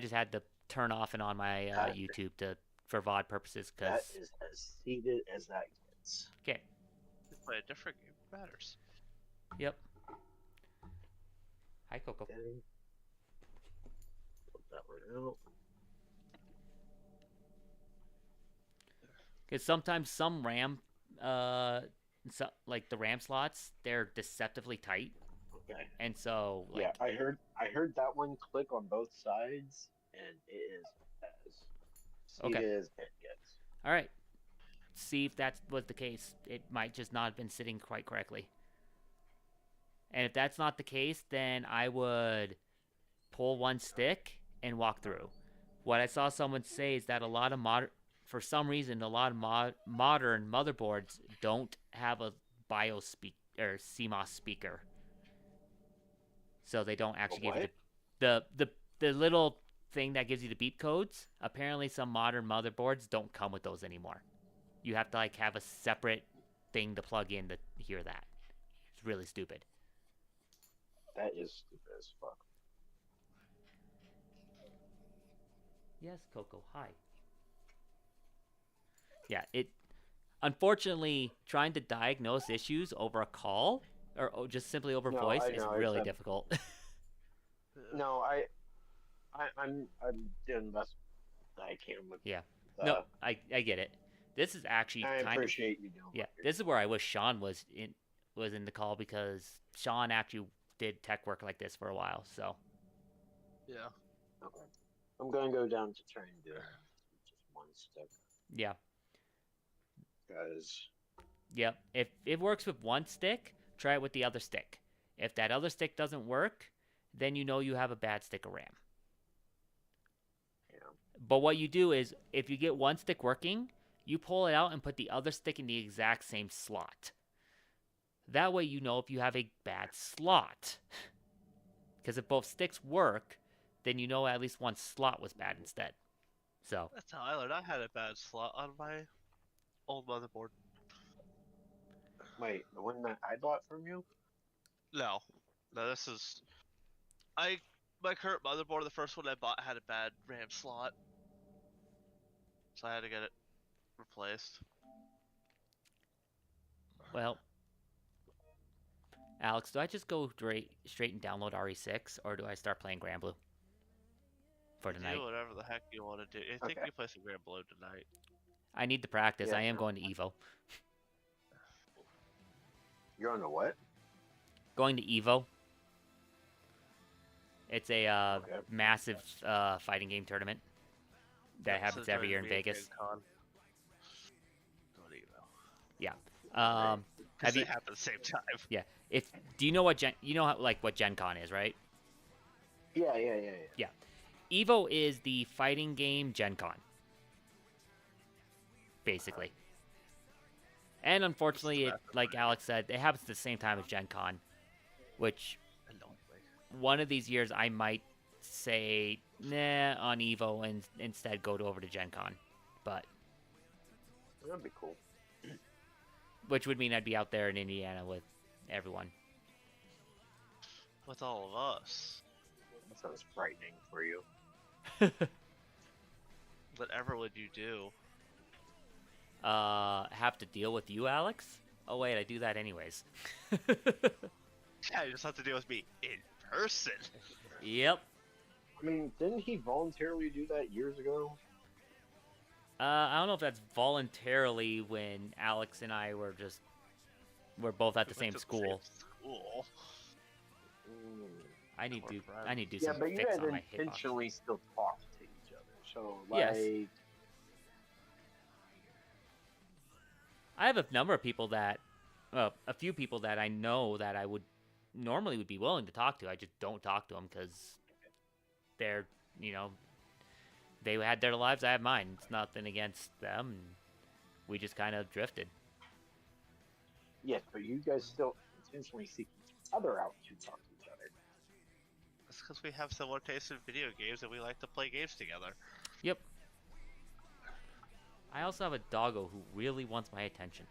just had to turn off and on my YouTube for VOD purposes. That Cause is as seated as that gets. okay. You play a different game. It matters. Yep. Hi, Coco. Okay. Put that one out. Because sometimes some RAM, like the RAM slots, they're deceptively tight, Okay. and so like Yeah, I heard that one click on both sides, and it is as seated Okay. as it gets. All right. See if that was the case. It might just not have been sitting quite correctly. And if that's not the case, then I would pull one stick and walk through. What I saw someone say is that a lot of for some reason, a lot of modern motherboards don't have a BIOS or CMOS speaker, so they don't actually give you the little thing that gives you the beep codes. Apparently, some modern motherboards don't come with those anymore. You have to like have a separate thing to plug in to hear that. It's really stupid. That is stupid as fuck. Yes, Coco. Hi. Yeah, unfortunately, trying to diagnose issues over a call or just simply over voice is really difficult. No, I'm doing the best I can with. Yeah. No, I get it. This is actually I appreciate you doing. Yeah, this is where I wish Sean was in the call, because Sean actually did tech work like this for a while. So. Yeah. Okay. I'm gonna go down to try and do just one stick. Yeah. Because. Yep. If it works with one stick, try it with the other stick. If that other stick doesn't work, then you know you have a bad stick of RAM. Yeah. But what you do is, if you get one stick working, you pull it out and put the other stick in the exact same slot. That way you know if you have a bad slot. Because if both sticks work, then you know at least one slot was bad instead. So. That's how I learned. I had a bad slot on my old motherboard. Wait, the one that I bought from you? No, this is my current motherboard. The first one I bought had a bad RAM slot, so I had to get it replaced. Well, Alex, do I just go straight and download RE6, or do I start playing Granblue for tonight? Do whatever the heck you want to do. I think you play some Granblue tonight. I need the practice. I am going to Evo. You're on the what? Going to Evo. It's a massive fighting game tournament that happens every year in Vegas. Yeah. Have you happen at the same time? Yeah. Do you know what what Gen Con is, right? Yeah. Yeah. Evo is the fighting game Gen Con, basically. And unfortunately, like Alex said, it happens at the same time as Gen Con, which one of these years I might say, nah, on Evo and instead go over to Gen Con. But that'd be cool. Which would mean I'd be out there in Indiana with everyone. With all of us. That sounds frightening for you. Whatever would you do? Have to deal with you, Alex? Oh wait, I do that anyways. Yeah, you just have to deal with me in person. Yep. I mean, didn't he voluntarily do that years ago? I don't know if that's voluntarily when Alex and I were both at the same school. I need to do some fix on my hitbox. Yeah, but you guys intentionally still talk to each other, so yes. I have a number of people a few people that I know that I would normally be willing to talk to. I just don't talk to them because they're, they had their lives, I have mine. It's nothing against them. We just kind of drifted. Yes, but you guys still intentionally seek each other out to talk to each other. That's because we have similar tastes in video games and we like to play games together. Yep. I also have a doggo who really wants my attention.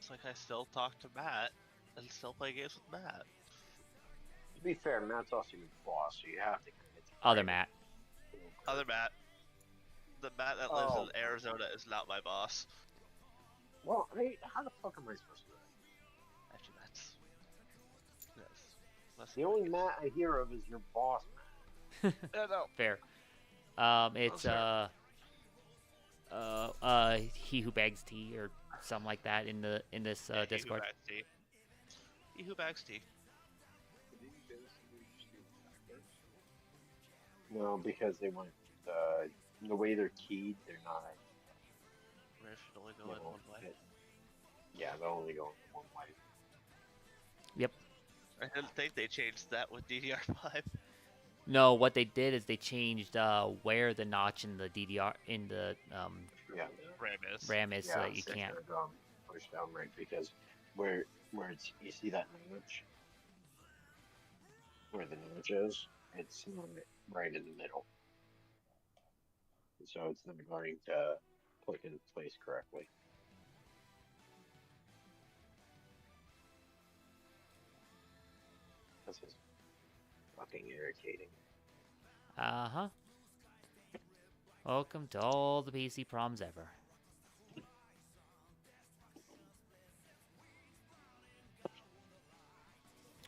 It's like I still talk to Matt and still play games with Matt. be fair, Matt's also your boss, so you have to kind of Other Matt. Other Matt. The Matt that lives in Arizona is not my boss. Well, how the fuck am I supposed to do that? Actually, that's The only Matt I hear of is your boss, Matt. yeah, no. Fair. It's sorry. he who bags tea or something like that in this Discord. He who bags tea. No, because they want the way they're keyed, they're not. They should only go they in won't one way. fit. Yeah, they'll only go in one way. Yep. I didn't think they changed that with DDR5. No, what they did is they changed where the notch in the DDR in the Yeah. RAM is. so that you can't. Push down right because where it's you see that notch where the notch is, it's not right in the middle, so it's not going to click in place correctly. This is fucking irritating. Uh-huh. Welcome to all the PC problems ever.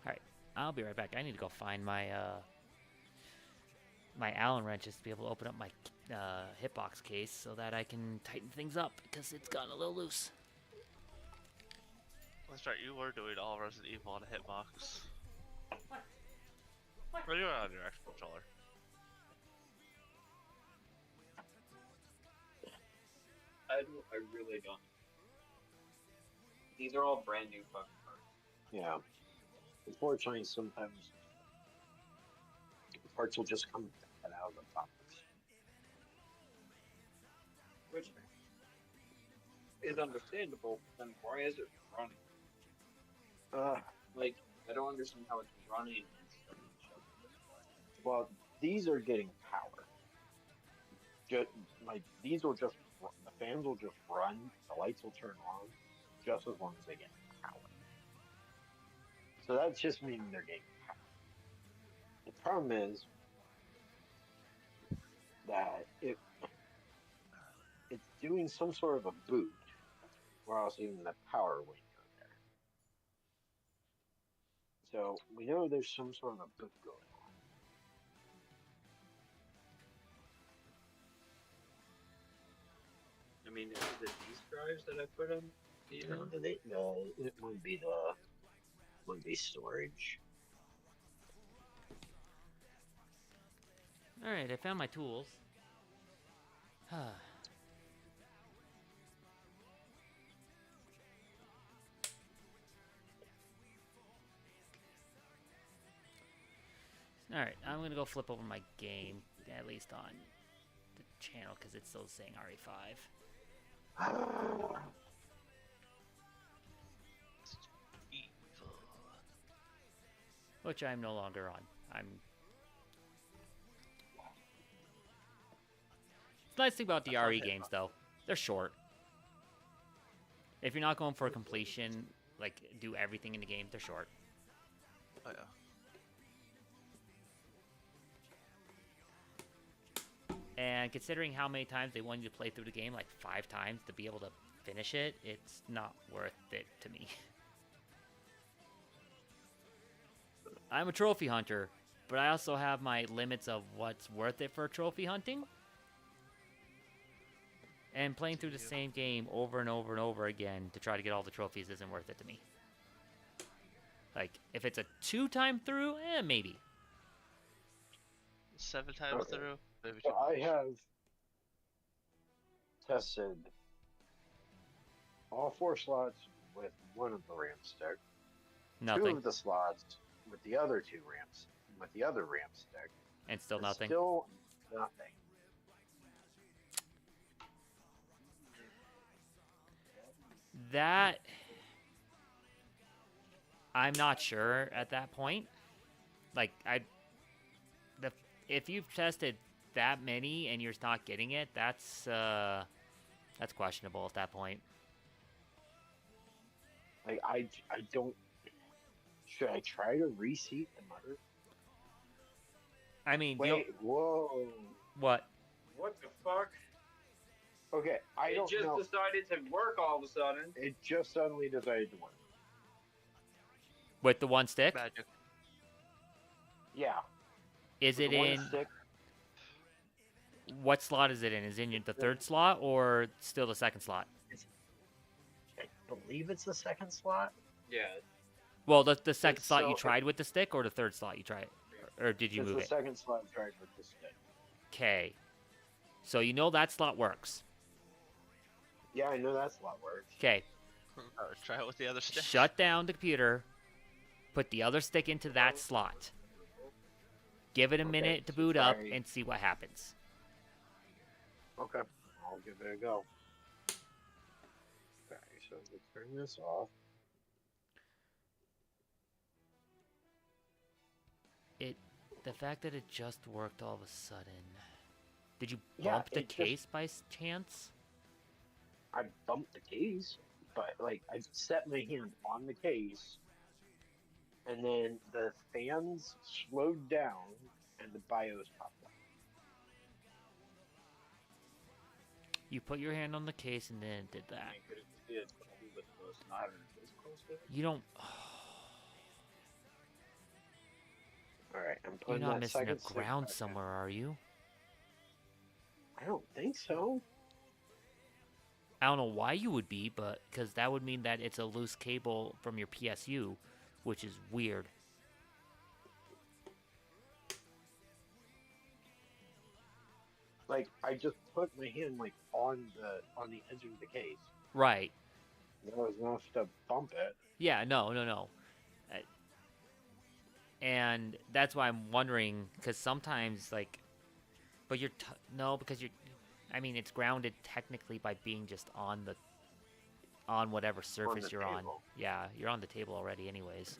Alright, I'll be right back. I need to go find my my Allen wrenches to be able to open up my hitbox case so that I can tighten things up because it's gotten a little loose. That's right, you were doing all Resident Evil on a hitbox. What? Or you were on your actual controller. I really don't. These are all brand new fucking parts. Yeah. Unfortunately, sometimes parts will just come out of the box. Which is understandable, then why is it running? Like, I don't understand how it's running and stuff. Well, these are getting power. These will just the fans will just run, the lights will turn on, just as long as they get power. So that's just meaning they're getting power. The problem is that it's doing some sort of a boot, or else even the power wouldn't go there. So we know there's some sort of a boot going on. I mean, is it these drives that I put in? No, it wouldn't be storage. Alright, I found my tools. Alright, I'm gonna go flip over my game, at least on the channel, because it's still saying RE5. Which I'm no longer on. The nice thing about the RE games, though, they're short. If you're not going for a completion, like, do everything in the game, they're short. Oh yeah. And considering how many times they want you to play through the game, like 5 times, to be able to finish it, it's not worth it to me. I'm a trophy hunter, but I also have my limits of what's worth it for trophy hunting. And playing through the same game over and over and over again to try to get all the trophies isn't worth it to me. Like, if it's a 2-time through, maybe. 7 times Okay. through? Maybe So I have tested all 4 slots with one of the RAM stick, 2 Nothing. of the slots with the other 2 ramps, with the other RAM stick, And still nothing. Still nothing. That, I'm not sure at that point. Like, if you've tested that many and you're not getting it, that's questionable at that point. Like I don't. Should I try to reseat the mother? I mean, Wait, whoa. what? What the fuck? Okay, I It don't just know. decided to work all of a sudden. It just suddenly decided to work. With the one stick? Magic. Yeah. Is with it the one in... stick. What slot is it in? Is it in the third slot or still the second slot? I believe it's the second slot. Yeah. Well, the second It's slot you so- tried with the stick or the third slot you tried? Or did you It's move the it? second slot tried with the stick. Okay. So you know that slot works. Yeah, I know that slot works. Okay. Try it with the other stick. Shut down the computer. Put the other stick into that slot. Give it a Okay, minute to so boot up try- and see what happens. Okay, I'll give it a go. Okay, so let's turn this off. The fact that it just worked all of a sudden. Did you Yeah, bump the it just- case by chance? I bumped the case, but like I set my hand on the case, and then the fans slowed down and the BIOS popped up. You put your hand on the case and then it did that. I could have did with those not this close to it. You don't. All right, I'm You're putting not that missing a second stick ground back in. somewhere, are you? I don't think so. I don't know why you would be, but because that would mean that it's a loose cable from your PSU, which is weird. Like I just put my hand like on the edge of the case. Right. That was enough to bump it. Yeah, no. And that's why I'm wondering, because sometimes, like, but no, because I mean, it's grounded technically by being just on whatever surface the you're on. table. Yeah, you're on the table already anyways.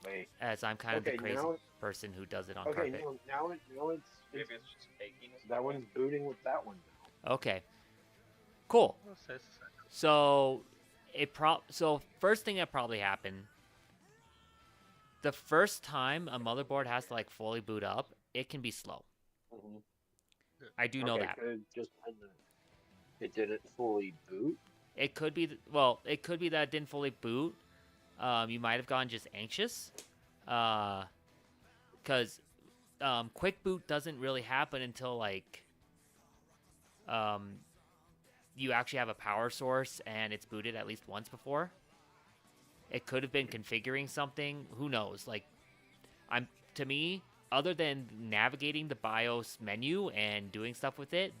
Wait. As I'm kind of Okay, the crazy now- person who does it on Okay, carpet. now it's Maybe it's just taking us. that one's booting with that one now. Okay. Cool. I'll say it's the second. So so first thing that probably happened, the first time a motherboard has to like fully boot up, it can be slow. Mm-hmm. I do know that. It didn't fully boot. It could be it could be that it didn't fully boot. You might have gone just anxious, because quick boot doesn't really happen until like you actually have a power source and it's booted at least once before. It could have been configuring something. Who knows? Like, to me, other than navigating the BIOS menu and doing stuff with it,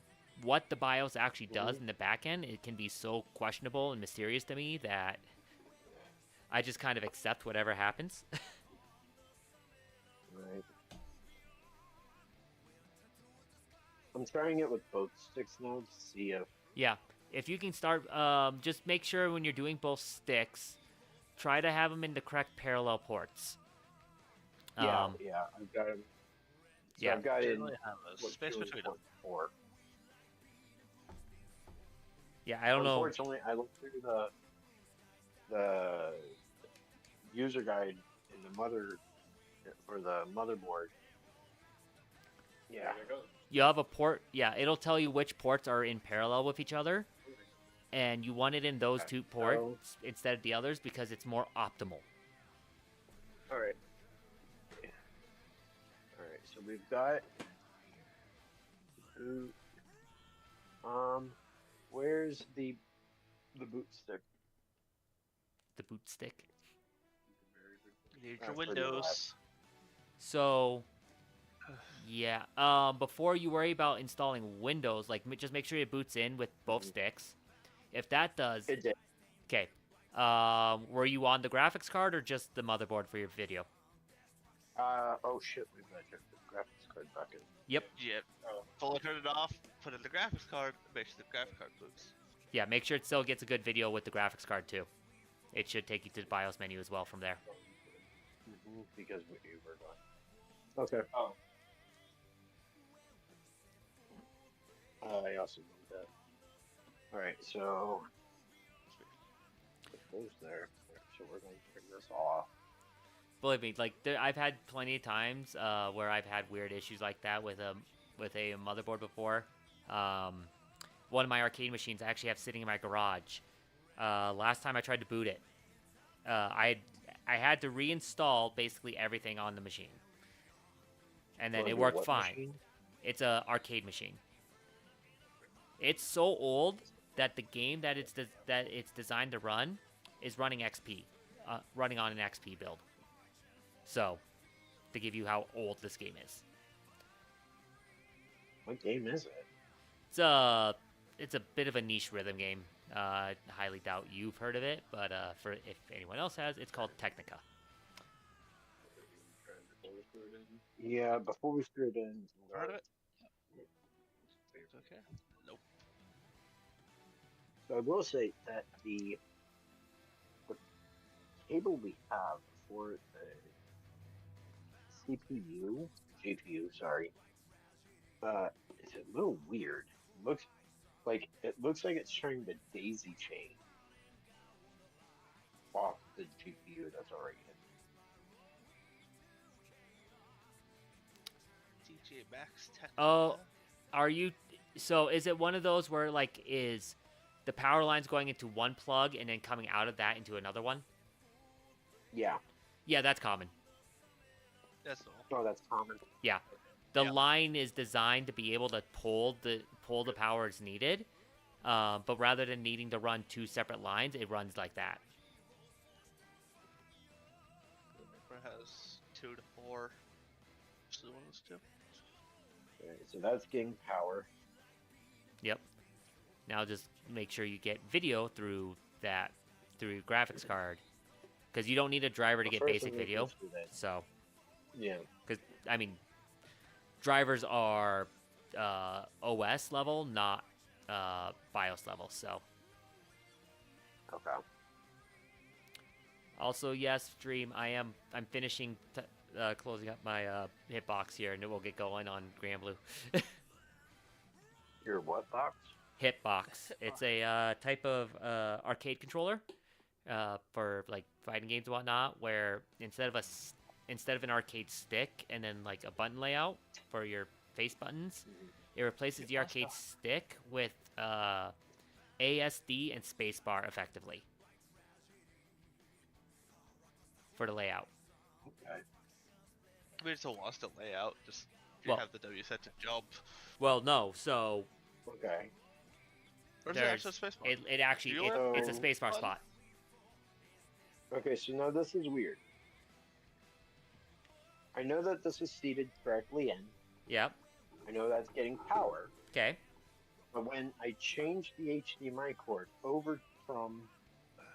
what the BIOS actually does in the back end, it can be so questionable and mysterious to me that I just kind of accept whatever happens. Right. I'm trying it with both sticks now to see if. Yeah, if you can start, just make sure when you're doing both sticks, try to have them in the correct parallel ports. Yeah, I've got him. So yeah. I've got in Generally have a space between them. 4. Yeah, I don't know. Unfortunately, I looked through the user guide in the motherboard. Yeah. There it goes. You have a port. Yeah, it'll tell you which ports are in parallel with each other, and you want it in those Okay, two ports instead of the others because it's more optimal. All right. All right. So we've got. Where's the boot stick? The boot stick. You need That's your pretty Windows. So, yeah. Before you worry about installing Windows, like just make sure it boots in with both sticks. If that does, It did. okay. Were you on the graphics card or just the motherboard for your video? Oh shit, we've got to check the graphics card back in. Yep. Yeah. Fully turn it off. Put in the graphics card. Make sure the graphics card boots. Yeah, make sure it still gets a good video with the graphics card too. It should take you to the BIOS menu as well from there. Because we were gone. Okay. Oh. I also need that. Alright, so. Put those there. Alright, so so we're going to turn this off. Believe me, like I've had plenty of times where I've had weird issues like that with a motherboard before. One of my arcade machines I actually have sitting in my garage. Last time I tried to boot it, I had to reinstall basically everything on the machine, and then it worked fine. Machine? It's a arcade machine. It's so old that the game that it's designed to run is running XP, running on an XP build. So, to give you how old this game is. What game is it? It's a bit of a niche rhythm game. I highly doubt you've heard of it, but for if anyone else has, it's called Technica. Yeah, before we screw it in. Heard of it? It's okay. Nope. So I will say that the cable we have for the CPU, GPU, sorry, it's a little weird. It looks like it's trying to daisy chain off the GPU that's already in. DJ Max Tech. Oh, are you? So is it one of those where like is the power lines going into one plug and then coming out of that into another one? Yeah. Yeah, that's common. That's all. Oh, that's common. Yeah. The Yep. line is designed to be able to pull the power as needed, but rather than needing to run two separate lines, it runs like that. It has 2 to 4. Which is one of those two? Okay, so that's getting power. Yep. Now just make sure you get video through your graphics card, because you don't need a driver to get First basic I'm gonna video. go through that. So, Yeah. because I mean, drivers are OS level, not BIOS level. So, Okay. also yes, stream. I'm finishing closing up my hitbox here, and it will get going on Grand Blue. Your what box? Hitbox. It's a type of arcade controller for like fighting games and whatnot, where instead of an arcade stick and then like a button layout for your face buttons, it replaces the arcade stick with ASD and spacebar effectively for the layout. Okay. I mean, it's a wants to layout. Just you Well- have the W set to jump. Well, no. So Okay. Where's the there's actual spacebar? it actually Do you it's a want- spacebar Button? spot. Okay, so now this is weird. I know that this is seated correctly in. Yep. I know that's getting power. Okay. But when I change the HDMI cord over from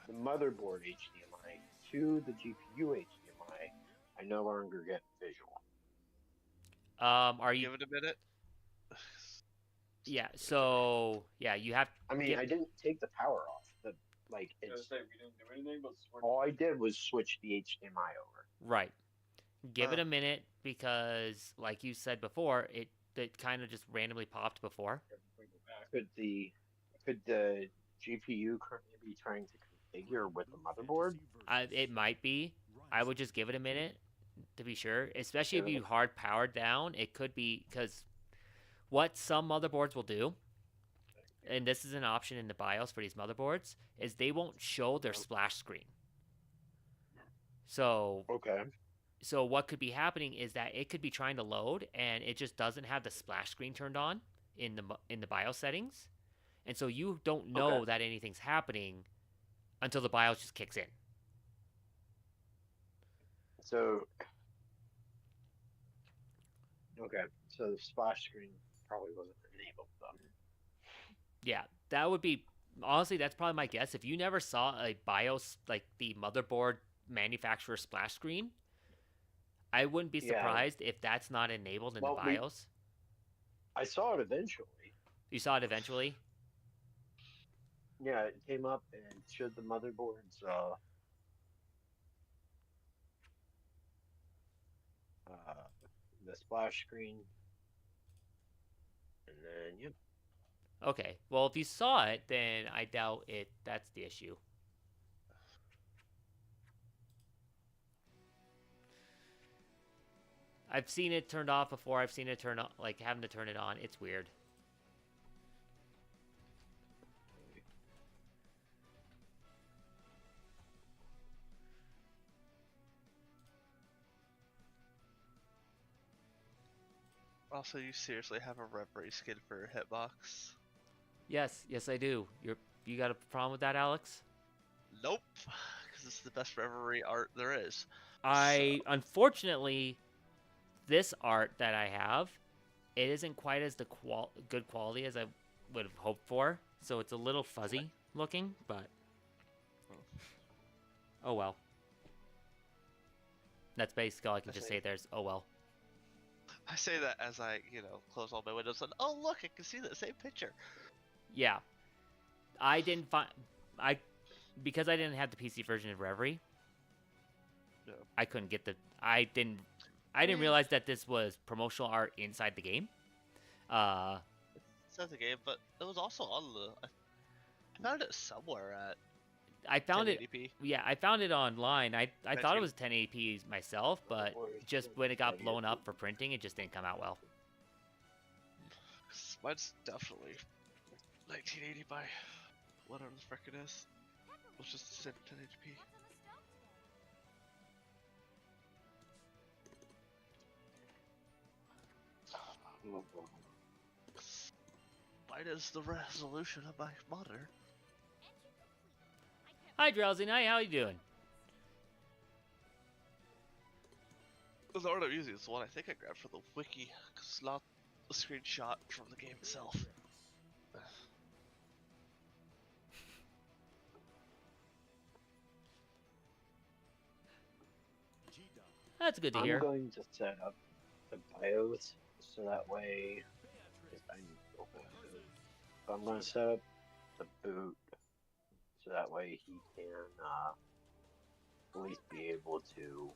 the motherboard HDMI to the GPU HDMI, I no longer get visual. Are you? Give it a minute. Yeah. So yeah, you have. I mean, Yep. I didn't take the power off. I was gonna It's say we didn't do anything but switch. all I did was switch the HDMI over. Right. Give it Uh. a minute because, like you said before, it kind of just randomly popped before. Could the GPU currently be trying to configure with the motherboard? It might be. I would just give it a minute to be sure, especially if Yeah. you hard powered down. It could be because what some motherboards will do, and this is an option in the BIOS for these motherboards, is they won't show their splash screen. So Okay. So what could be happening is that it could be trying to load and it just doesn't have the splash screen turned on in the BIOS settings, and so you don't know Okay. that anything's happening until the BIOS just kicks in. So, okay. So the splash screen probably wasn't enabled though. Yeah, that would be honestly that's probably my guess. If you never saw a BIOS like the motherboard manufacturer splash screen, I wouldn't be Yeah. surprised if that's not enabled in Well, the we- BIOS. I saw it eventually. You saw it eventually. Yeah, it came up and showed the motherboard's the splash screen, and then yep. Okay. Well, if you saw it, then I doubt it. That's the issue. I've seen it turned off before. I've seen it turn on, like having to turn it on. It's weird. Also, you seriously have a Reverie skin for your hitbox? Yes, yes, I do. You got a problem with that, Alex? Nope, because it's the best Reverie art there is. Unfortunately, this art that I have, it isn't quite as good quality as I would have hoped for. So it's a little fuzzy looking, but oh well. That's basically all I can just say. There's oh well. I say that as I, close all my windows and oh look, I can see the same picture. Yeah, I didn't because I didn't have the PC version of Reverie. Yeah. I couldn't get I didn't realize that this was promotional art inside the game. It's not the game, but it was also on the. I found it somewhere at. I found 1080p. it. Yeah, I found it online. I thought it you. was 1080p myself, but just when it got blown up for printing, it just didn't come out well. Mine's definitely 1980 by whatever the frick it is. Let's just set 1080p. Mine is the resolution of my monitor. Hi, Drowsy Night. How you doing? The art I'm using is the one I think I grabbed for the wiki, because it's not a screenshot from the game itself. That's good to hear. I'm going to set up the BIOS so that way, I need to open it. So I'm going to set up the boot so that way he can at least be able to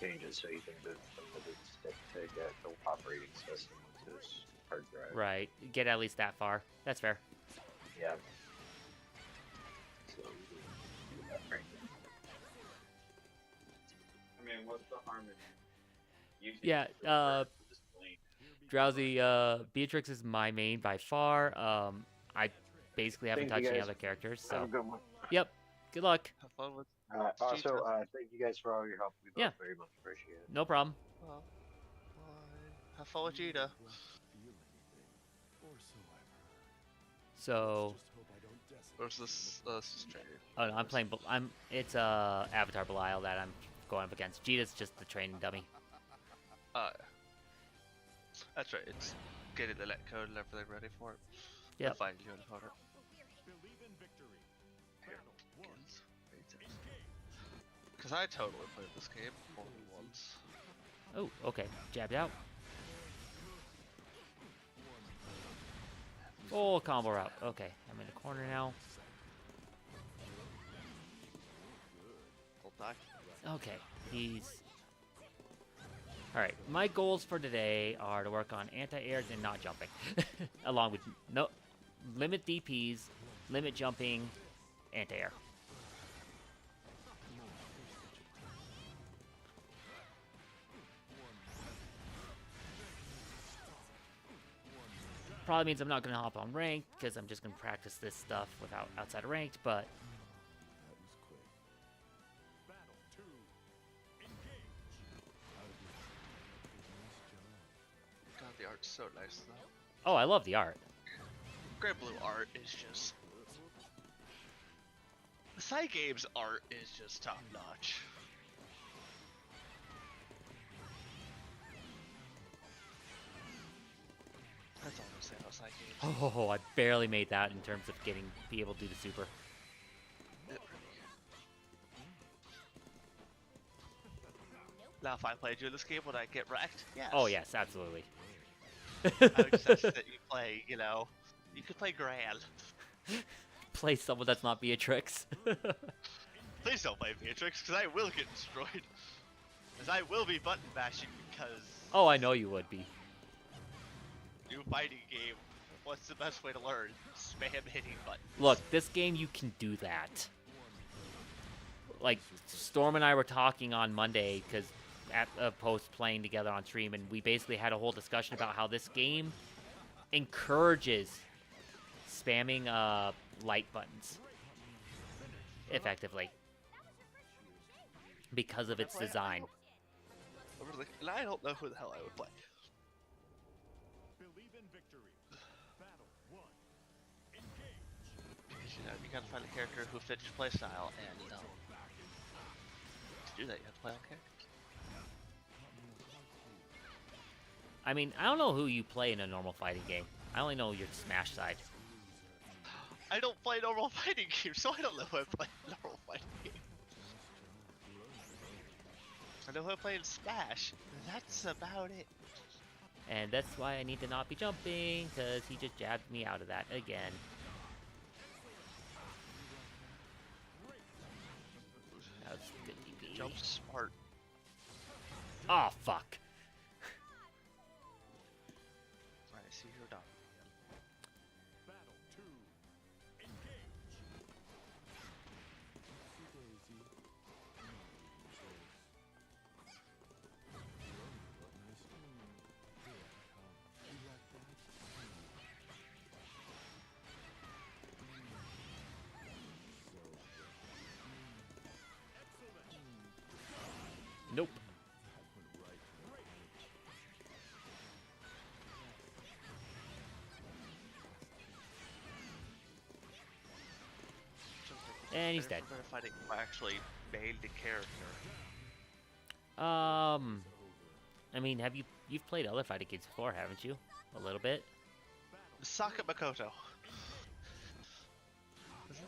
change it so he can boot from the boot stick to get the operating system to his hard drive. Right. Get at least that far. That's fair. Yeah. So we can do that right now. I mean, what's the harm in using Yeah, it for this link? Drowsy, Beatrix is my main by far. I basically haven't Thank you touched any guys. other characters, Have a so good one. yep. Good luck. Have fun with Also, Cheetah. thank you guys for all your help. We both Yeah. very much appreciate it. No problem. Well, have fun with Cheetah. So, Where's this training? oh no, I'm playing. It's Avatar Belial that I'm going up against. Jita's just the training dummy. That's right, it's getting the net code and everything ready for it. Yep. Find you in order. Because I totally played this game only once. Oh, okay. Jabbed out. Full combo route. Okay, I'm in the corner now. Don't die. Okay, he's... Alright, my goals for today are to work on anti-airs and not jumping. Along with limit DPs, limit jumping, anti-air. Probably means I'm not going to hop on ranked, because I'm just going to practice this stuff without outside of ranked, but... God, the art's so nice though. Oh, I love the art. Grey Blue art is just... The side games art is just top notch. That's all I'm saying about side games. Oh, I barely made that in terms of be able to do the super. Now if I played you in this game, would I get wrecked? Yes. Oh, yes, absolutely. I would suggest that you play, you could play Grand. Play someone that's not Beatrix. Please don't play Beatrix, because I will get destroyed. As I will be button bashing because Oh, I know you would be. new fighting game. What's the best way to learn? Spam hitting button. Look, this game you can do that. Like, Storm and I were talking on Monday, because post playing together on stream, and we basically had a whole discussion about how this game encourages spamming light buttons effectively because of its design. I don't know who the hell I would play. Believe in victory. Battle 1. Engage. Because, you gotta find a character who fits your playstyle, and to do that, you have to play on characters. I mean, I don't know who you play in a normal fighting game. I only know your Smash side. I don't play normal fighting games, so I don't know who I play in normal fighting games. I know who I play in Smash. That's about it. And that's why I need to not be jumping, because he just jabbed me out of that again. That was good DP. Jump smart. Oh, fuck. Alright, I see you're done. Battle 2. Engage. Nope. And he's dead. Better fighting who actually made the character. I mean, you've played other fighting games before, haven't you? A little bit. Misaka Makoto. Is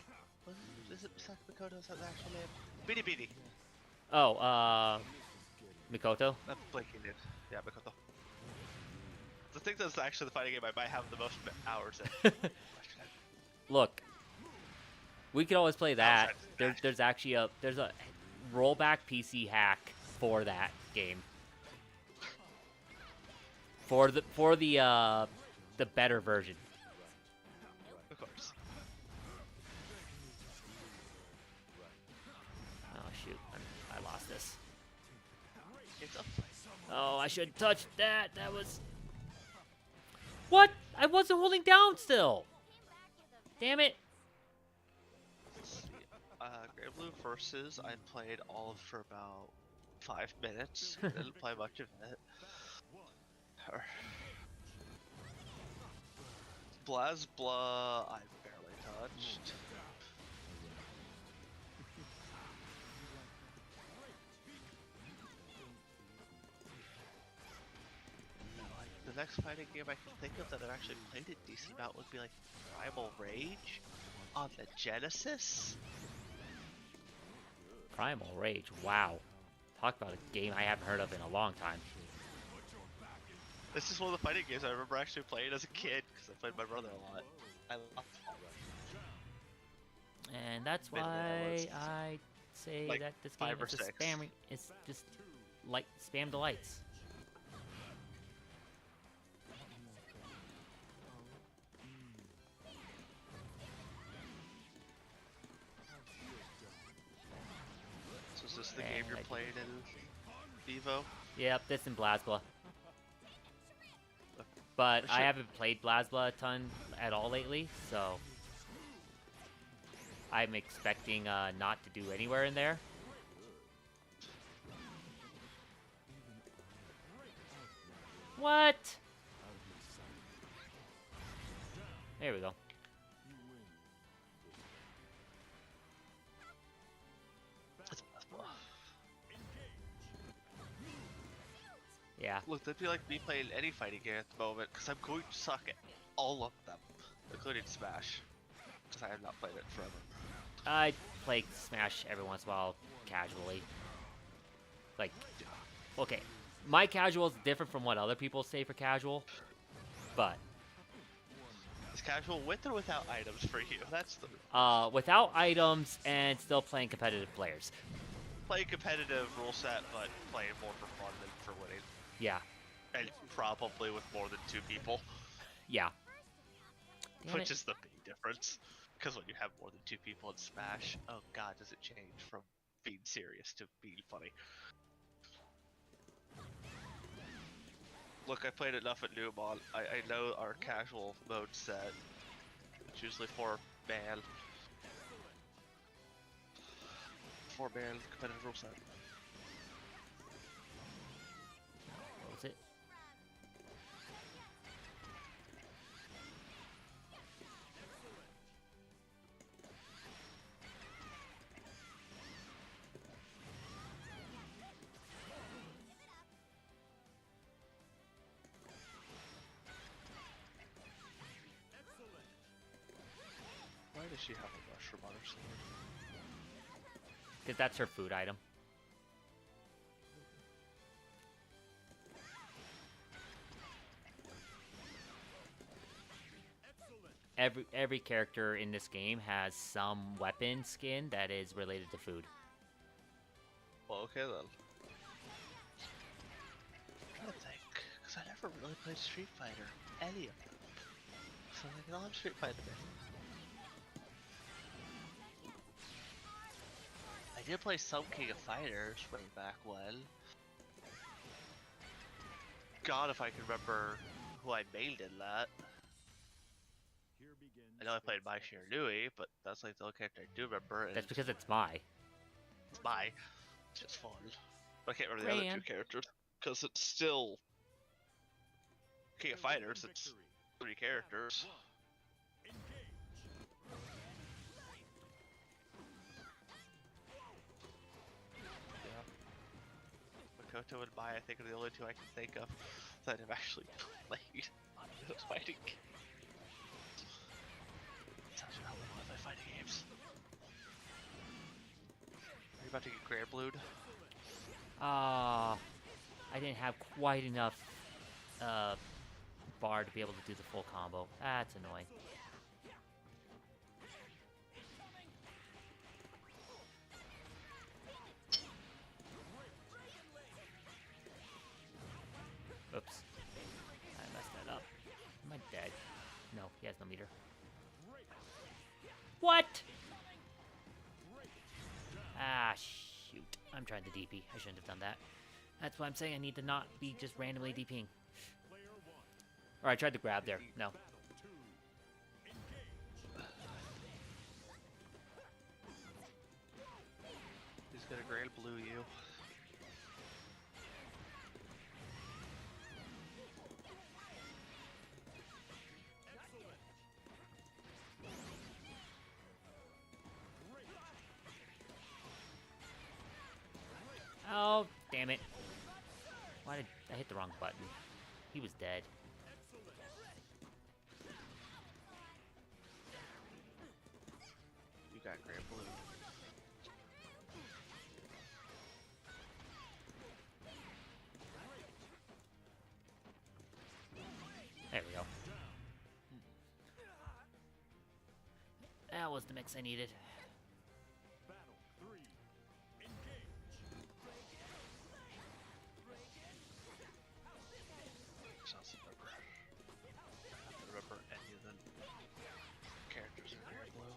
it Misaka Makoto? Is that the actual name? Bidi Bidi. Oh, Mikoto. I'm blanking it. Yeah, Makoto. I think that's actually the fighting game I might have the most hours in. Look, we could always play that. Outside There's actually a rollback PC hack for that game. For the better version. Of course. Oh shoot, I lost this. It's up. Oh, I shouldn't touch that. That was... What? I wasn't holding down still. Damn it. Let's see. Grey Blue Versus, I played all for about 5 minutes. Didn't play much of it. BlazBlah, I barely touched. The next fighting game I can think of that I've actually played a decent amount would be like Primal Rage on the Genesis. Primal Rage. Wow. Talk about a game I haven't heard of in a long time. This is one of the fighting games I remember actually playing as a kid because I played my brother a lot. I loved it. And that's why I say like that this game 5 or is a 6. spam. It's just like spam delights. So is this the game And you're I- playing in Evo? Yep, this and BlazBlah. But I Sure. haven't played BlazBlah a ton at all lately, so I'm expecting not to do anywhere in there. What? There we go. It's BlazBlah. Yeah. Look, that'd be like me playing any fighting game at the moment because I'm going to suck at all of them, including Smash, because I have not played it forever. I play Smash every once in a while, casually. Like, okay, my casual is different from what other people say for casual, but Is casual with or without items for you? That's the without items and still playing competitive players. play competitive rule set, but playing more for fun than for winning, Yeah, and probably with more than 2 people, yeah. Damn which it. is the big difference. Because when you have more than 2 people in Smash, oh god, does it change from being serious to being funny? Look, I played enough at Newmont. I know our casual mode set. It's usually 4-man. 4-man competitive rule set. What was it? Why does she have a mushroom on her sword? Because that's her food item. Every character in this game has some weapon skin that is related to food. Well, okay then. I'm trying to think, because I never really played Street Fighter, any of them. So I'm like, I'm Street Fighter man. I did play some King of Fighters way back when. God, if I can remember who I mained in that. Here begins I know I played its Mai Shiranui, but that's like the only character I do remember. And That's because it's Mai. it's Mai. It's just fun. But I can't remember the other two Gran. characters because it's still King of Fighters. It's victory. 3 characters. Engage. Makoto and Mai, I think, are the only 2 I can think of that I've actually played those fighting games. Tells you how long I play fighting games. Are you about to get Grand Blued? I didn't have quite enough bar to be able to do the full combo. That's annoying. Oops. I messed that up. Am I dead? No, he has no meter. What? Ah, shoot. I'm trying to DP. I shouldn't have done that. That's why I'm saying I need to not be just randomly DPing. Or I tried to grab there. No. He's gonna Grand Blue you. Oh, damn it. Why did I hit the wrong button? He was dead. You got Grand Blue. There we go. That was the mix I needed. Battle 3. Engage. Sounds remember. I don't remember any of the characters in Grand Blue.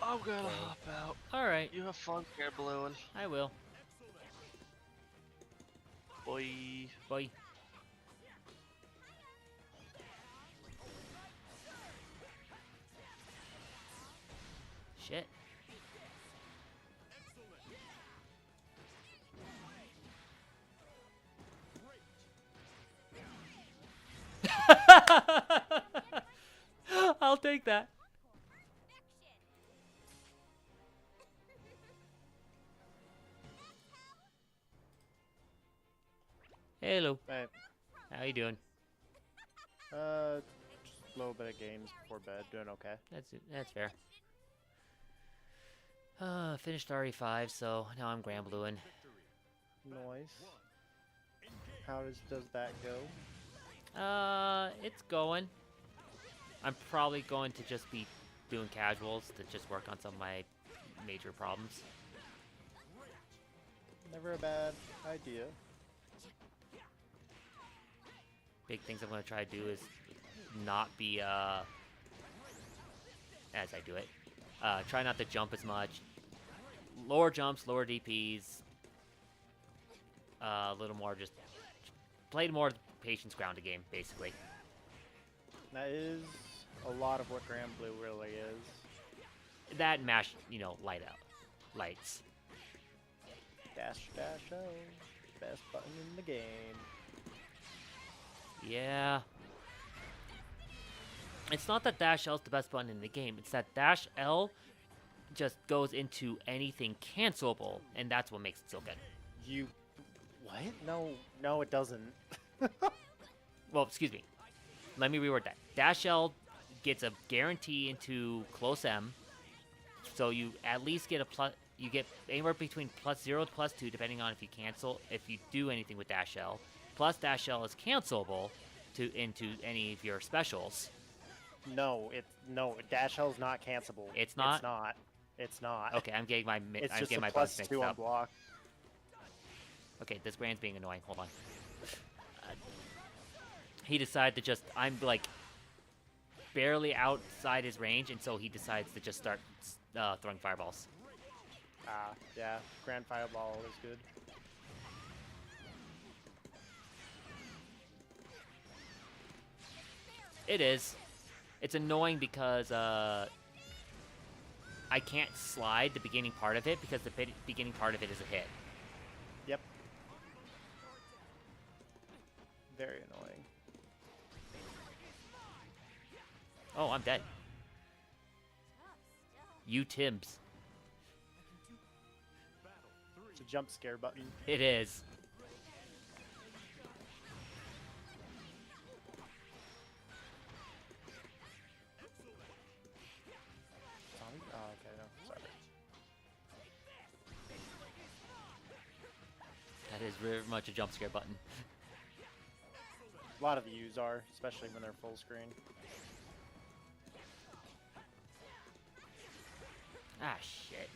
I'm gonna hop out. Alright, You have fun, Grand Blue, and I will. boy. Boy. Shit. I'll take that. Hello. Hey, How you doing? just a little bit of games before bed, doing okay. That's it. That's fair. Finished RE5, so now I'm Grand Blueing. Nice. How does that go? It's going. I'm probably going to just be doing casuals to just work on some of my major problems. Never a bad idea. Big things I'm gonna try to do is not be as I do it. Try not to jump as much. Lower jumps, lower DPs. A little more just play more patience grounded game, basically. That is a lot of what Grand Blue really is. That and mash, lights. Dash, dash, oh. Best button in the game. Yeah. It's not that dash L is the best button in the game. It's that dash L just goes into anything cancelable, and that's what makes it so good. You... What? No, it doesn't. Well, excuse me. Let me reword that. Dash L gets a guarantee into close M, so you at least get a plus. You get anywhere between +0 to +2, depending on if you do anything with dash L. Plus dash L is cancelable into any of your specials. No, dash L is not cancelable. It's not? It's not. Okay, I'm getting my It's I'm just getting a my buttons mixed +2 on up. block. Okay, this Grand's being annoying. Hold on. He decided to just... I'm, like, barely outside his range, and so he decides to just start throwing fireballs. Yeah. Grand Fireball is good. It is. It's annoying because, I can't slide the beginning part of it because the beginning part of it is a hit. Yep. Very annoying. Oh, I'm dead. You Tibbs. It's a jump scare button. It is. Zombie? Oh, okay, no, sorry. That is very much a jump scare button. A lot of U's are, especially when they're full screen. Ah, shit.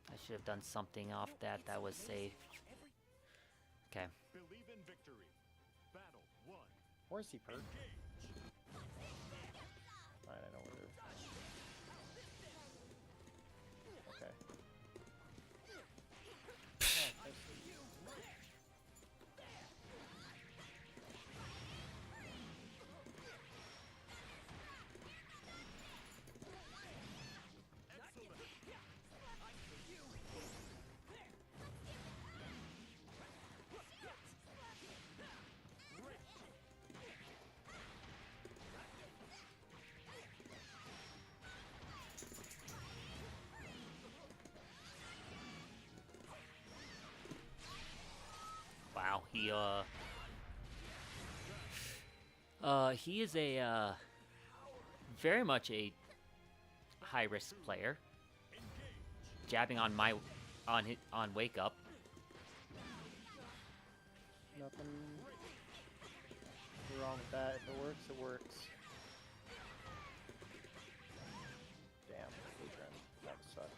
I should have done something off that was safe. Okay. Believe in victory. Battle 1. Where's he perk? Alright, I know where it is. Okay. Oh, thanks. Wow, he is a, very much a high-risk player. Jabbing on Wake Up. Nothing wrong with that. If it works, it works. Damn, Adrian. That sucks.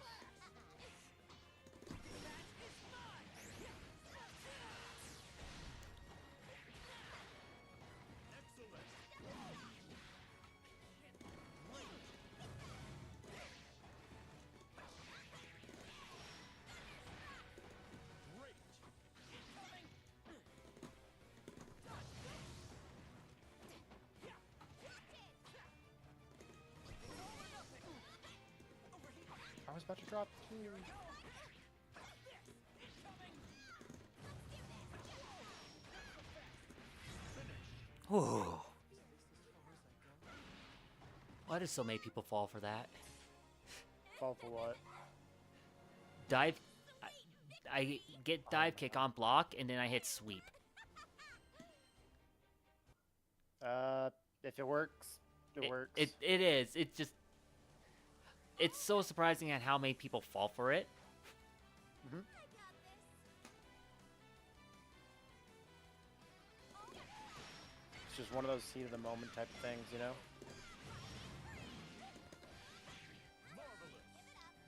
I was about to drop too. Whew. Why do so many people fall for that? Fall for what? Dive... I get dive kick on block, and then I hit sweep. If it works, it works. It is. It's just... It's so surprising at how many people fall for it. Mhm. It's just one of those heat of the moment type of things, you know?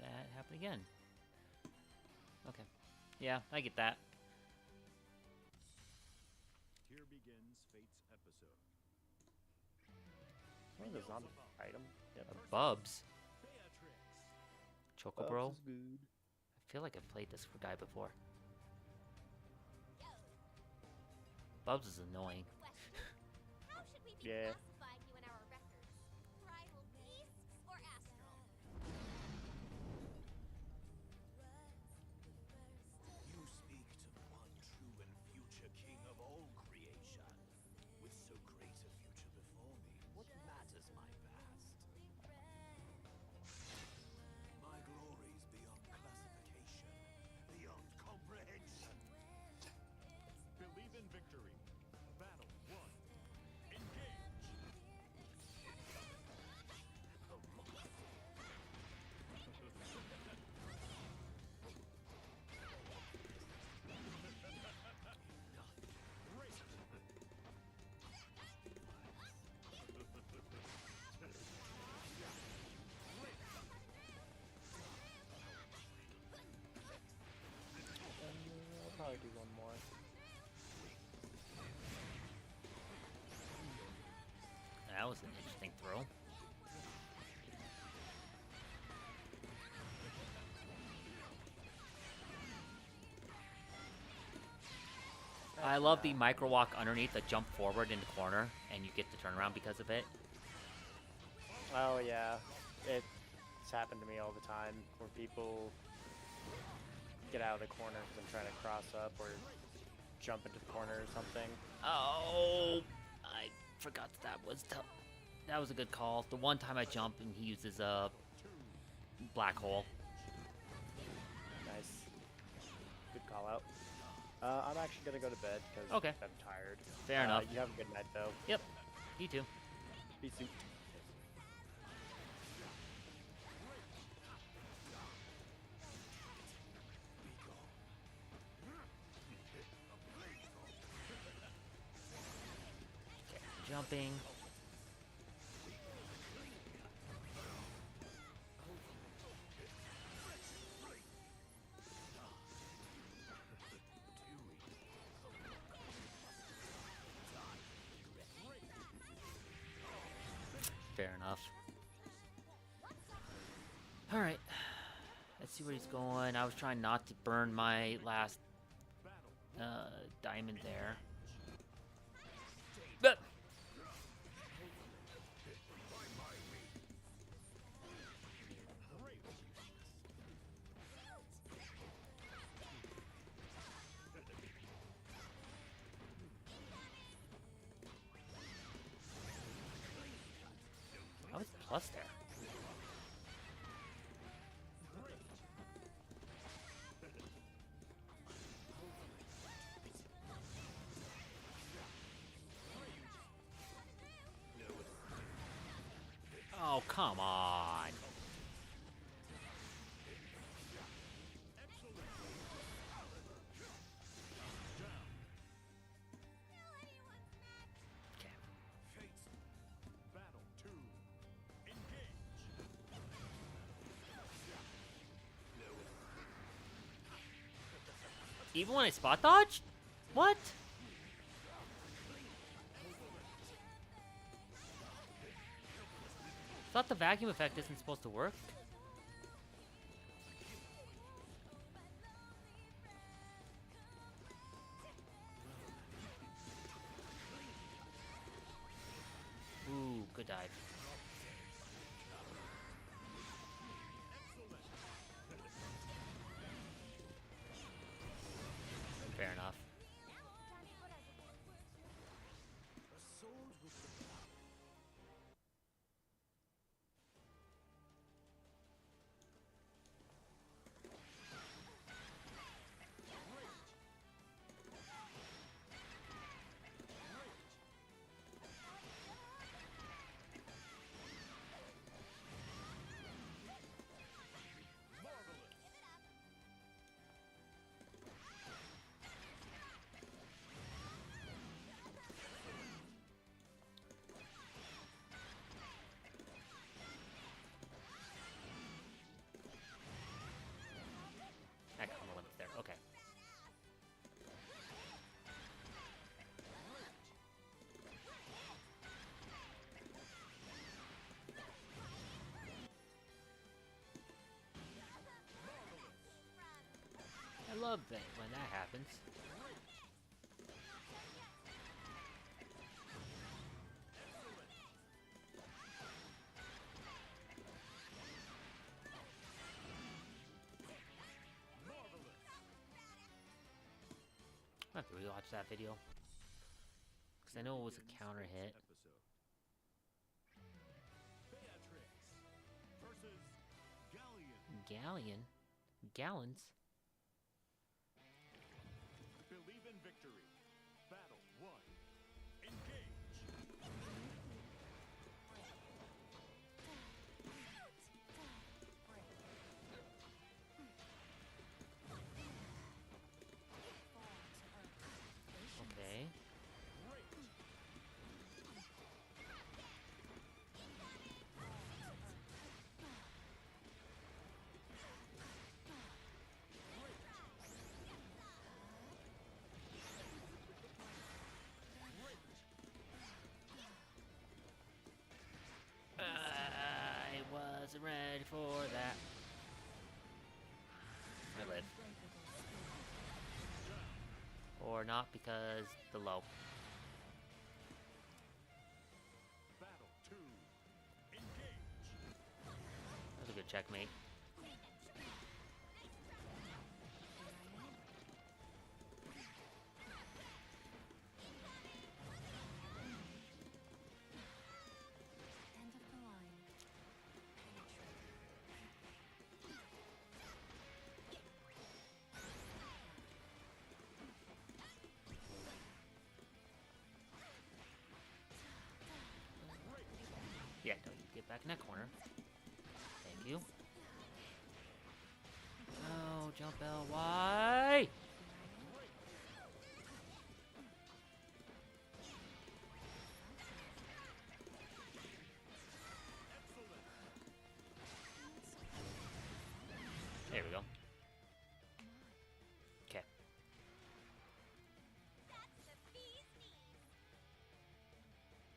That happened again. Okay. Yeah, I get that. Here begins fate's episode. What is on item? Yep. Bubs. Beatrix. Chocobro. Bubs is good. I feel like I've played this guy before. Bubs is annoying. How should we be Yeah. classifying you in our records? Primal beasts or astral? You speak to one true and future king of all creation. With so great a future before me, what matters my past? My glories beyond classification, beyond comprehension. Believe in victory. Battle 1. Engage. I'll probably do one more. That was an interesting throw. I love the micro walk underneath the jump forward in the corner, and you get the turnaround because of it. Oh yeah, it's happened to me all the time where people get out of the corner because I'm trying to cross up or jump into the corner or something. Oh, I forgot that was that was a good call. The one time I jump and he uses a black hole. Nice. Good call out. I'm actually gonna go to bed because Okay. I'm tired. Fair enough. You have a good night though. Yep, you too. Be soon. Jumping. Fair enough. Alright. Let's see where he's going. I was trying not to burn my last diamond there. But I was plus there. Oh, come on. Okay. Battle 2. Engage. Even when I spot dodged? What? Thought the vacuum effect isn't supposed to work. Ooh, good dive. Fair enough. A sword with the love it when that happens. I have to rewatch that video. Because I know it was a counter hit. Beatrix versus Galleon. Galleon? Gallons? Believe in victory. Battle 1. Engage. Okay. I wasn't ready for that. I live. Or not because the low. Battle 2. Engage. That was a good checkmate. End of the line. Yeah, don't you get back in that corner. Thank you. Oh, jump L. Why? There we go. Okay. That's the bee's knees.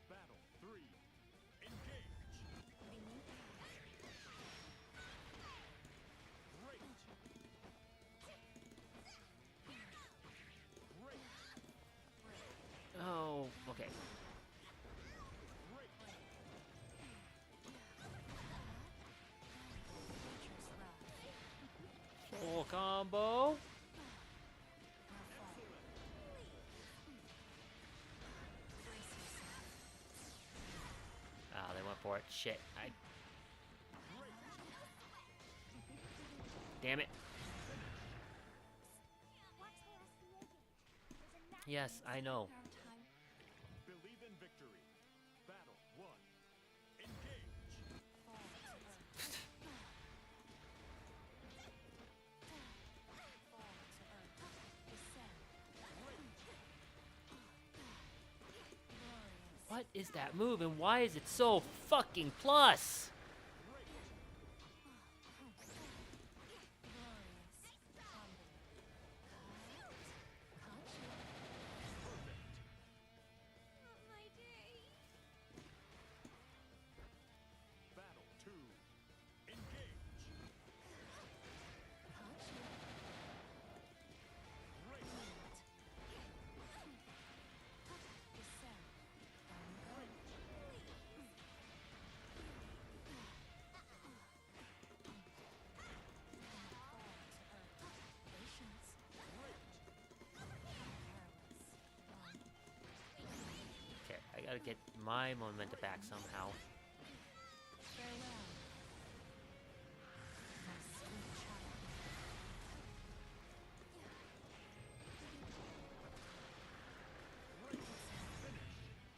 Battle 3. Engage. Great. Great. Oh, okay. Great. Full combo. Ah, they went for it. Shit. Damn it. Watch the SCA game. There's a knack Yes, I know. in our time. Believe in victory. Battle 1. Engage. What is that move and why is it so fucking plus? My day. Battle 2. Engage. Great. Okay, I gotta get my momentum back somehow. Farewell. My sweet child.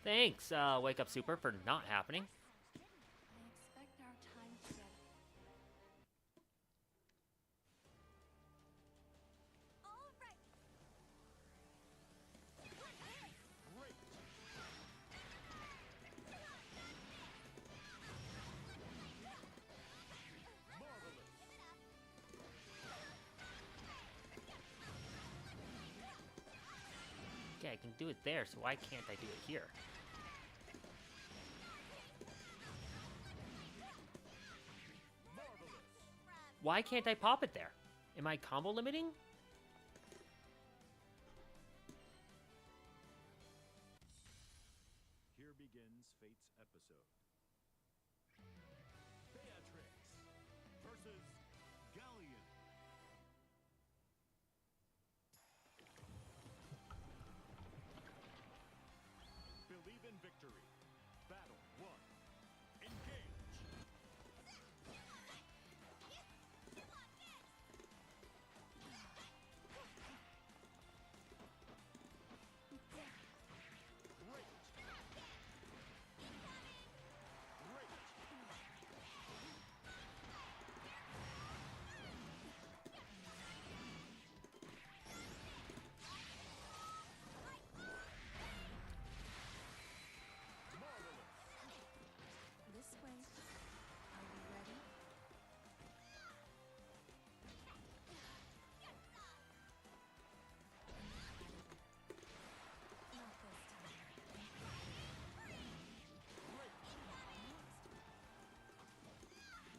Thanks, Wake Up Super, for not happening. I expect our time together. All right. Great. Marvelous. Okay, I can do it there, so why can't I do it here? Marvelous. Why can't I pop it there? Am I combo limiting? victory. Battle 1. Engage. Great. Great. Marvelous. This way. Are you ready? Not this time.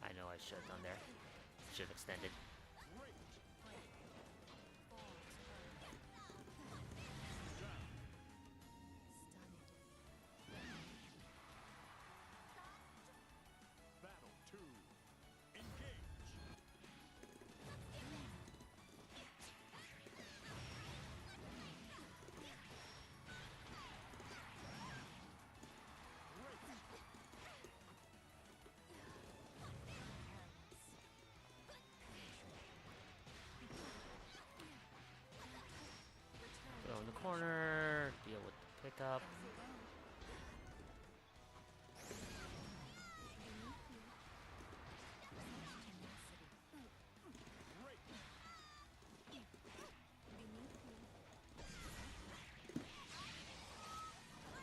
I know I should have done there. Should have extended. Great. Battle 2. Engage. Go in the corner. Deal with the pickup.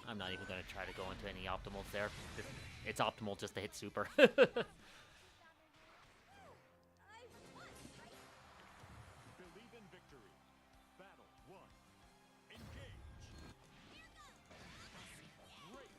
I'm not even going to try to go into any optimals there. It's optimal just to hit super. Believe in victory. Battle 1. Engage. Great.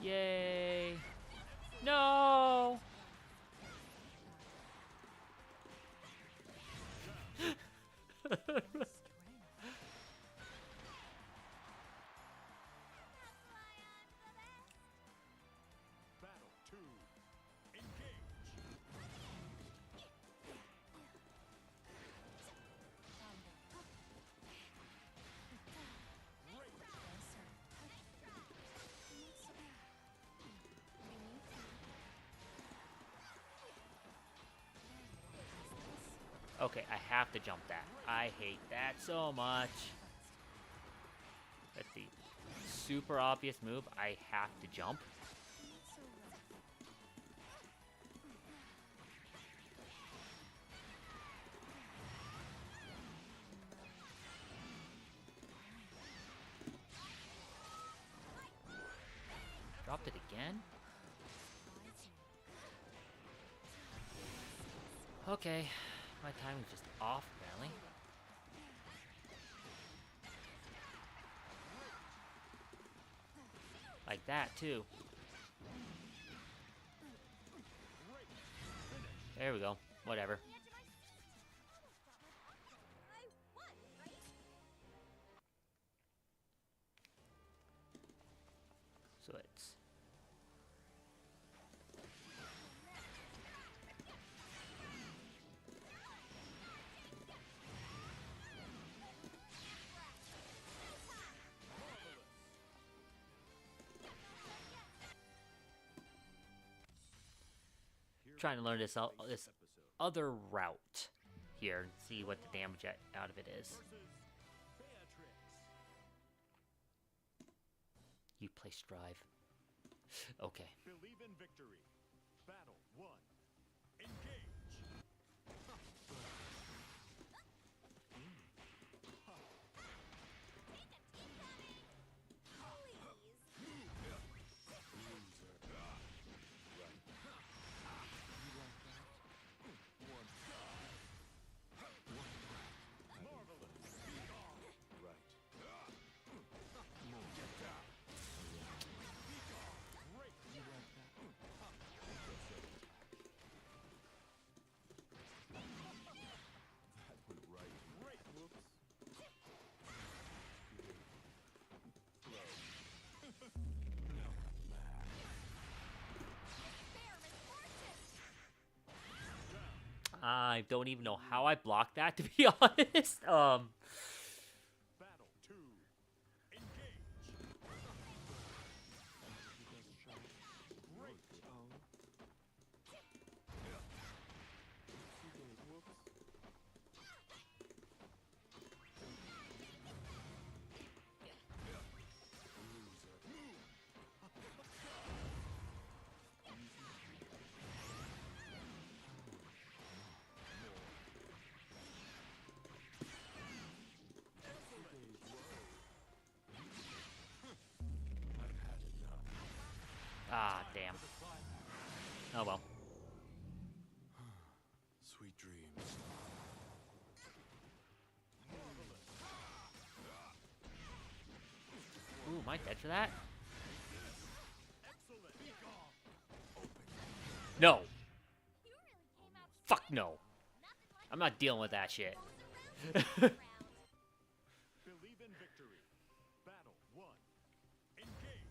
Yay! No! Battle 2. Engage. Great. Okay, I have to jump that. I hate that so much. That's the super obvious move. I have to jump. Dropped it again? Okay, my timing's just off apparently. Like that too. There we go. Whatever. So it's trying to learn this other route here and see what the damage out of it is. Beatrix. You play Strive. Okay. Believe in victory. Battle 1. Engage. I don't even know how I blocked that, to be honest. Battle 2. Engage. Great. Ah, damn. Oh well. Sweet dreams. Ooh, am I dead for that? No. You really came out Fuck no. nothing like I'm not dealing with that shit. those around. Believe in victory. Battle 1. Engage.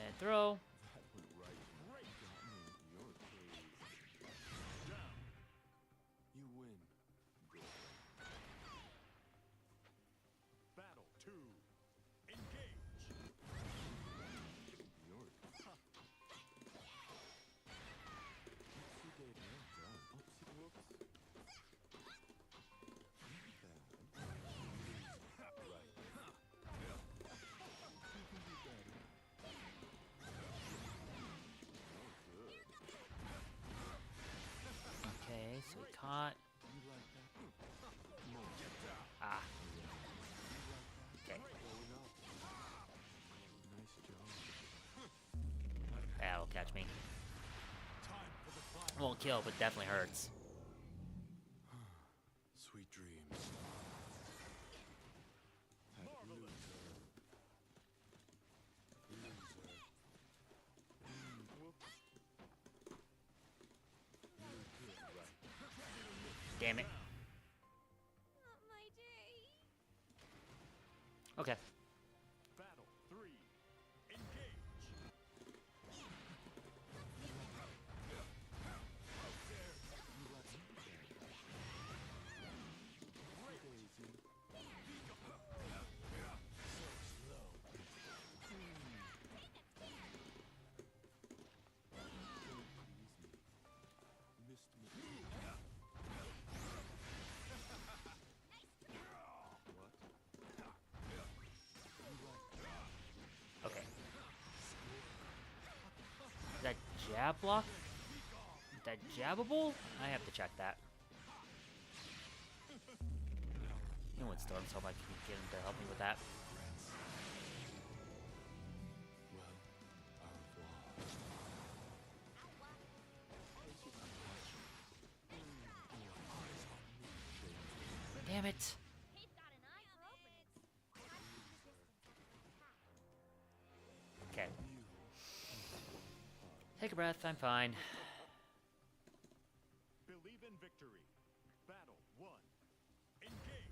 And throw. You win. Battle 2. Engage. Okay, so we caught. Ah. Okay. That'll catch me. Won't kill, but definitely hurts. Sweet dreams. Damn it. Not my day. Okay. Battle 3. Engage. Okay. Is that jab block? Is that jabbable? I have to check that. You know what, Storm's hope I can get him to help me with that. Damn it. He's got an eye for openings. Okay. Take a breath, I'm fine. Believe in victory. Battle 1. Engage.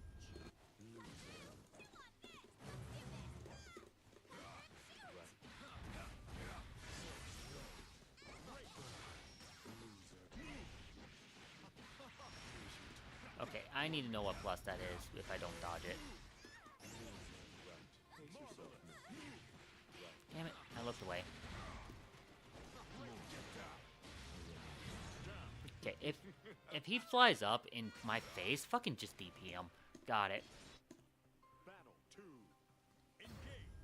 Okay, I need to know what plus that is if I don't dodge it. Damn it, I looked away. Okay, if he flies up in my face, fucking just DP him. Got it. Battle 2. Engage.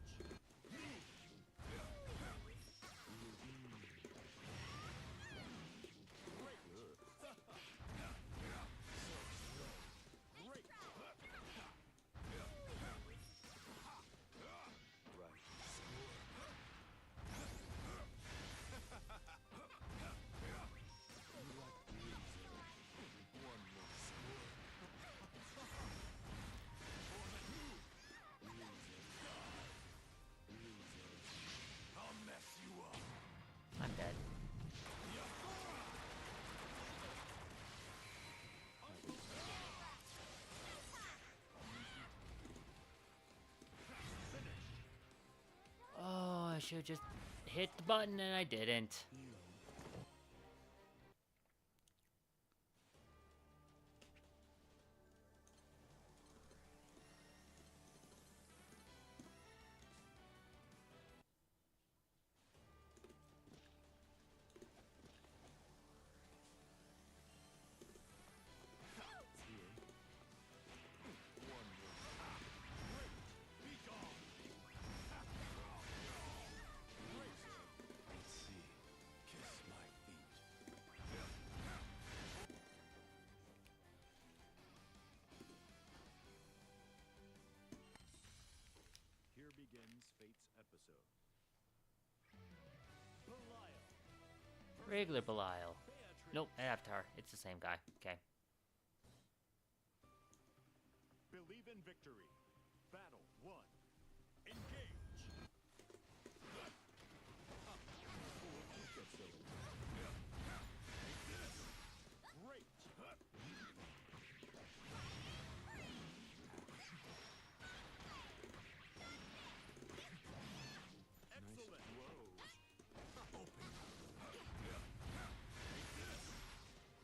I should just hit the button and I didn't. Here begins Fate's episode. Belial. Regular Belial. Nope, Avatar. It's the same guy. Okay. Believe in victory. Battle 1. Engage. Great. Excellent.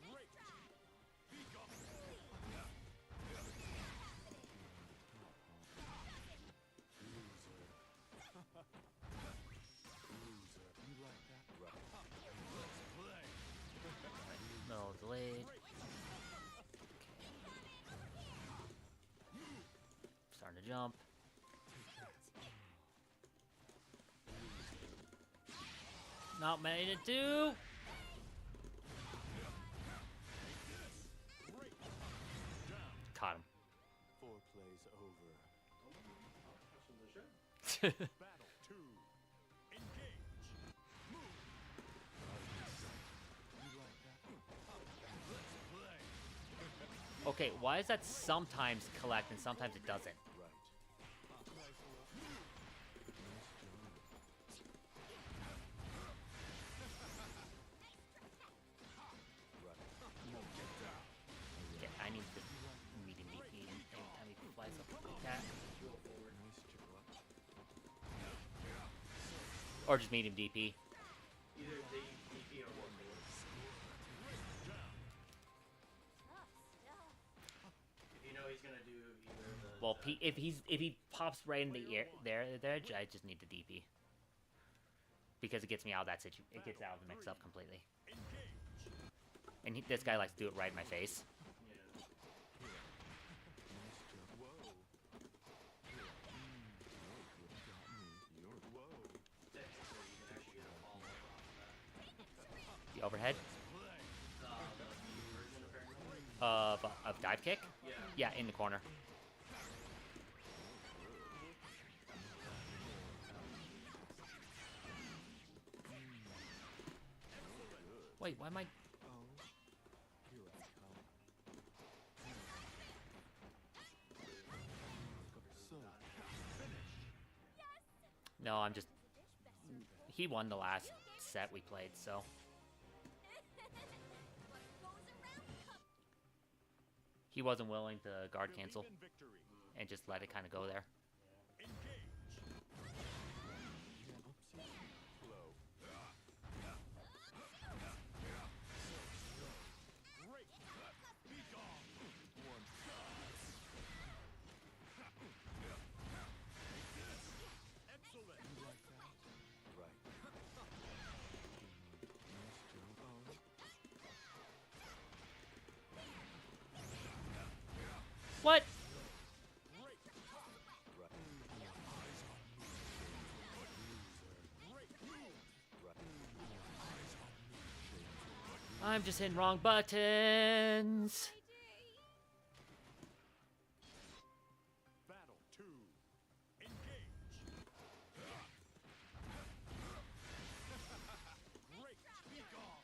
Great. Be gone. No, delayed. Starting to jump. Not made it to. Caught him. Foreplay's over. Battle 2. Engage. Okay, why does that sometimes collect and sometimes it doesn't? Okay, I need the medium DP anytime he flies up like that. Or just medium DP. Either DP or one more. If you know he's gonna do either the. Well, if he pops right in the air, I just need the DP because it gets me out of that situation. It gets out of the mix-up completely. And this guy likes to do it right in my face. The overhead of dive kick. Yeah, in the corner. Wait, why am I? No, I'm just. He won the last set we played, so. He wasn't willing to guard cancel and just let it kind of go there. What? I'm just hitting wrong buttons. Battle 2. Engage. Great. Be gone.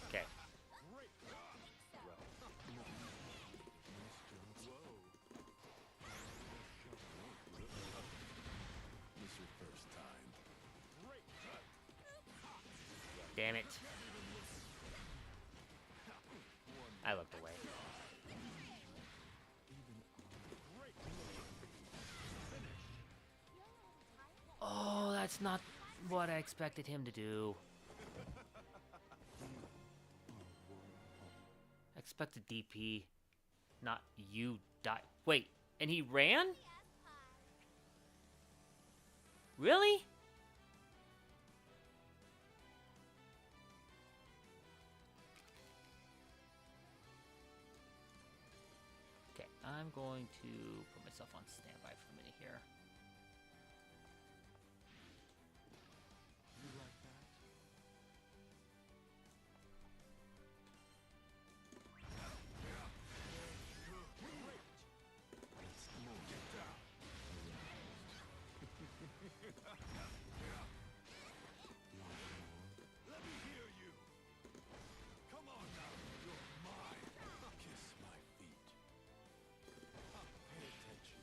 Okay. Damn it. I looked away. Oh, that's not what I expected him to do. I expected DP, not you die. Wait, and he ran? Really? Okay, I'm going to put myself on standby for a minute here. Let me hear you. Come on now, you're mine. Kiss my feet. Pay attention.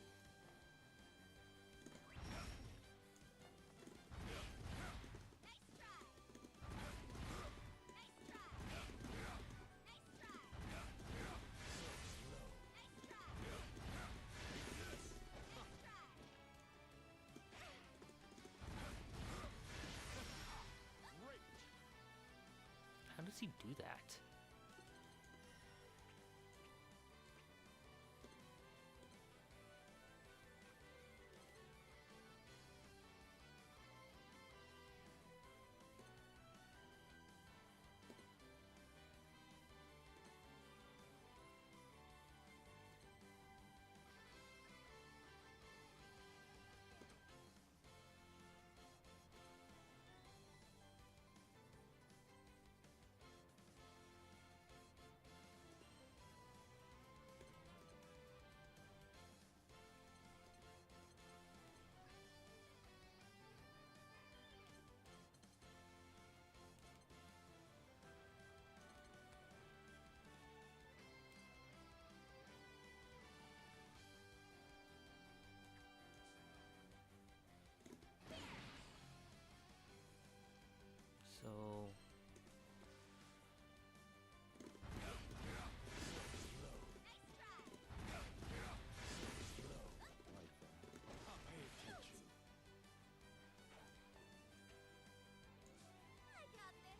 How does he do that? So Pay attention. I got this.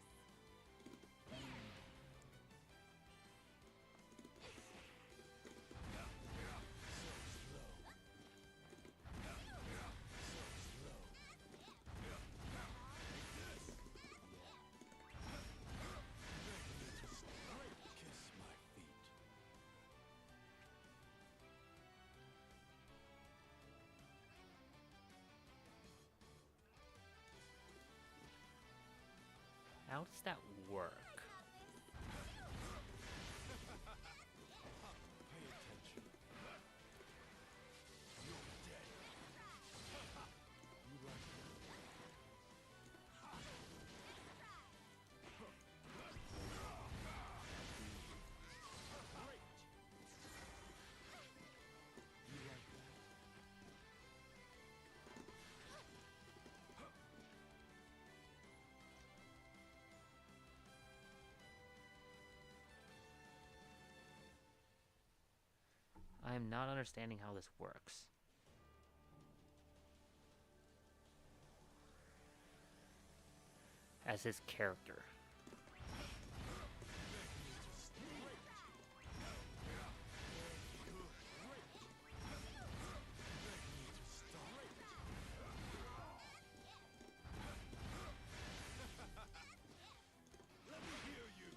Kiss my feet. how does that work? Pay attention. You're dead. You like I am not understanding how this works. As his character. Let me hear you.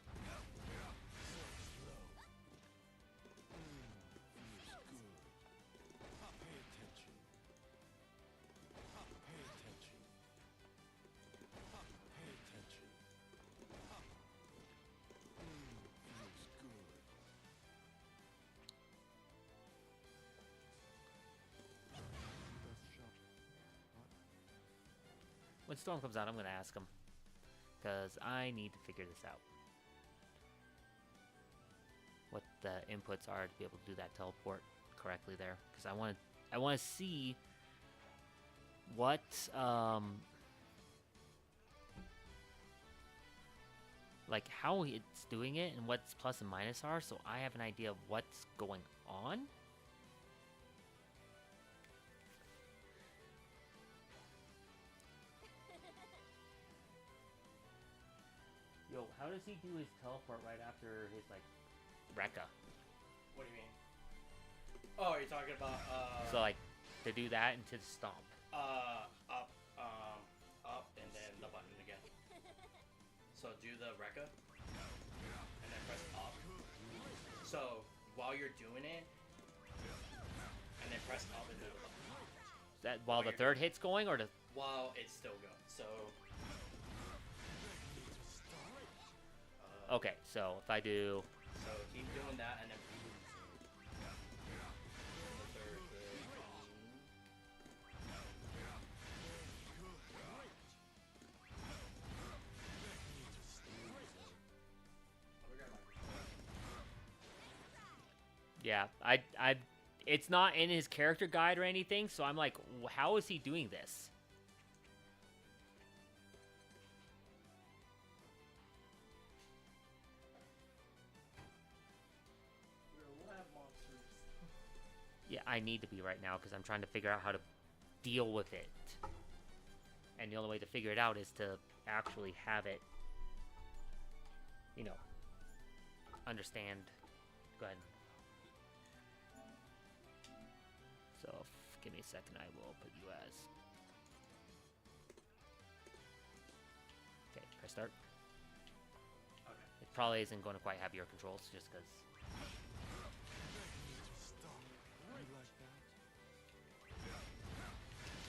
Feels good. Pay attention. Pay attention. Pay attention. Feels good. When Storm comes out, I'm going to ask him. Because I need to figure this out. What the inputs are to be able to do that teleport correctly there. Because I want to see what like how it's doing it and what's plus and minus are, so I have an idea of what's going on. Yo, how does he do his teleport right after his like Rekka? What do you mean? Oh, you're talking about So like to do that into the stomp. up, up, and then the button again. So do the Rekka, and then press up. So while you're doing it, and then press up and do the button. Is that while the third hit's going or the While it's still going. So. okay, so if I do So keep doing that, and then. The third. yeah, it's not in his character guide or anything, so I'm like, how is he doing this? Yeah, I need to be right now because I'm trying to figure out how to deal with it. And the only way to figure it out is to actually have it, you know, understand. Go ahead. So, give me a second, I will put you as. Okay, press start. Okay. It probably isn't going to quite have your controls just because.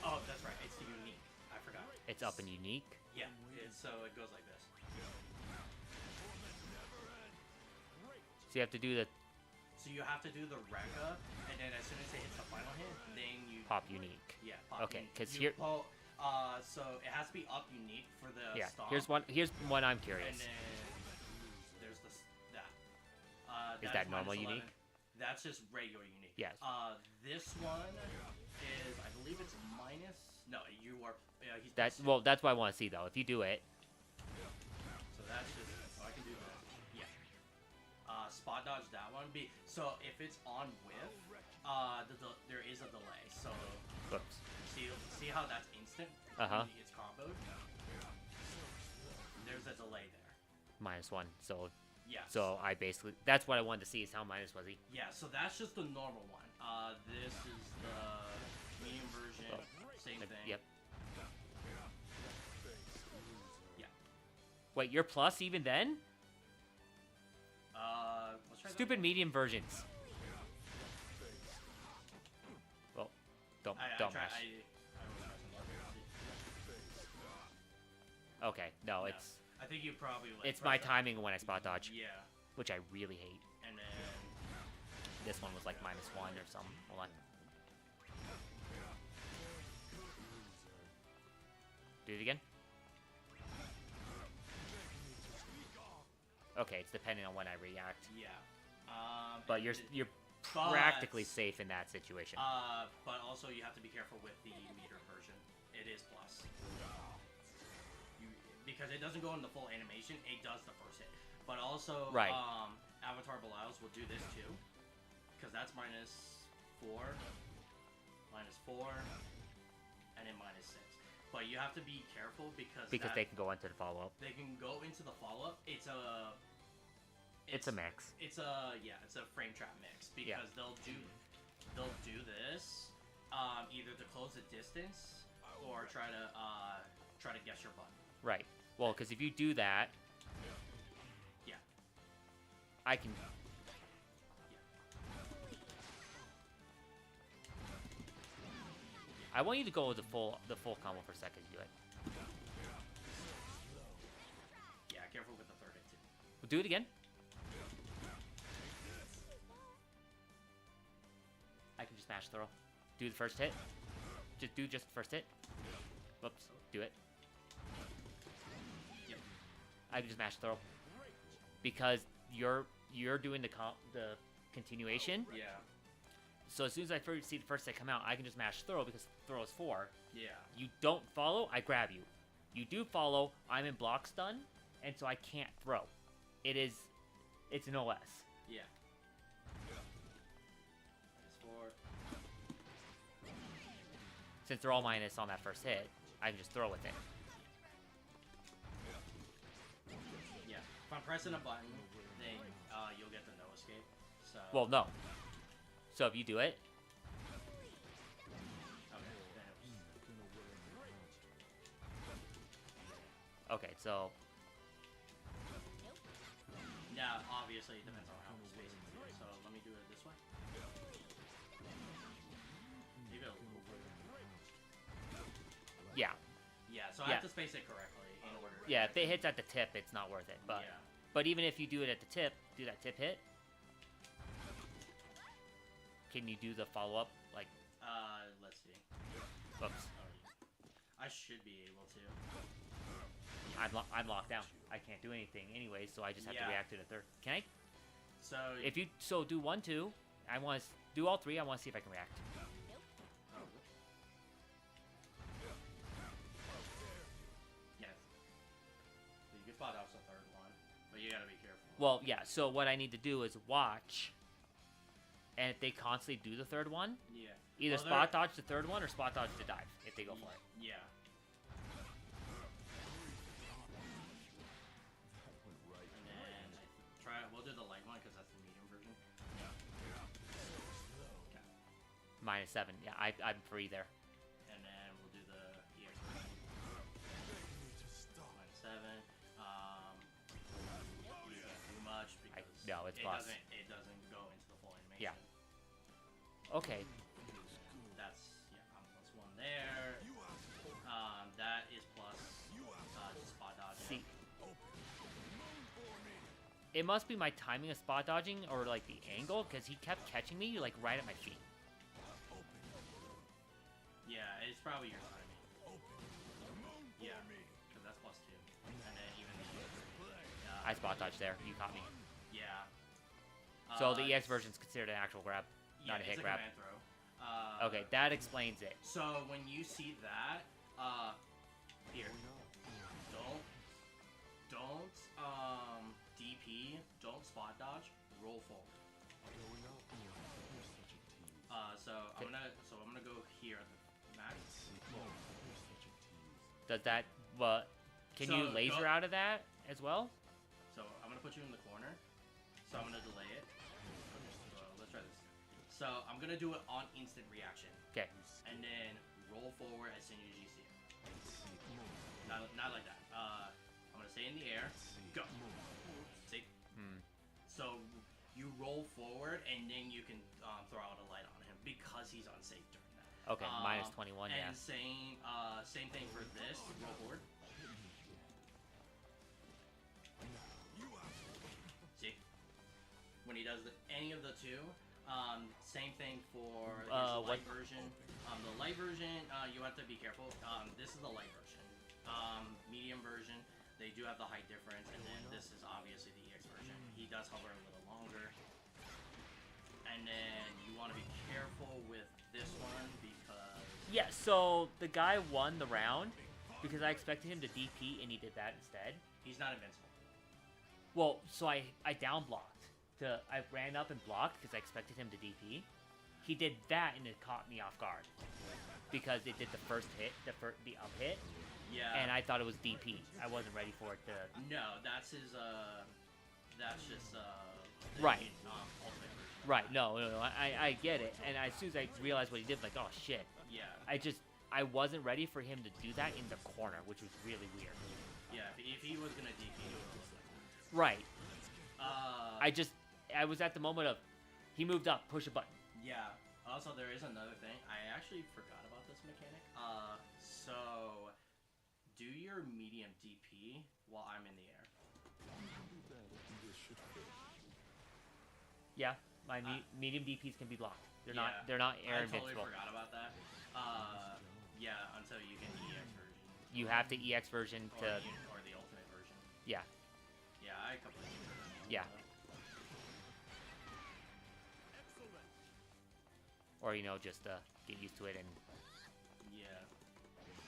Oh, that's right. It's the unique. I forgot. It's up and unique. Yeah. So it goes like this. So you have to do the So you have to do the Rekka, and then as soon as it hits the final hit, then you pop unique. Yeah. Pop Okay, unique. 'cause You here- pull, so it has to be up unique for the Yeah. stomp. Here's one I'm And curious. then there's this that. Is That's that normal -11. unique? That's just regular unique. Yes. This one is, I believe it's minus. No, you are. He's That's plus well, that's what I want to see though. If you do it, So that's just. Oh, I can do that. Yeah. Spot dodge that one. So if it's on whiff, there is a delay. So whoops. see how that's instant. Uh-huh. When it's comboed. There's a delay there. -1. So Yes. so I basically that's what I wanted to see is how minus was he. Yeah. So that's just the normal one. This is the medium version. Oh. Same thing. Yep. Yeah. Wait, you're plus even then? Let's try that Stupid one. medium versions. Well, don't I don't try. mash. I will try some Okay, no, more. it's I think you probably. Like, it's my press that. timing when I spot dodge, Yeah. which I really hate. And then. This one was like -1 or something. Hold on. Do it again. Okay, it's depending on when I react. Yeah. But and you're but- practically safe in that situation. But also you have to be careful with the meter version. It is plus. Because it doesn't go in the full animation, it does the first hit. But also, Right. Avatar Belials will do this too. Because that's -4, -4, and then -6. But you have to be careful because they can go into the follow-up. they can go into the follow-up. It's a mix. It's a frame trap mix because Yeah. they'll do this either to close the distance or try to guess your button. Right. Well, because if you do that, Yeah. I can. I want you to go with the full combo for a second. Do it. Yeah, careful with the third hit too. We'll do it again. I can just mash throw. Do the first hit. Just do the first hit. Whoops. Do it. Yep. I can just mash throw. Because you're doing the continuation. Yeah. So as soon as I see the first hit come out, I can just mash throw because throw is 4. Yeah. You don't follow, I grab you. You do follow, I'm in block stun, and so I can't throw. It's an OS. Yeah. -4. Since they're all minus on that first hit, I can just throw with it. Yeah. If I'm pressing a button, then you'll get the no escape. So. Well, no. So if you do it, Okay. Then it was... okay, so Now, obviously, it depends on how much space it's in. So let me do it this way. Maybe a little further. yeah. Yeah. So I Yeah. have to space it correctly in order. To Yeah, if it hits at the tip, it's not worth it. But Yeah. but even if you do it at the tip, do that tip hit. Can you do the follow up? Like, Let's see. oops, Oh, yeah. I should be able to. I'm locked down. I can't do anything anyway, so I just have to Yeah. react to the third. Can I? So If you do 1, 2, I want to do all 3. I want to see if I can react. yes. So you can spot off the third one, but you gotta be careful. Well, yeah. So what I need to do is watch, and if they constantly do the third one, Yeah. either Well, spot dodge the third one or spot dodge the dive if they go for it. Yeah. And then try. We'll do the light one because that's the medium version. Okay. -7. Yeah, I'm free there. And then we'll do the EX version. -7. You can't do much because no, it's it plus. doesn't go into the full animation. Yeah. Okay. That's I'm +1 there. That is plus spot dodge. See, it must be my timing of spot dodging or like the angle because he kept catching me like right at my feet. Yeah, it's probably your timing. Yeah, because that's +2. And then even the I spot dodged there. You caught me. yeah. So the EX it's- version's considered an actual grab, not a it's hit grab. command throw. Okay, that explains it. So when you see that, here, don't DP, don't spot dodge, roll forward. So I'm gonna go here at the max. Does that? Can you So, laser go- out of that as well? So I'm gonna put you in the corner. So I'm gonna delay it. So let's try this. So I'm gonna do it on instant reaction, Okay. and then roll forward as soon as you see it. Not like that. I'm gonna stay in the air. Go. See? Hmm. So you roll forward, and then you can throw out a light on him because he's unsafe during that. Okay. -21. And Yeah. same thing for this. Roll forward. See? When he does any of the two, same thing for his light what- version. The light version, you have to be careful. This is the light version. Medium version, they do have the height difference, and then this is obviously the EX version. He does hover a little longer. And then you want to be careful with this one because... Yeah. So the guy won the round because I expected him to DP and he did that instead. He's not invincible. Well, so I down blocked. I ran up and blocked because I expected him to DP. He did that and it caught me off guard because it did the first hit, the up hit, Yeah. and I thought it was DP. I wasn't ready for it to. No, that's his, that's just, the Right. ultimate version. Right. No. I get it. And as soon as I realized what he did, like, oh shit. Yeah. I wasn't ready for him to do that in the corner, which was really weird. Yeah, if he was gonna DP, it would look like Right. that. I was at the moment of, he moved up, push a button. Yeah. Also, there is another thing. I actually forgot about this mechanic. So, do your medium DP while I'm in the air. Yeah. My medium DPs can be blocked. They're Yeah, not. They're not air I invincible. totally forgot about that. Yeah, until you get EX version. You have to EX version Or, to. or the ultimate version. Yeah. Yeah, I completely forgot about Yeah. that. Or just get used to it and. Yeah.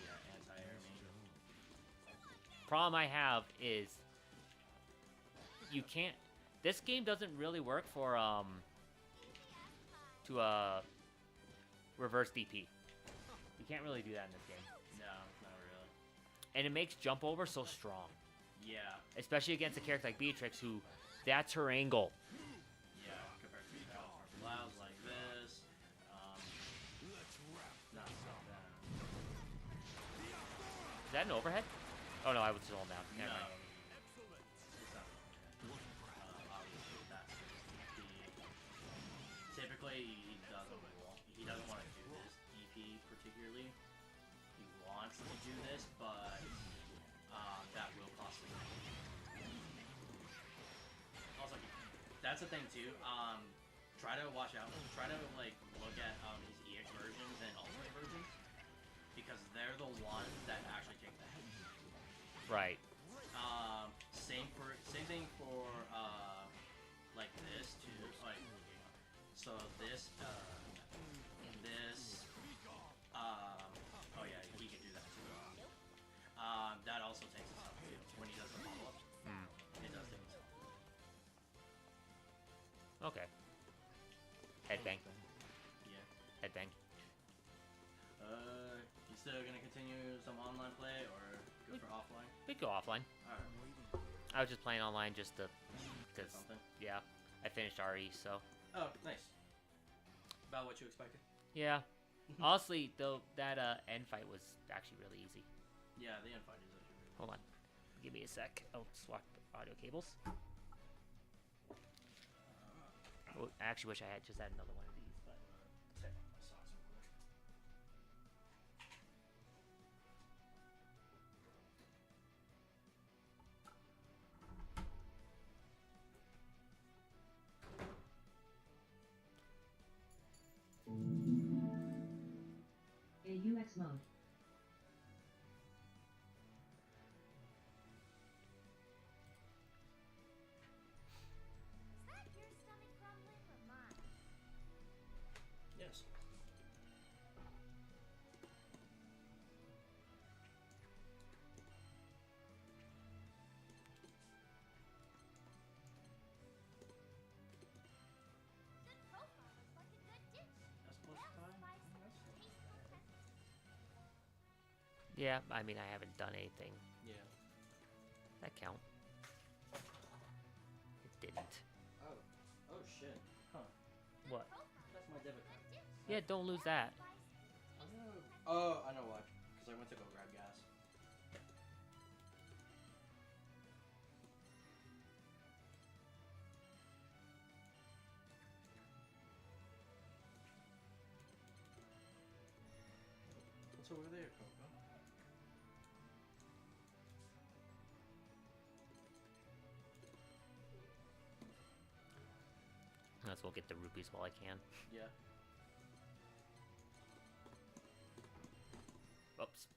Yeah, anti-air main. Problem I have is you can't. This game doesn't really work for to reverse DP. You can't really do that in this game, No, not really. and it makes jump over so strong, Yeah, especially against a character like Beatrix, who that's her angle. yeah. Compared to allows like this. Not so bad. Is that an overhead? Oh no, I was still down. Never No. mind. It's not. Obviously, that's typically he doesn't want to do this DP particularly. He wants to do this, but that will cost him. Also, that's the thing too. Try to watch out. Try to like look at these EX versions and Ultimate versions because they're the ones that actually take the hit. Right. Same thing for like this too. Like so this oh yeah, he can do that too. That also takes us up too. When he does the follow up, it does take us up. Okay. Headbang. Yeah. Headbang. You still gonna continue some online play or go for offline? We go offline. Alright. I was just playing online just to, cause Something. yeah, I finished RE, so Oh, nice. About what you expected. yeah. Honestly, though, that end fight was actually really easy. Yeah, the end fight is actually really Hold on, give me a sec. Oh, swap audio cables. Oh, I actually wish I had just had another one of these, but Take off my socks real quick. AUX mode. Is that your stomach grumbling or mine? Yes. Good profile looks like a good dish. That's close Well to time. spiced with Nice. tasteful pepper. yeah, I mean, I haven't done anything. Yeah. That count? It didn't. Oh. Oh shit. Huh. What? That's my debit card. Yeah, don't lose that. Oh, I know why. Because I went to go grab gas. What's over there, Coco? Might as well get the rupees while I can. Yeah. Oops.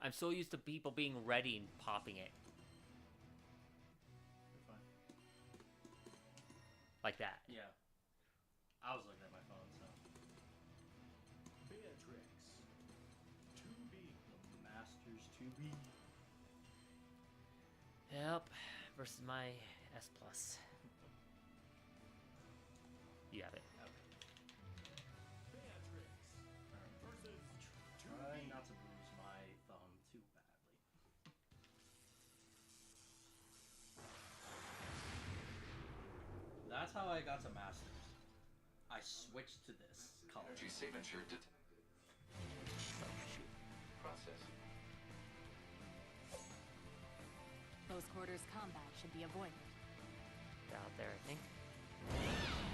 I'm so used to people being ready and popping it You're fine. like that. Yeah. I was looking at my phone, so. Beatrix. 2B. The Masters 2B. Yep. Versus my S plus. You have it. Beatrix. Versus Try 2B. not to bruise my thumb too badly. That's how I got to Masters. I switched to this color. Energy signature process. Close quarters combat should be avoided. Down there, I think.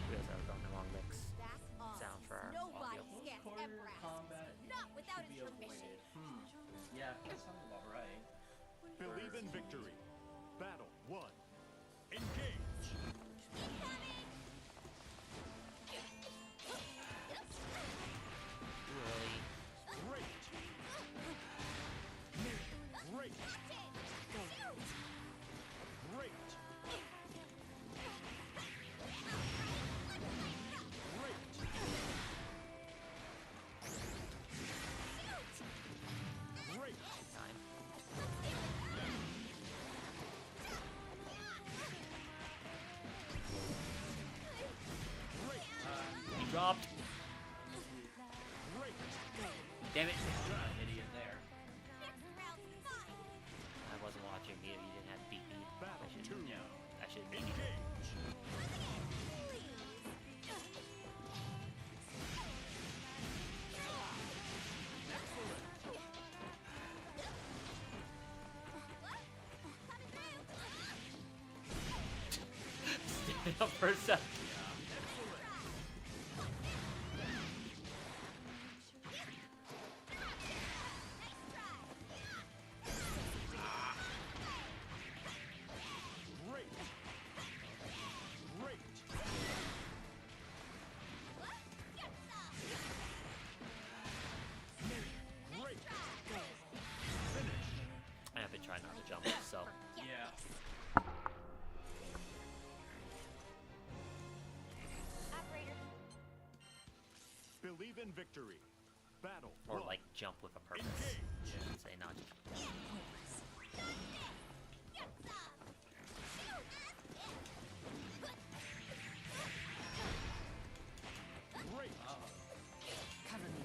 Realize I was on the wrong mix. Back off. Sound for our Nobody audio. scans Quarter Embrace. combat Not without should his be permission. avoided. Yeah, that sounds about right. Believe in victory. Battle 1. Engage. Really? Great. Great. Great. Great. Time. dropped. Damn it. Idiot there. I wasn't watching you. You didn't have beat me. Battle two. I should have beat you. Stand up for a sec. Great. Great. Great. I have been trying not to jump, so. Yeah. Operator. Believe in victory. Battle Or one. like jump with a purpose. Engage. I should say not just. Great. Cover me.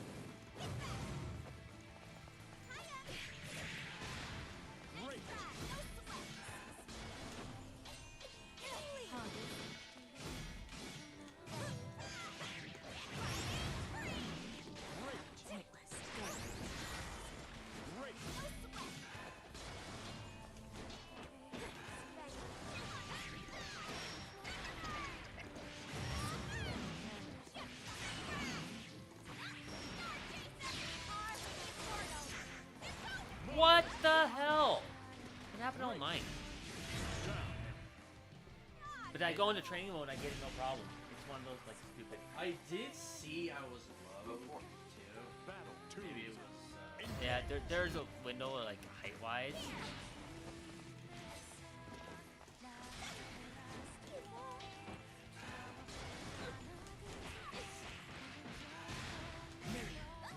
Great. Pointless. Great. What the hell? What happened to all mine? But I go into training mode, I get it no problem. It's one of those like stupid. I did see I was low too. Battle two. Maybe it was. Yeah, there's a window like height wise.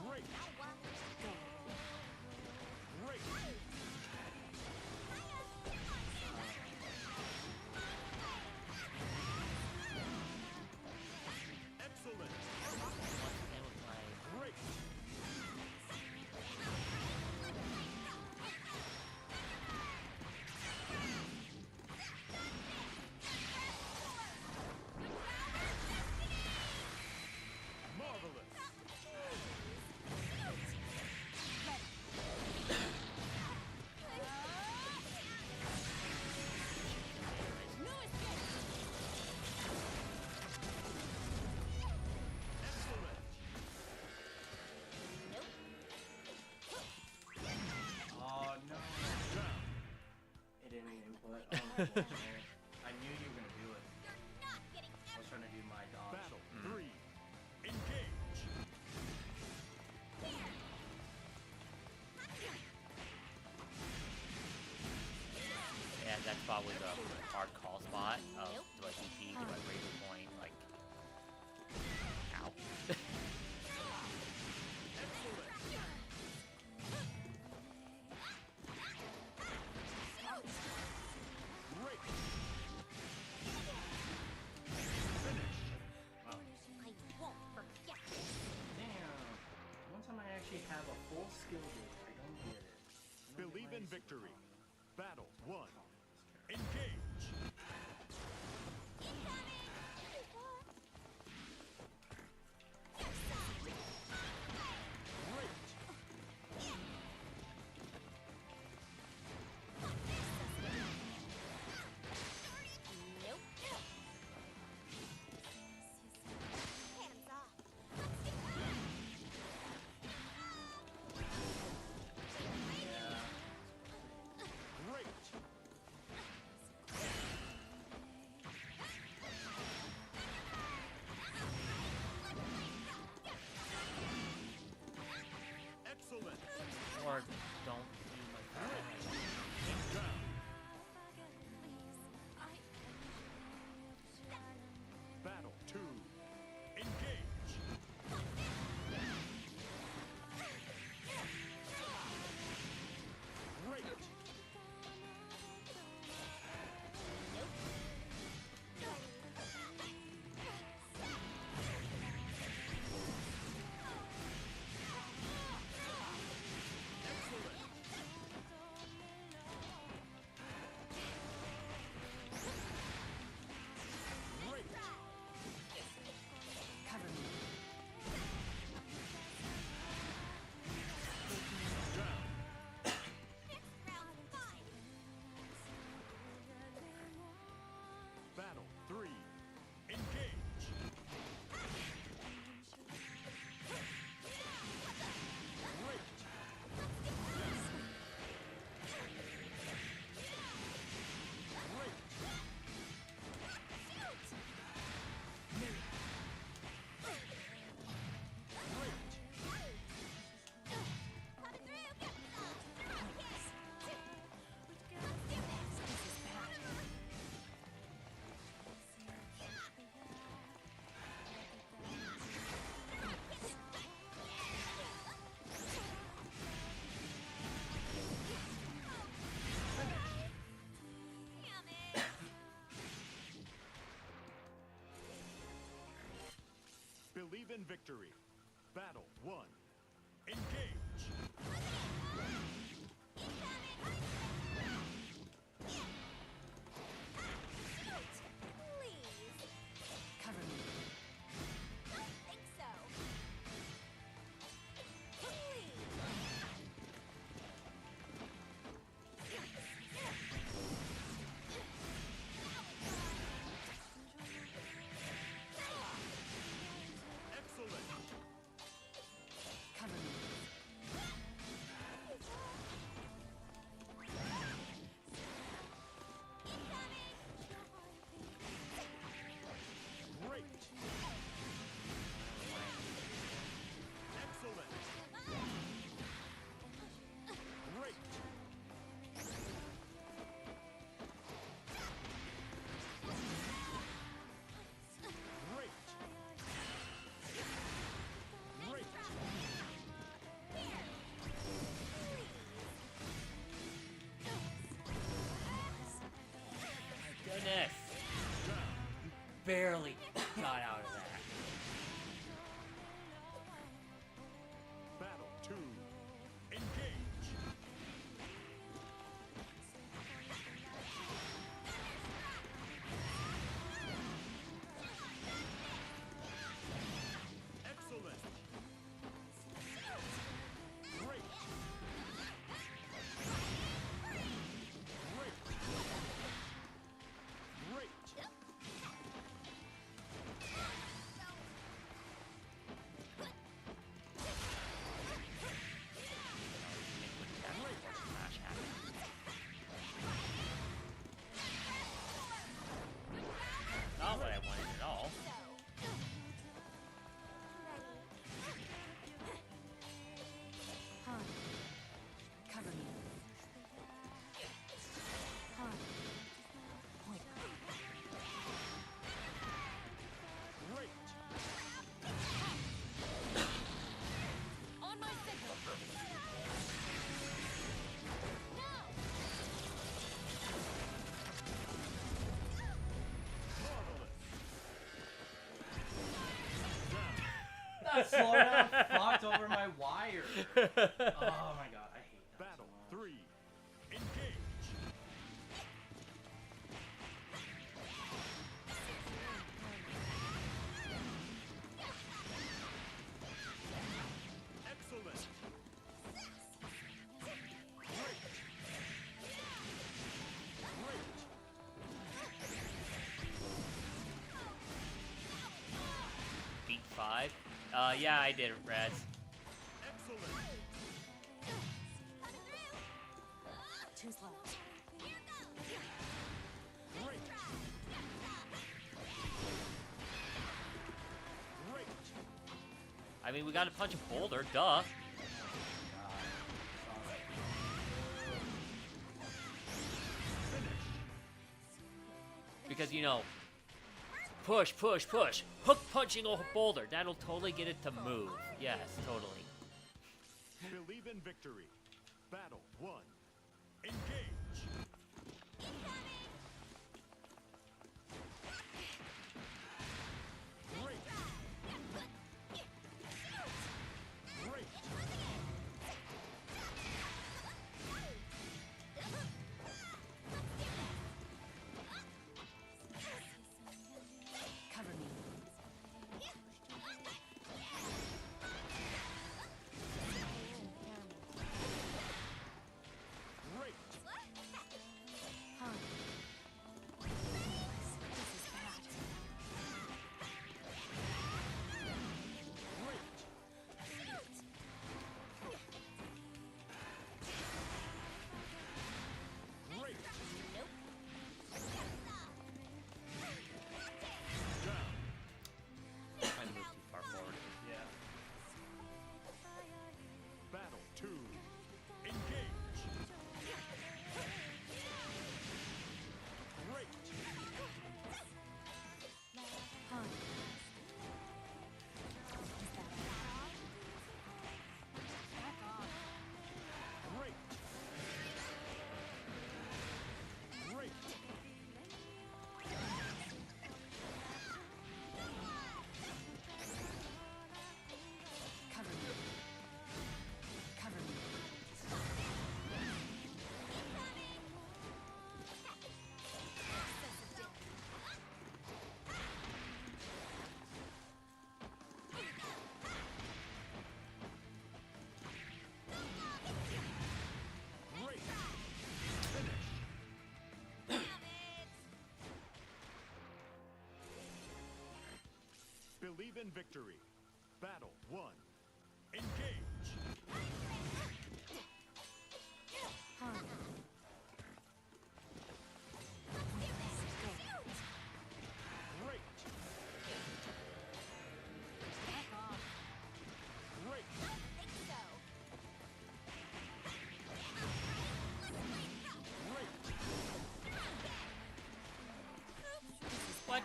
Great. Great. Excellent. And with my Great. Marvelous. Excellent. Oh no. Down. It didn't input. Unfortunately. I knew you were gonna do it. I was trying to do my dodge. Battle three. Engage. yeah, that's probably the hard call spot of do I DP, do I razor point, like ow. Great. I won't forget. Damn. One time I actually have a full skill gauge. I don't get it. I don't Believe get why in it's so victory. common. Battle one. This character. Engage. Great. Nope. Hands off. Yeah. Great. Excellent. Or don't do my Down. Battle two. Engage. Great. Believe in victory. Battle 1. Engage. Cover me. Don't think so. Excellent. Cover me. Great. Excellent. Great. Great. Great. Goodness. Down. Barely got out of that. Battle 2. Engage. Excellent. Great. Great. Great. Smash happened. Not what I wanted at all. Han. Cover me. Han. Point. Great. On my signal. Marvelous. That slowdown fucked over my wire. Oh my god, I hate that. Battle so much. 3. Engage. Excellent. Great. Great. Beat 5. Yeah, I did it, Reds. Excellent. Too slow. Great. Great. I mean, we got to punch a boulder, duh. Because, you know, push, push, push. Hook punching a boulder. That'll totally get it to move. Yes, totally. Believe in victory. Battle 1. Engage. Great. Great. Cover me. Great. Believe in victory. Battle 1. Engage. Great. Back off. Great. Think so. Great. What?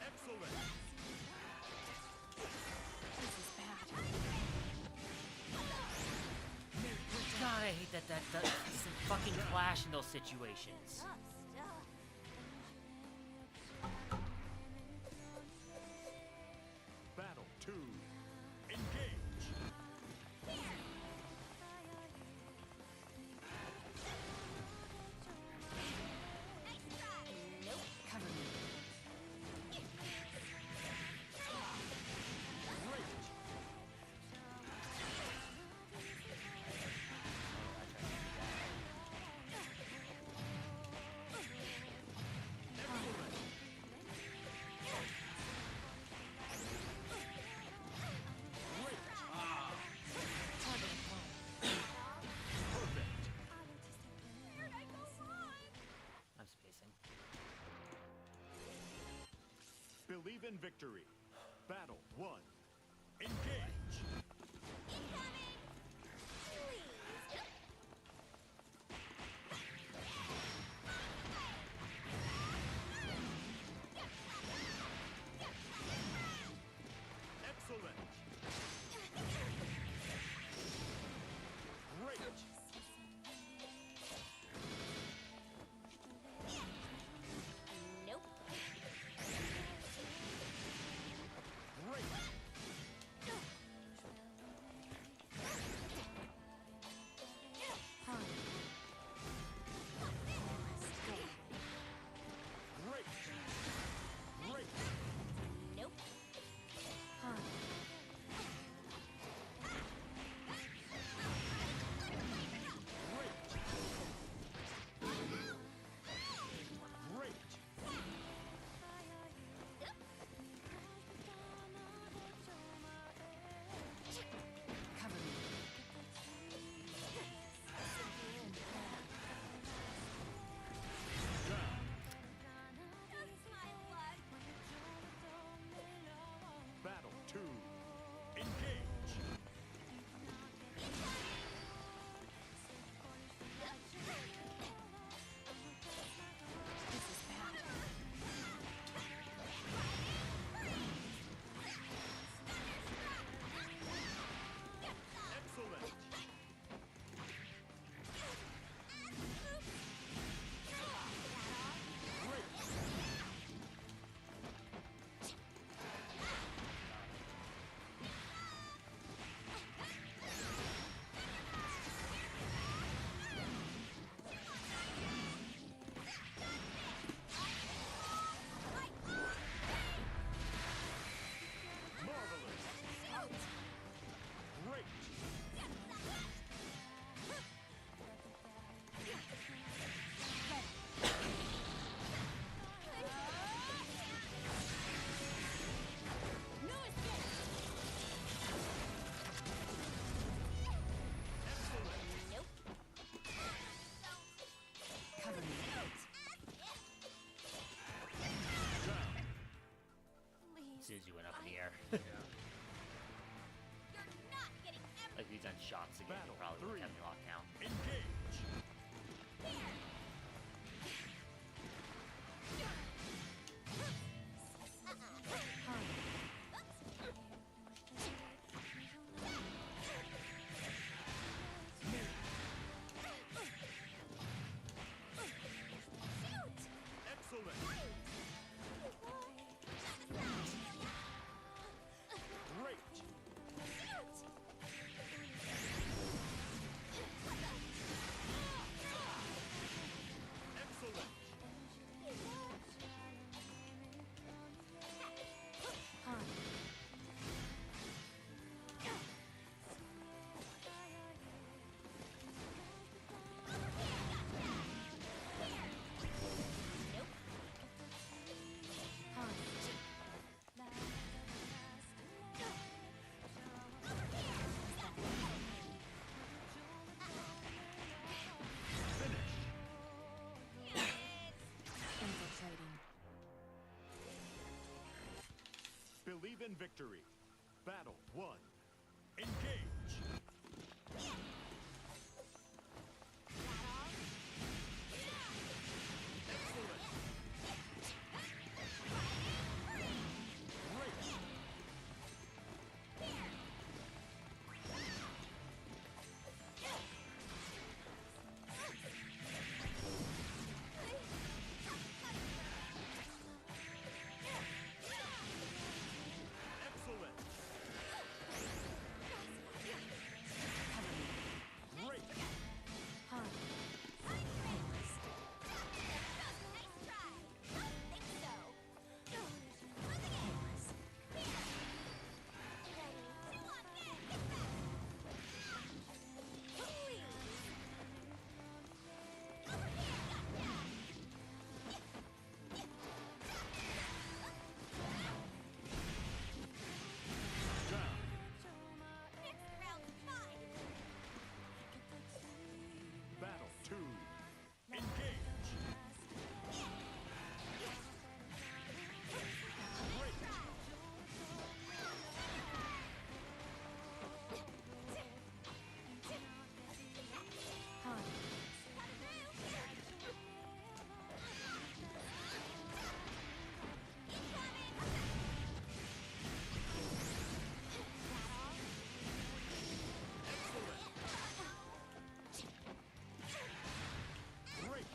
Excellent. This is bad. God, I hate that doesn't fucking clash in those situations. Tough stuff. Battle 2. Engage. Cover me. Great. I'm spacing. Believe in victory. Battle 1. Engage. Excellent. Great. Nope. Great. Great. Great. Nope. Great. Cover me. Just my luck. Battle 2. Engage. This is bad. Excellent. Great. Marvelous. Great. No escape. Nope. Cover me. Down. As soon as you went up in the air. You're not getting everything. Like, we've done shots again, Battle you probably would 3. have kept me locked down. Engage. Excellent. Great. in victory. Battle 1. Engage. Excellent. Great. Huh. Down. Battle 2. Engage. Great. Huh. Great.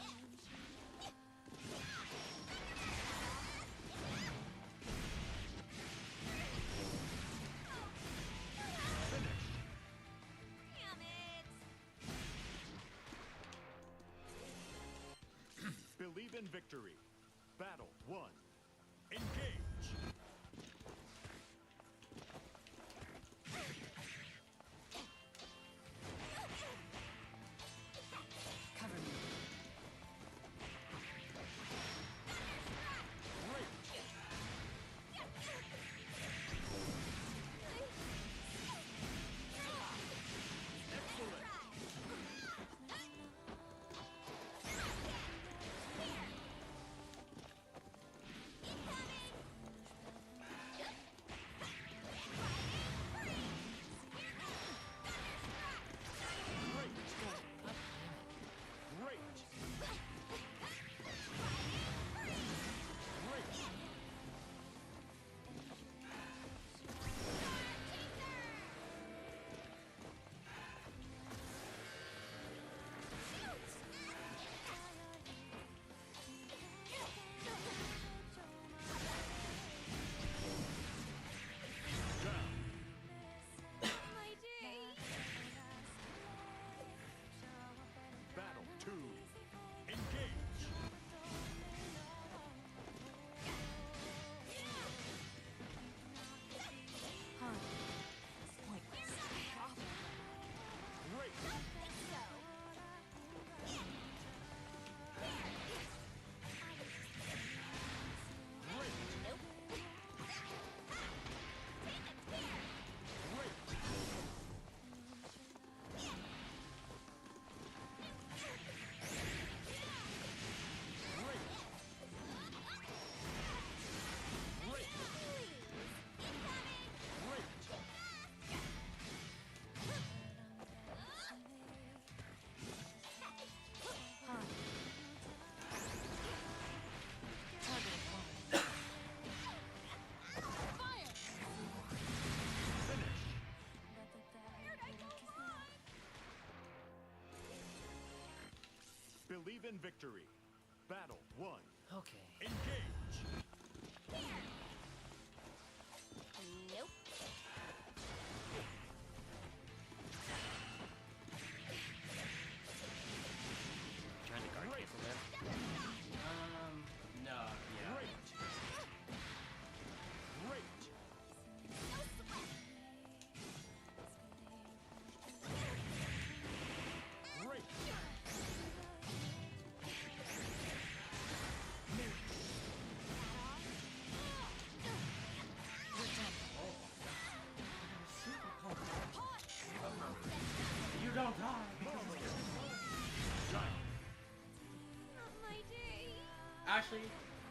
Believe in victory. Battle 1. Engage. Cover me. Great. Excellent. Great. Great. Great. Down. Battle 2. Engage. Huh. Pointless. Great. Great. Great. Great. Great. Great. Huh. Target acquired. Fire! Finish. Believe in victory. Battle 1. Okay. Engage. Trying to guard Great. cancel there. No, yeah. Great. Great. Great. You don't die. Down. Actually,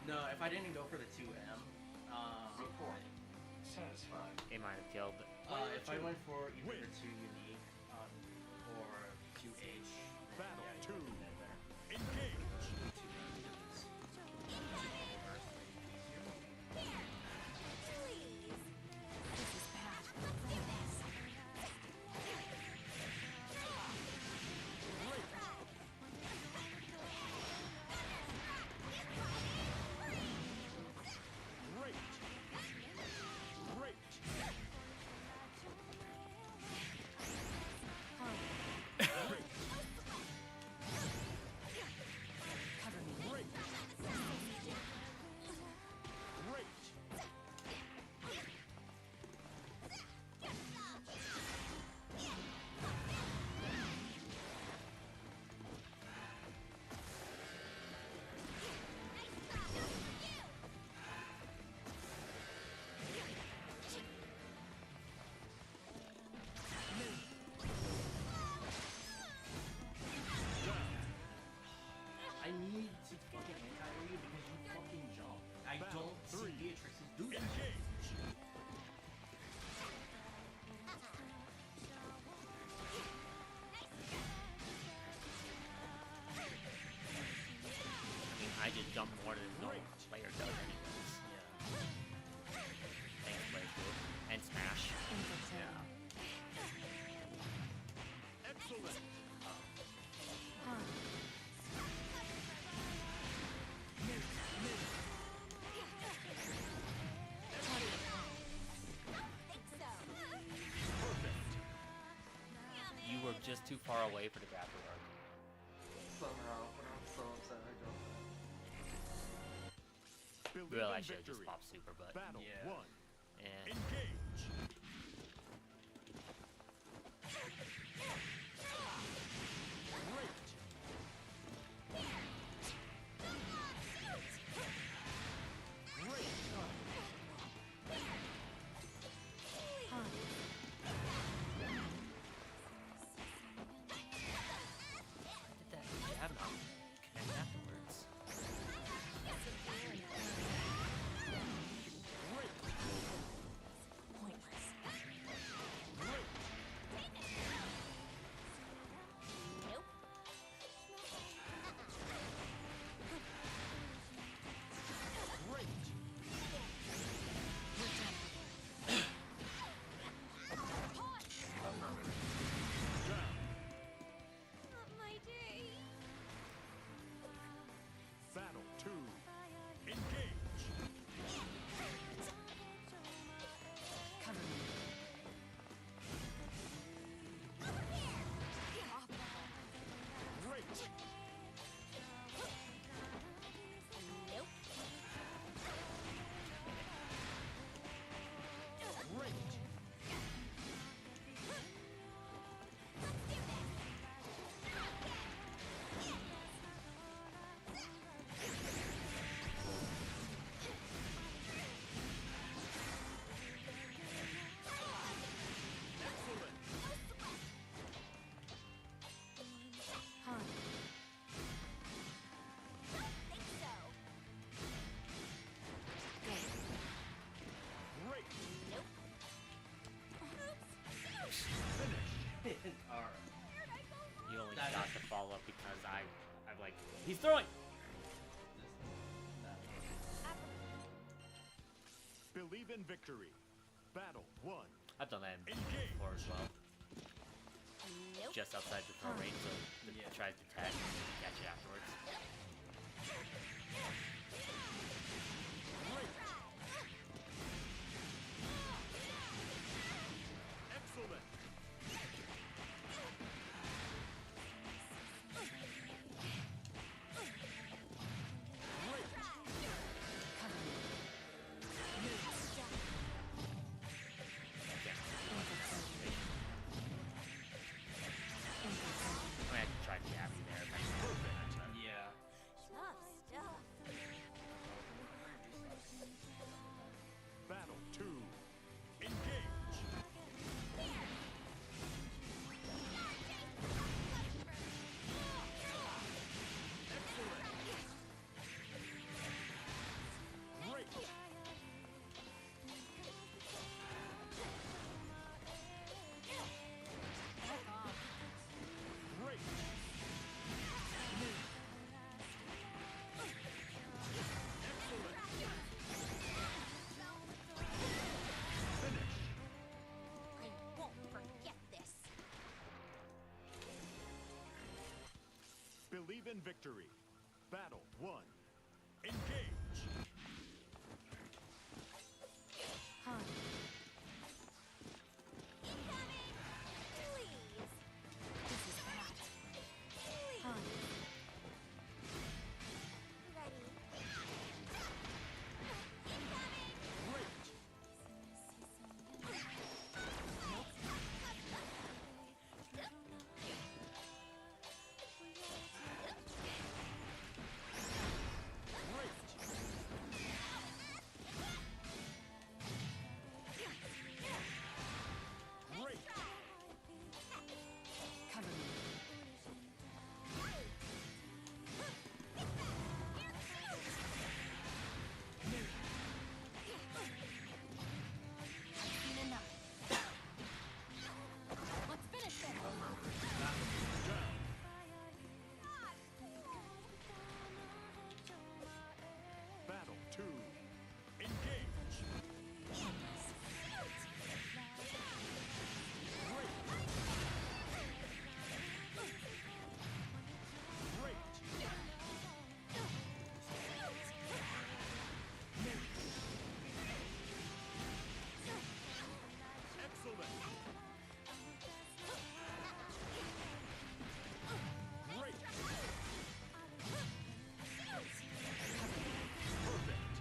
no. If I didn't go for the 2M, Satisfied. It might have killed. If I went for either 2 unique or 2H, then Battle yeah, you two. would have been better. Engage. This is bad. Great. Great. Cover me. Great. Great. I need to fucking anti-air you because you fucking jump. I Battle don't see three. Beatrix's do that. Engage. I mean, I just jump more than normal player does anyways. Thanks, playthrough. And smash. Infiltrating. Excellent. You were just too far away for the grapple arc. Somehow, but I'm so upset I got that. Believe Real, in I should have just victory. popped super, but Battle Yeah. 1. and Engage. Great. Great. did that jab not connect afterwards? Pointless. Great. Down. Not my day. Battle 2. Engage. Cover me. Great. Nope. Great. Excellent. Huh. Think so. Great. Nope. Alright. You only That got is- the follow up because I'm like, he's throwing! Believe in victory. Battle 1. I've done that in Engage. before as well. Nope. Just outside the throw range, so it Yeah. tries to tag and catch it afterwards. Great. Excellent. Great. Cover me. I had to try to jab you there. If I could, but Yeah. Tough stuff. victory. Battle 1. Engage. Huh. This is bad. Huh. Cover me. Seen enough. Let's finish this. Battle 2. Engage. Great. Excellent. Great. Perfect.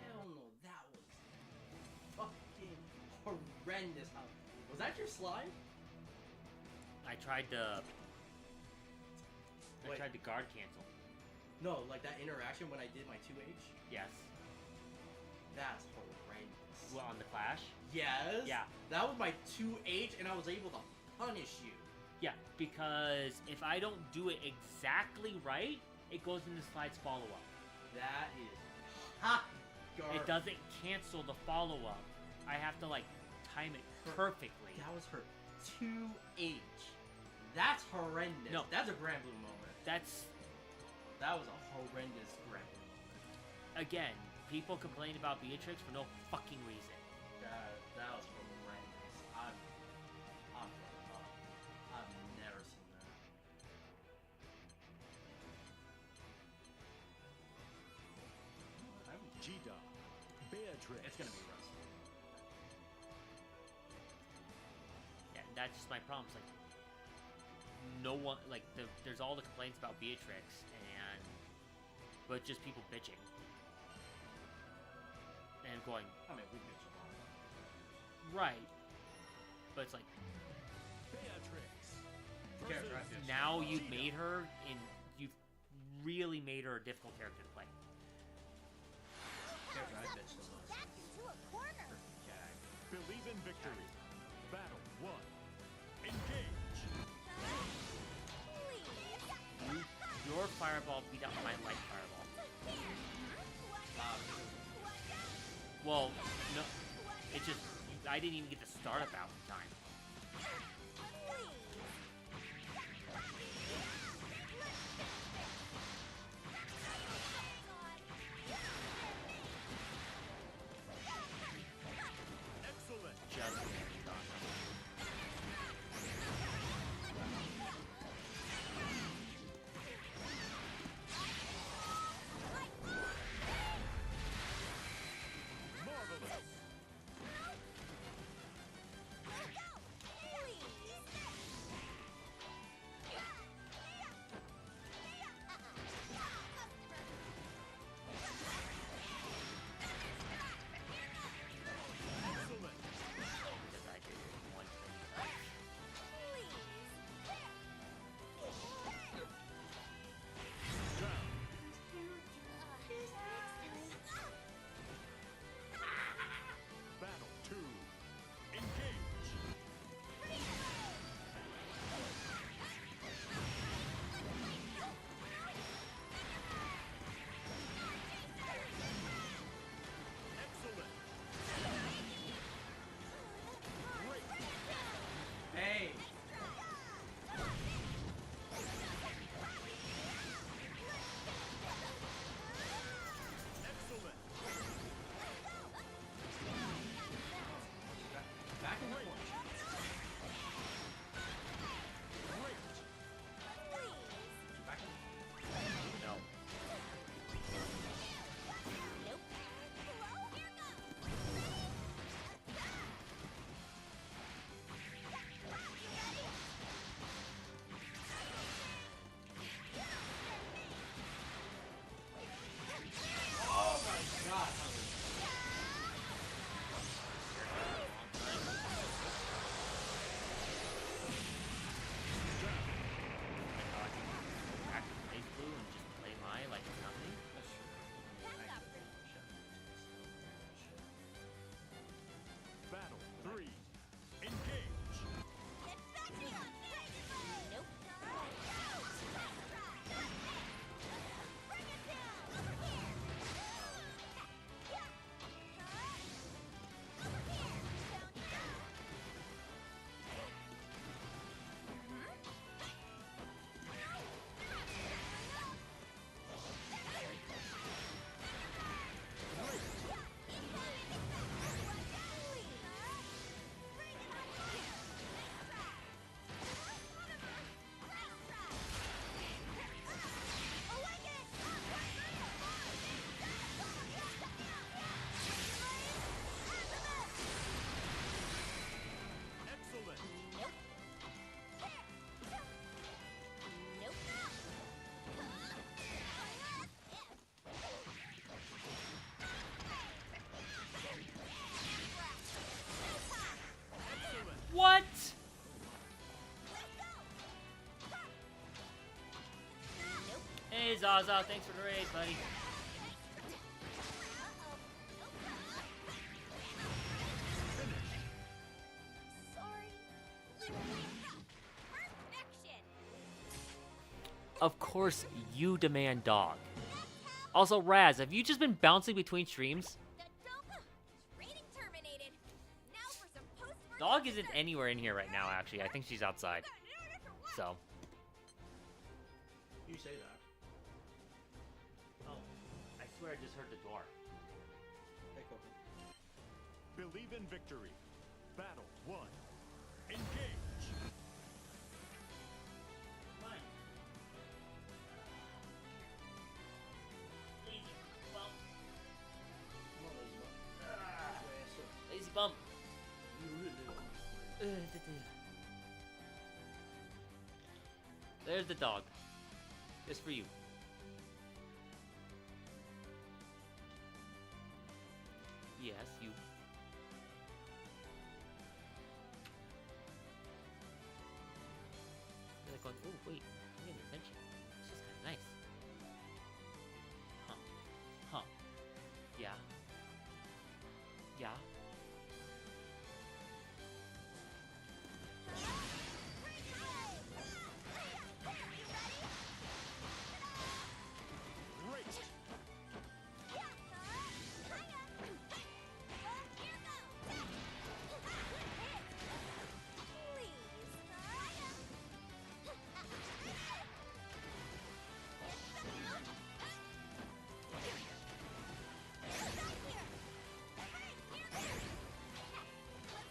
Hell no, that was fucking horrendous. Was that your slime? I tried to. I Wait. tried to guard cancel. No, like that interaction when I did my 2H? Yes. That's horrendous. Well, on the clash. Yes? Yeah. That was my 2H and I was able to punish you. Yeah, because if I don't do it exactly right, it goes into slides follow up. That is hot garbage. It doesn't cancel the follow up. I have to like time it perfectly. That was her 2H. That's horrendous. No. That's a Grand Blue moment. That was a horrendous Grand Blue moment. again, people complain about Beatrix for no fucking reason. That was horrendous. I've never seen that. G-Dub. Beatrix. It's gonna be Rusty. Yeah, that's just my problem. It's like no one like there's all the complaints about Beatrix but just people bitching and going I mean, we bitch a lot. right, but it's like Beatrix. Character I versus bitch. now you've G-Dub. made her you've really made her a difficult character to play. Character I bitch the most. Back into a corner. Jag. Believe in victory. Battle 1. Engage. Your fireball beat out my light fireball. Well, no, it just I didn't even get to start about in time. Excellent. Just Marvelous. Zaza. Thanks for the raid, buddy. Of course, you demand dog. Also, Raz, have you just been bouncing between streams? Dog isn't anywhere in here right now, actually. I think she's outside. So. You say that. Oh, I swear I just heard the door. Believe in victory. Battle 1. Engage. Lazy bump. There's the dog. Just for you. Yes, you. They're going, oh, wait. I'm getting attention. This is kind of nice. Huh. Huh. Yeah. Yeah.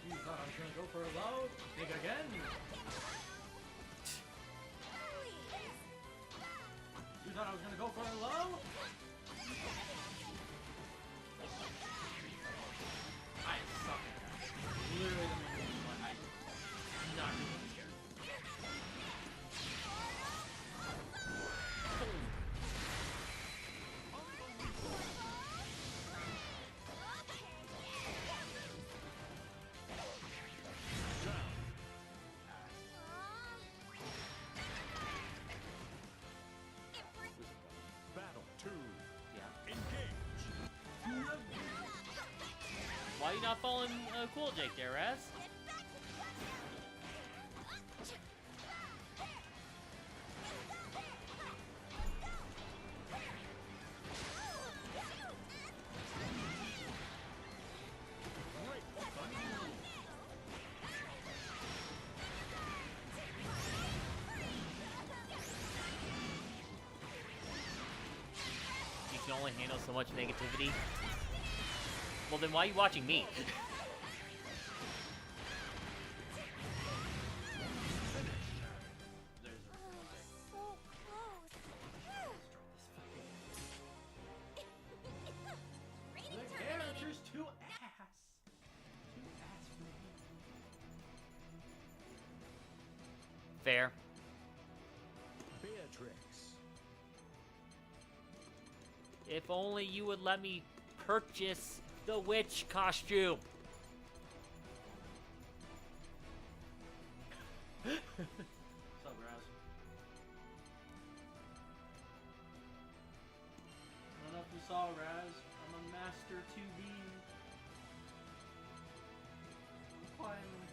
You thought I was gonna go for a low? Think again. You thought I was gonna go for a low? I suck at that. Literally the main reason why I'm not really scared. Battle 2. Yeah. Engage. Why are you not following Cool Jake there, Raz? You can only handle so much negativity. Well, then why are you watching me? There's the character's too ass. Too ass for me. Fair. Beatrix. If only you would let me purchase the witch costume. What's up, Raz? I don't know if you saw, Raz. I'm a master 2B. Finally.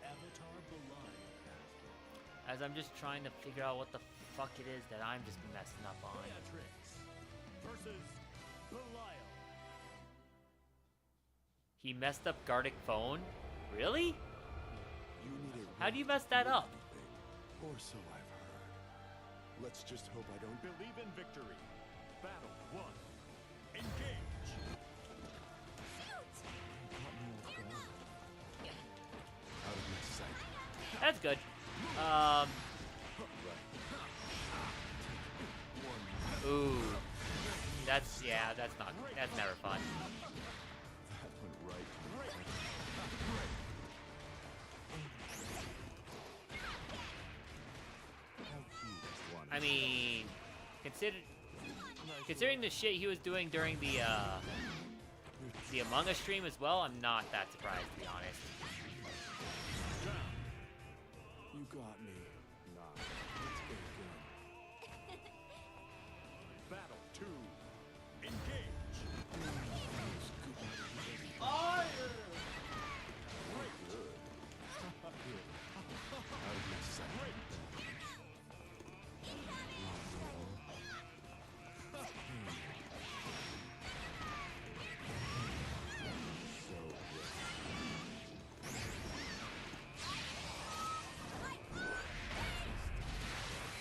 Avatar Belial. As I'm just trying to figure out what the fuck it is that I'm just messing up on. Beatrix versus Belial. He messed up Gardic phone? Really? You need a How do you mess that up? or so I've heard. Let's just hope I don't Believe in victory. Battle 1. Engage. caught me off guard. Out of my sight. That's good. Ooh. That's never fun. That went right. How cute. One. I mean, considering the shit he was doing during the Among Us stream as well, I'm not that surprised, to be honest. got me. Nah, let's go again. Battle 2. Engage. Feels good. Oh, Good. Here. Out of my sight.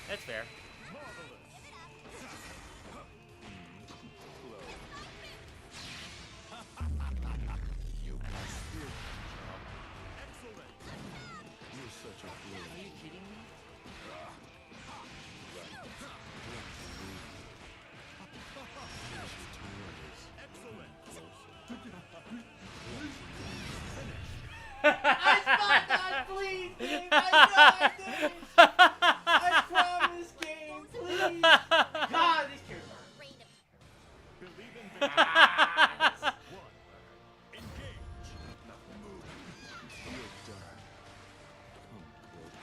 That's fair. You excellent. You're such a fool. Are you kidding me? I stopped that, please, game. I know I did. I promise, game, please. God, these characters are. Believe in victory. 1. Engage. Move. You're done. Come close.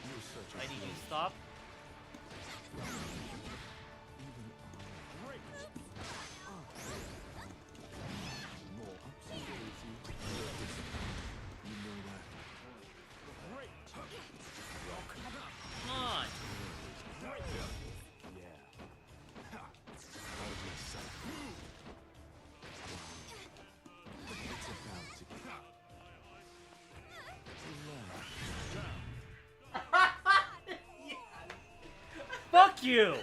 You're such a I need you fool. to stop. Great. More upsy daisy. You know that. Great. Come on. Yeah. Out of my sight. It's about to get. Fuck you.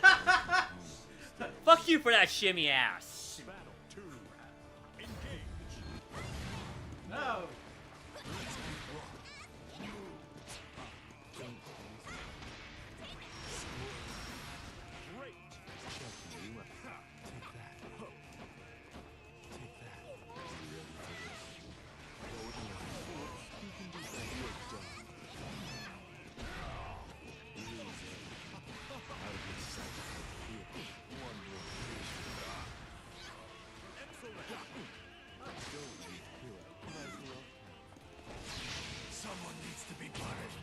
Fuck you for that shimmy ass. Battle 2. Engage. No. Great. Someone needs to be punished.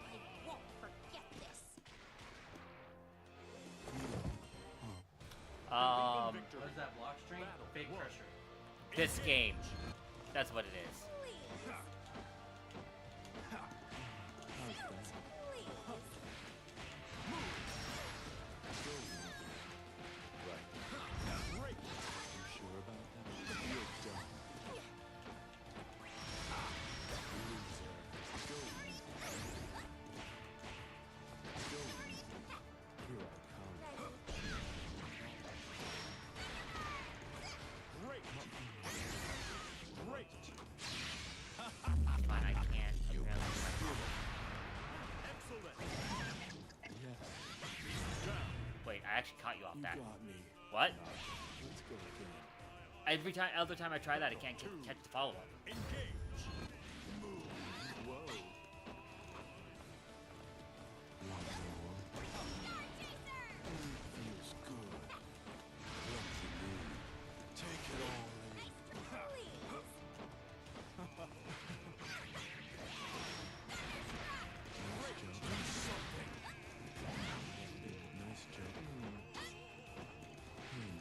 I won't forget this. Um, What is that block string? Fake pressure. this game. That's what it is. Please. Right. You sure about that? You're done. Loser. Go easy. Go easy. Here I come. Great. Great. Fine, I can't. Apparently. Excellent. Yes. Wait, I actually caught you off You that. got me. What? Now, let's go again. Every time, other time I try that, I can't catch the follow up. Engage. Move. Whoa. Want more? Feels good. Clumsy move. Take it all in. Nice job. Hey now.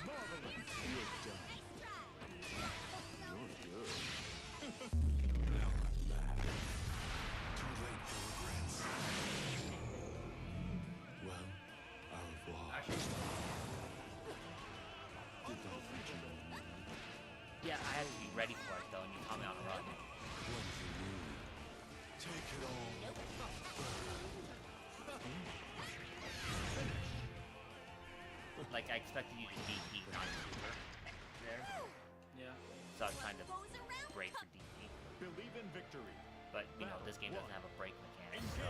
Marvelous. You're done. You're good. Now I'm mad. Too late for regrets. Well, au revoir. Actually, Did that feature on me? Yeah, I have to be ready for it though, and you caught me on a run. Clumsy move. Take it all. like I expected you to DP, not super there. Yeah. So I was trying to break for DP. Believe in victory. But you know, this game doesn't have a break mechanic, so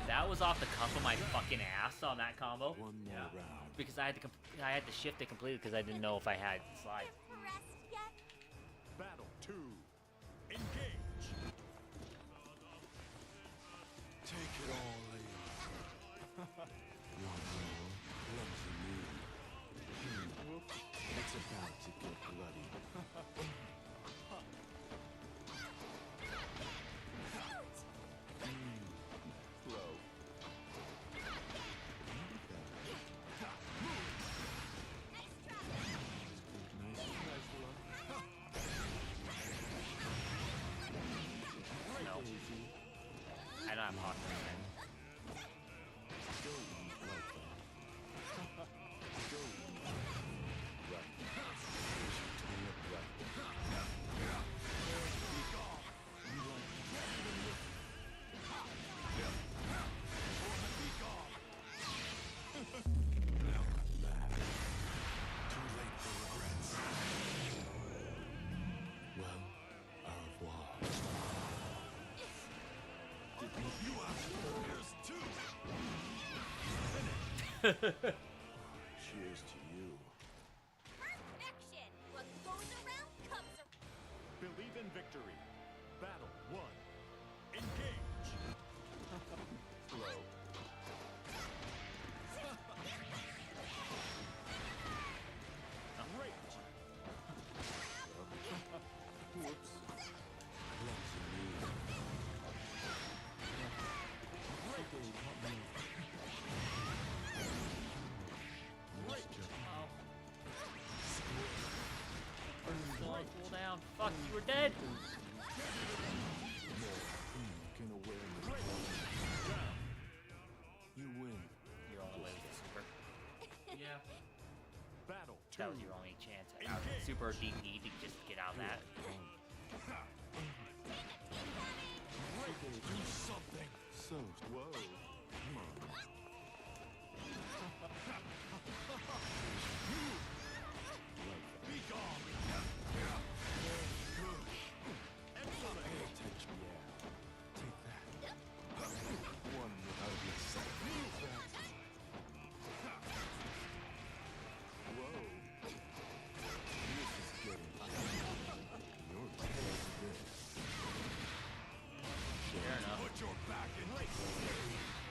that was off the cuff of my fucking ass on that combo. One more round. Because I had to shift it completely because I didn't know if I had slide. Battle 2. Engage. Take it all in. One more clumsy move. Whoops. It's about to get bloody. Slow. No. I don't have hot man. Cheers to you. Perfection! What goes around comes around. Believe in victory. Battle 1. Engage. Slow. Great. Whoops. Clumsy move. Cool down. Fuck, you were dead. Can aware you win. You're on the way with the super. Yeah. Battle 2. That was your only chance at out super DP to just get out of that. Do something. So, whoa. Come on. Be gone. Good. Excellent. Take me out. Take that. One out of your sight. Whoa. This is getting your tail this. Fair enough. Put your back in.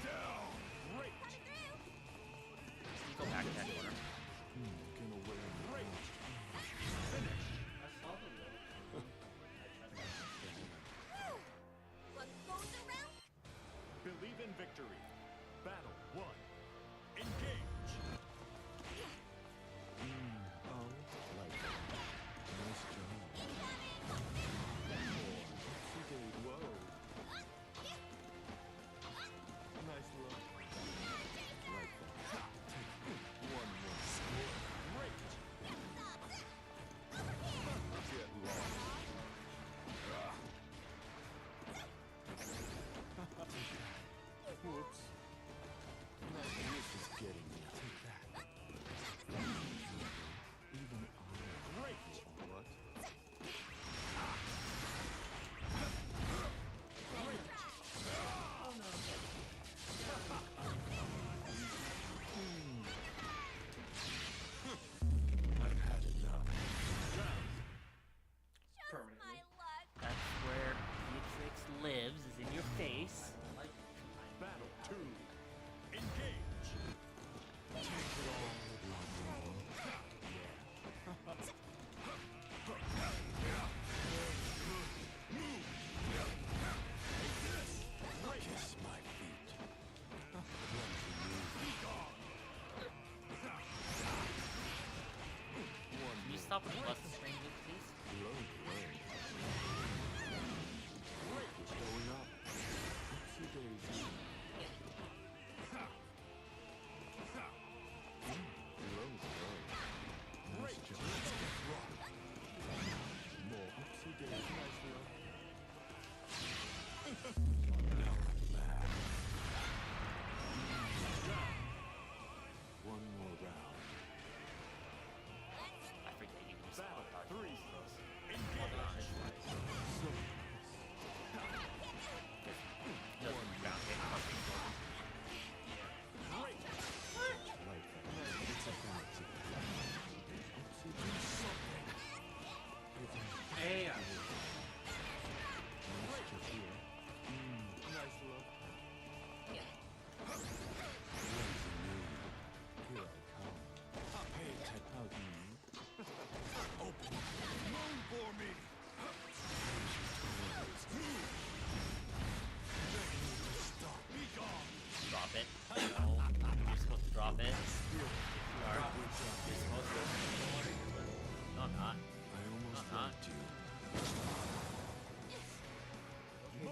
Down. Great. You go back to that corner. Can aware Great. I saw the look. What goes around? Believe in victory. Battle 1. Engage. Oh, like that. Nice job. Whoa. Nice look. Like that. Take one more score. Great. Get lost. Whoops. Nice. This is getting me. Take that. Even I. Great. What? I've had enough. Just Permanently. my luck. That's where Beatrix lives, is in your face. Battle 2. Engage. Take it all. Kiss my feet. Can you stop with the plus screen?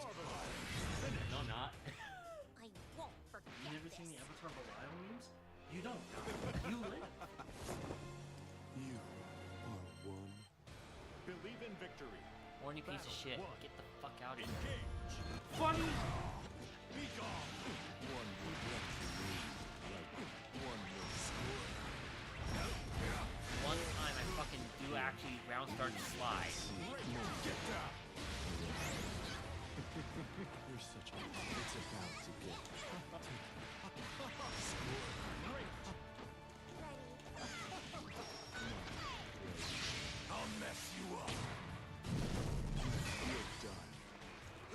No, I'm not. I won't forget You never this. seen the Avatar of Belial memes? You don't. You live. You are one. Believe in victory. Horny piece of shit. One. Get the fuck out of here. Engage. Funny. Be gone. One will let you leave, like one will score. One time I fucking do actually round start to slide. Get down. You're such a... It's about to get... I'll mess you up. You're done.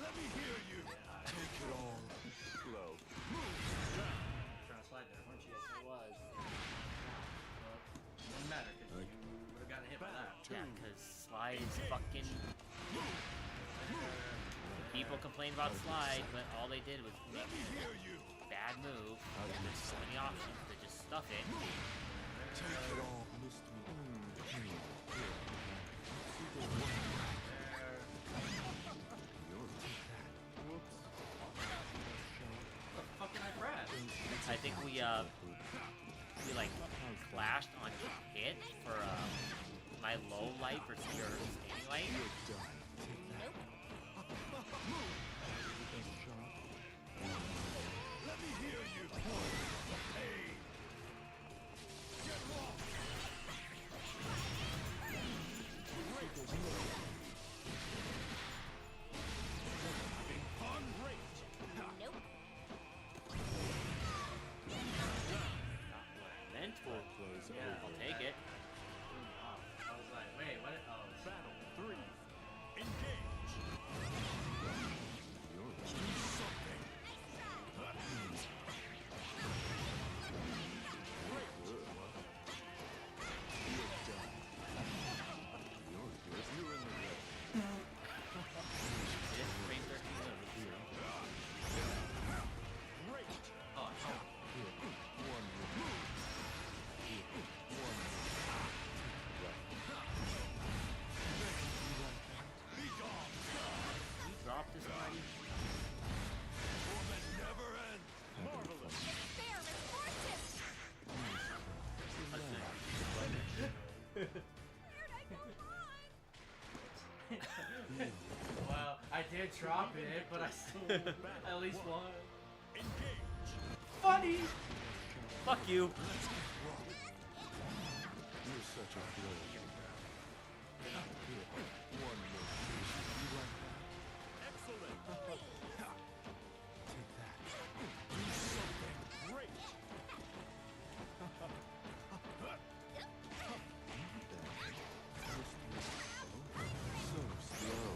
Let me hear you. Take it all slow. Trying to slide there, weren't you? Yes, I was. Well, doesn't matter because you would have gotten hit by that. Yeah, because slide is fucking... People complain about slide, but all they did was make a bad move. There's so many options to just stuff it. Take it all, missed me. What the fuck did I crash? I think we like clashed on hit for my low light versus your standing light. You're done. Let me hear you. Hey. Get lost. On rate. Nope. Meant for. Yeah, I'll take it. I was like, wait, what? Oh, it's Battle 3. Engage. Do something. It's frame 13 moves. Great. oh, oh. Be gone. You dropped this already? Torment never ends. Marvelous. Fair misfortune. Where'd I go wrong? Well, I did drop it, but I still at least won. Engage. Funny. Fuck you. You're such a blow. One more piece. You like that? Excellent. Take that. Do something great. So slow.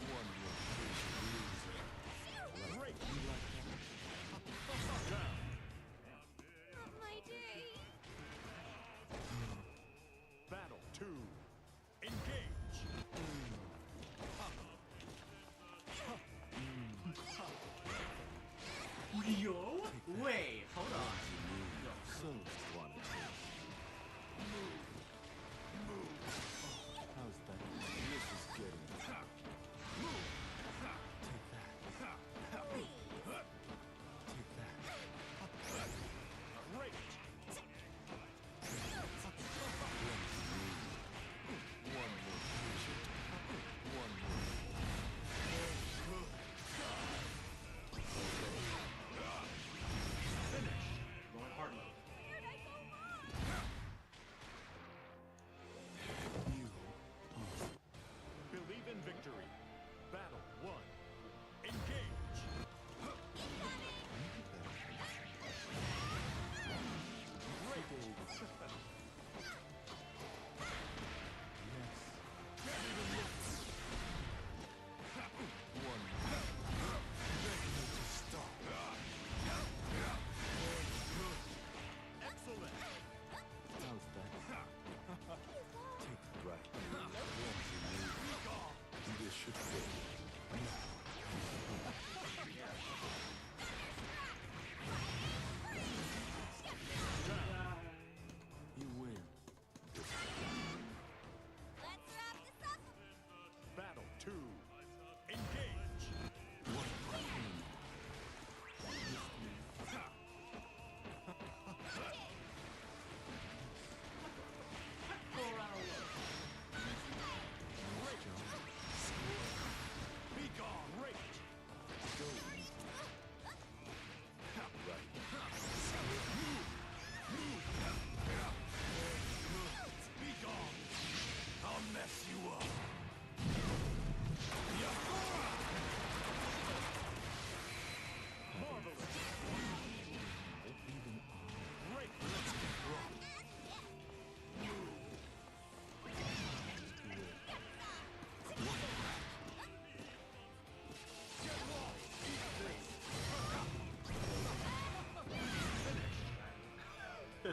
One more piece. Great. You like that? Down. My day. Battle 2. Engage. Yo. Wait, hold on. So wanna take. How's that? This is getting. Take that. Take that. Great. One more patient. One more. Going hard mode. Where'd I go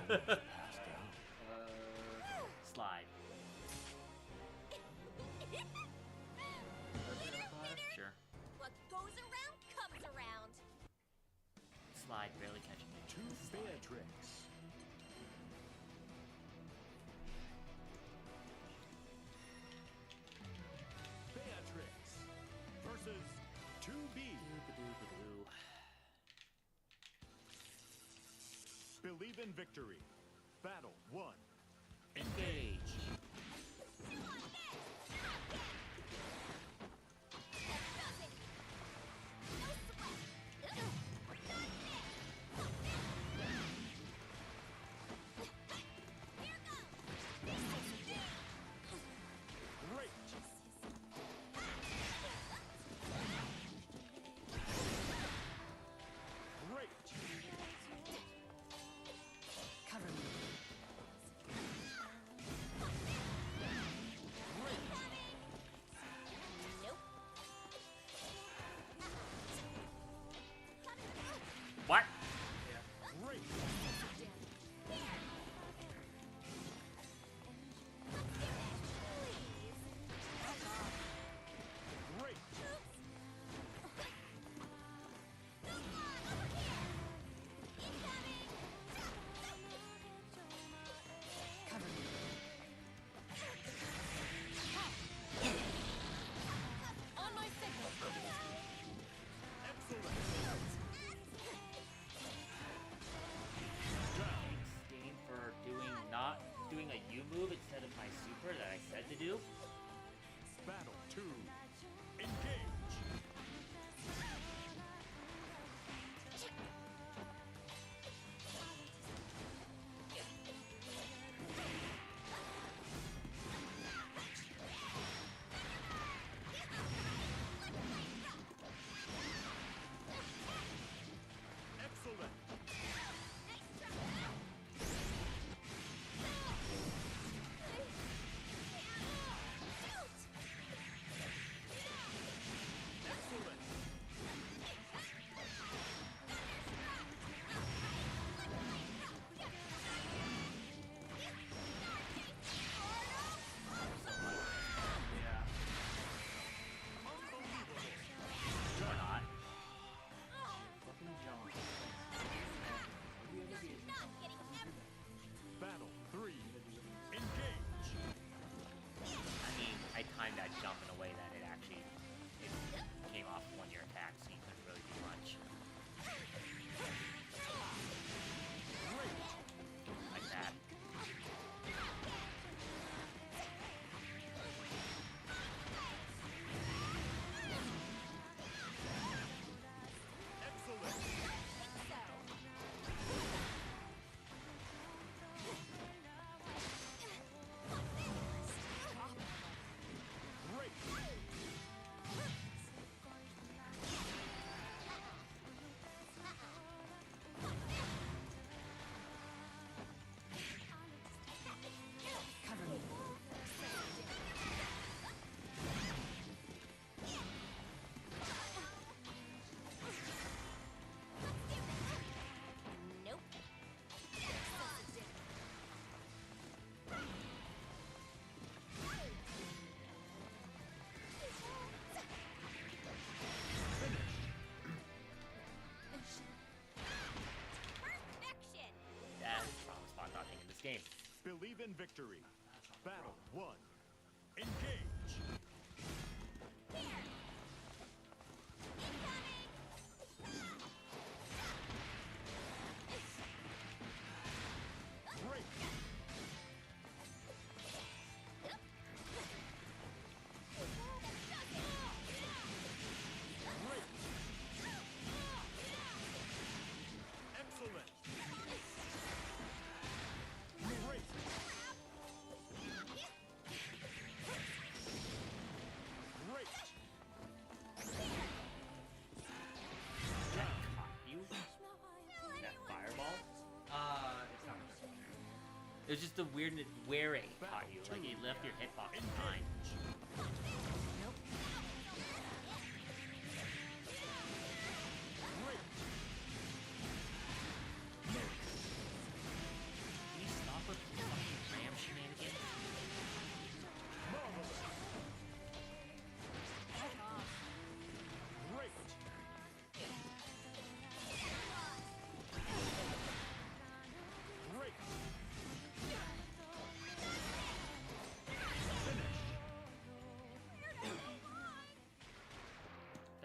Passed out. Slide. Sure. What goes around comes around. Slide, barely catching me. 2 Beatrix. Beatrix versus 2B. Doo-ba-doo-ba-doo. Believe in victory. Battle 1. Engage. Great. Great. Cover me. What? Great. Great. Cover me. On my signal. Excellent. Thanks, game, for not doing a U move instead of my super that I said to do. Battle 2. Engage. Excellent. Excellent. Or not. Fucking John. Battle 3. Engage. I mean, I timed that jump in a way that it came off one year attack, so you couldn't really do much. Like that. Excellent. Great. Cover me. Nope. Perfection. That is the problem spot dodging in this game. Believe in victory. Battle 1. Engage. Great. Great. Excellent. Great. Great. That caught you? That fireball? It's not. It was just the weirdness where it caught you. Like, it left your hitbox behind. Great.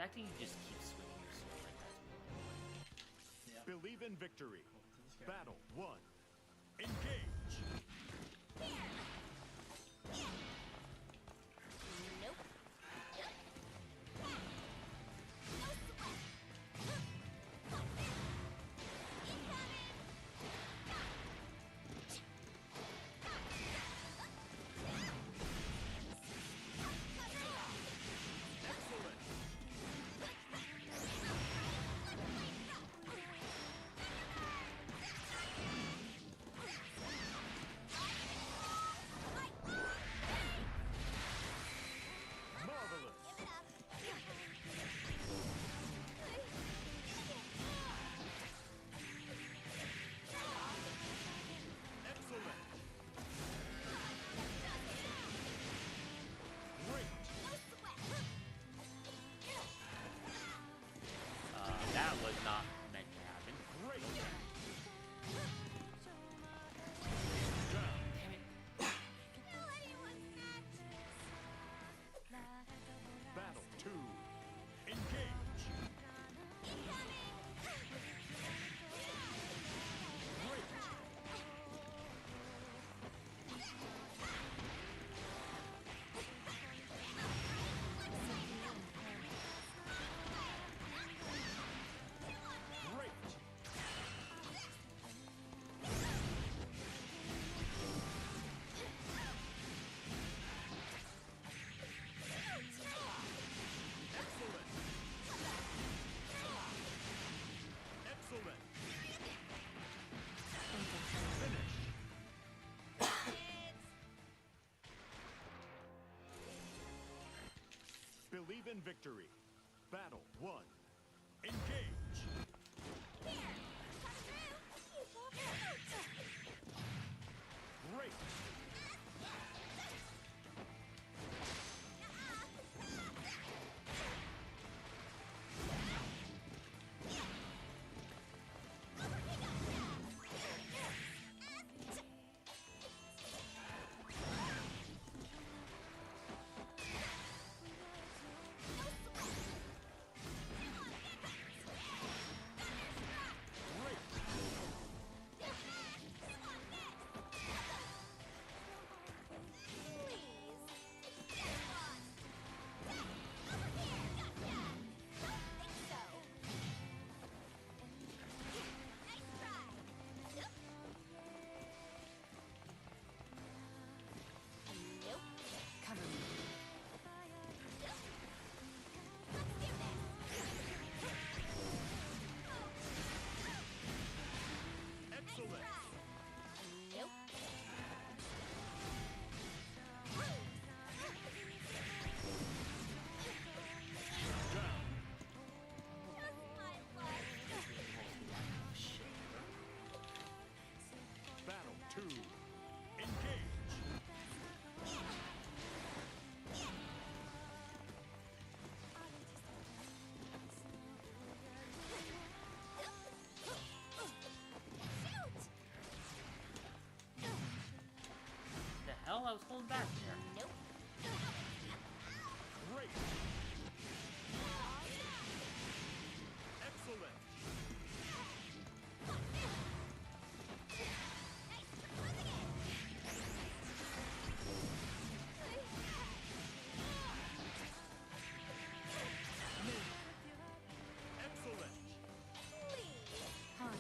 fact that you just keep swinging your sword like that's really annoying. Yeah. Believe in victory. Well, to this guy. Battle 1. Engage. Nope. Marvelous. Excellent. Great. That was not meant to happen. Great. Battle 2. Engage. Great. Great. Excellent. Excellent. Finish. Believe in victory. Battle 1. Engage. Great. Great. Cover me. Excellent. Down. Battle 2. Engage. The hell? I was holding back there. Great. Excellent. Excellent. Con.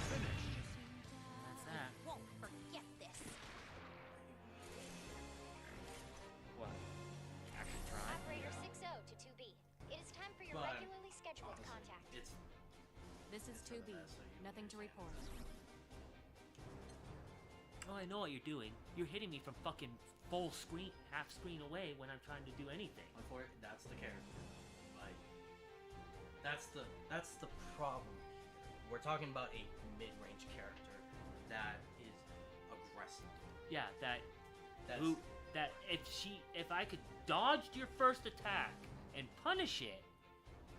Finish. That's that. Won't forget this. What? Actually try? Operator 60 to 2B. It is time for your But, regularly scheduled honestly, contact. It's This is 2B. Nothing to report. Oh, I know what you're doing. You're hitting me from fucking full screen, half screen away when I'm trying to do anything. unfortunately that's the character. Like that's the problem here. We're talking about a mid-range character that is aggressive. Yeah, that That's if I could dodge your first attack and punish it,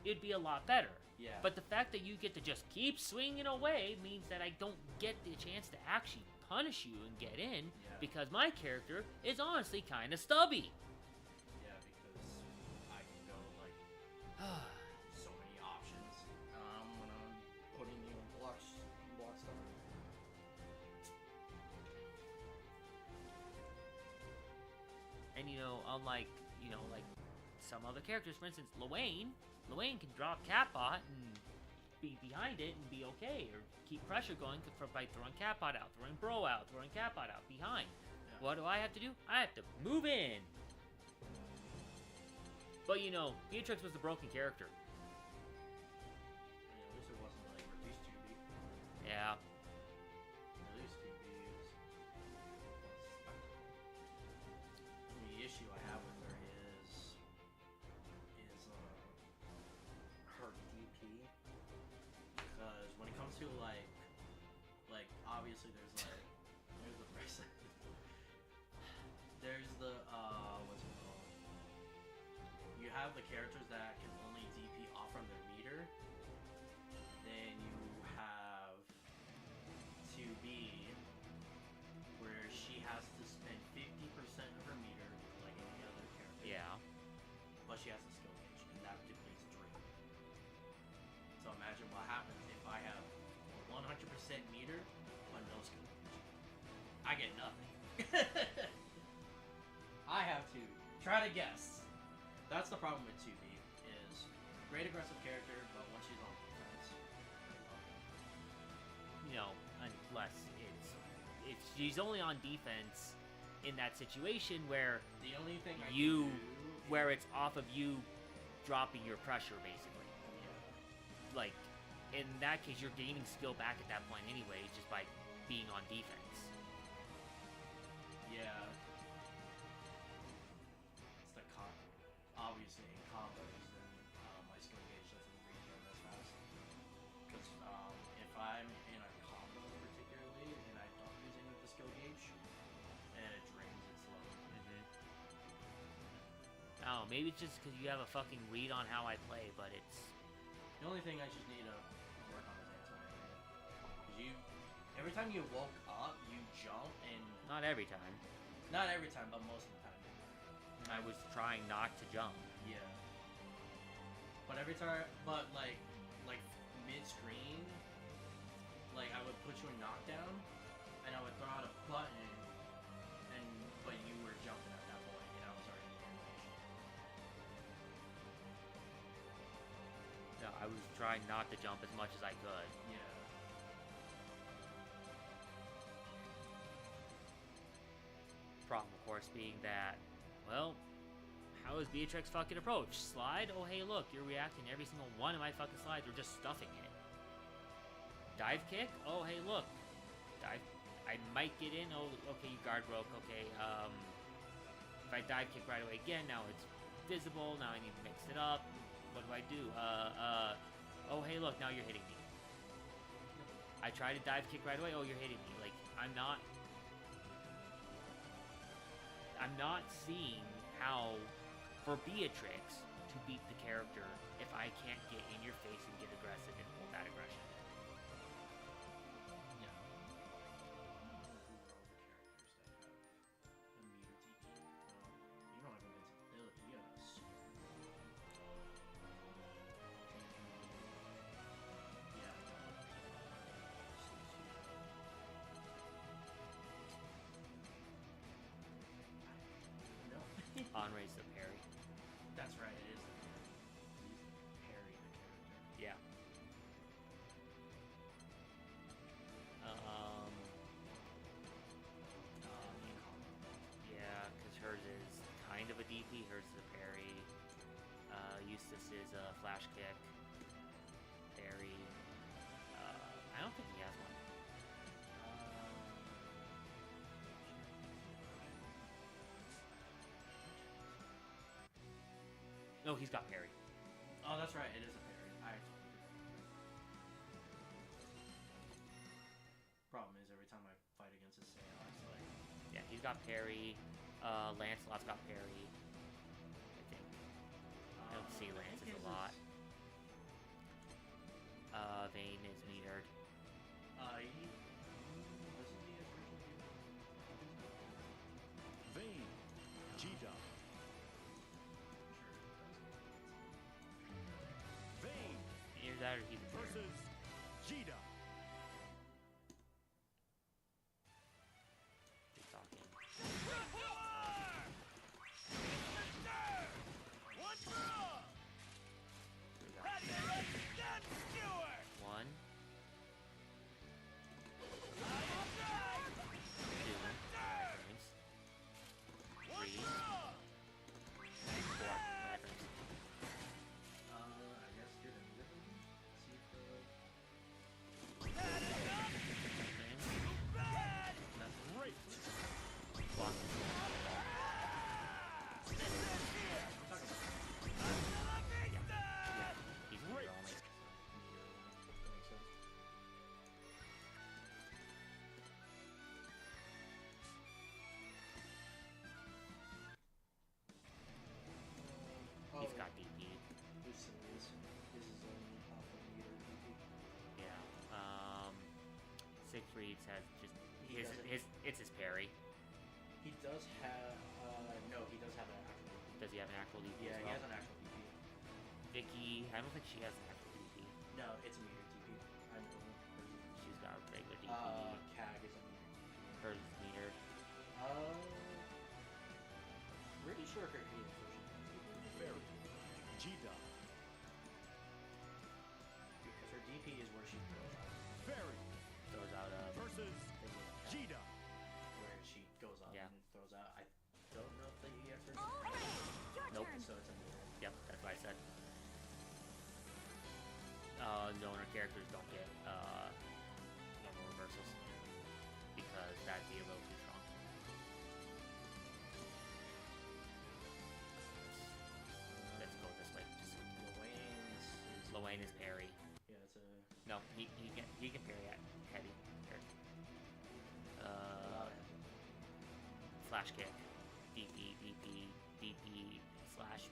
it'd be a lot better. Yeah. But the fact that you get to just keep swinging away means that I don't get the chance to actually punish you and get in Yeah. because my character is honestly kind of stubby. Yeah, because I can go like so many options. When I'm putting you in block stuff. And unlike like some other characters, for instance, Luane can drop Catbot and be behind it and be okay, or keep pressure going by throwing Catbot out, throwing Bro out, throwing Catbot out behind. Yeah. What do I have to do? I have to move in. But Beatrix was the broken character. Yeah, at least it wasn't like Release 2B. Yeah. Release 2B is the issue I have with her is her DP, because when it comes to like obviously there's the price. There's the what's it called? You have the characters that can only DP off from their meter. Then you have 2B, where she has to spend 50% of her meter like any other character. Yeah. But she has a skill gauge, and that depletes Dream. So imagine what happens if I have 100% meter, but no skill gauge. I get nothing. I have to try to guess. That's the problem with 2B, is great aggressive character, but once she's on defense, Unless it's she's only on defense in that situation where the only thing I you can do, where it's off of you dropping your pressure basically. yeah, Like in that case you're gaining skill back at that point anyway just by being on defense. yeah, it's the obviously in combos, then my skill gauge doesn't regen as fast. Because if I'm in a combo particularly and I don't use any of the skill gauge, and it drains it slowly. Oh, maybe it's just because you have a fucking read on how I play, but it's The only thing I just need to work on is anti-air. Because every time you woke up, you jump, and not every time. not every time, but most of the time. I was trying not to jump. Yeah. But every time, like mid-screen, like I would put you in knockdown, and I would throw out a button, but you were jumping at that point, and I was already in animation. No, I was trying not to jump as much as I could. Yeah. Problem, of course, being that, well, how is Beatrix fucking approach? Slide? Oh, hey, look, you're reacting to every single one of my fucking slides. We're just stuffing it. Dive kick? Oh, hey, look. Dive. I might get in. Oh, okay, you guard broke. Okay, if I dive kick right away again, now it's visible. Now I need to mix it up. What do I do? Oh, hey, look, now you're hitting me. I try to dive kick right away. Oh, you're hitting me. Like, I'm not seeing how, for Beatrix, to beat the character if I can't get in your face and get aggressive and hold that aggression. Yeah. You don't have invincibility. You have a spear. Yeah. No. Henri's the parry. That's right, it is. He's Harry, the character. Yeah. Yeah, because hers is kind of a DP. Hers is a parry. Eustace is a flash kick. Parry. I don't think he has one. No, he's got parry. Oh, that's right, it is a parry. I totally forgot. Problem is, every time I fight against a Saiyan, it's like... Yeah, he's got parry. Lancelot's got parry. I think. I don't see Lance's a lot. Vayne is metered. Wasn't he a version Vayne, G-Dot. Vayne Either that or he's metered. versus G-Dot. He's talking. One. Two. Three. Four. Records. I guess get a rhythm. See if Great. Block. He's meter only. makes sense. He's got DP. You're serious? This is only alpha meter DP. Yeah. Siegfried's has just He his doesn't- it's his parry. He does have no, he does have an actual DP. Does he have an actual DP Yeah, as he well? has an actual DP. Vicky, I don't think she has an actual DP. No, it's a meter DP. I know. She's got a regular DP. CAG is a meter DP. Hers is metered. Pretty sure her DP version has DP. Very. G-Dot. Because her DP is where she throws out. Very. Throws out versus G-Dot. Where she goes up Yeah. and throws out. I don't know if the EX version. Nope. So it's a meter. Yep, that's what I said. Donor characters don't get normal reversals because that'd be a little too strong. Let's go this way. Just Lowain is parry. Yeah, it's a. No, he can parry at heavy. There. Slash kick, DP slash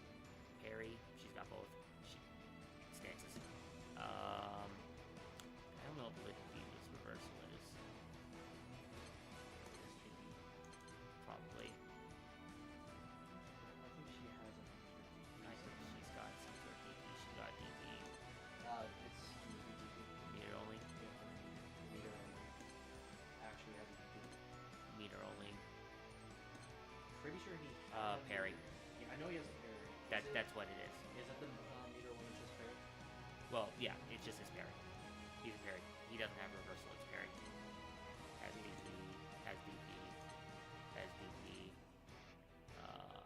parry. She's got both. She stances. I don't know if Lick Diva's reversal is. Probably. I think she has a meter DP. I think she's got some sort of DP. She's got DP. It's meter DP. Meter only. Meter only. Actually has a DP. Meter only. Pretty sure he. Parry. Yeah, I know he has a parry. That's what it is. Is it the meter one just parry? Well, yeah, it's just his parry. He's a parry. He doesn't have reversal, it's parry. Has DP, has DP, has DP.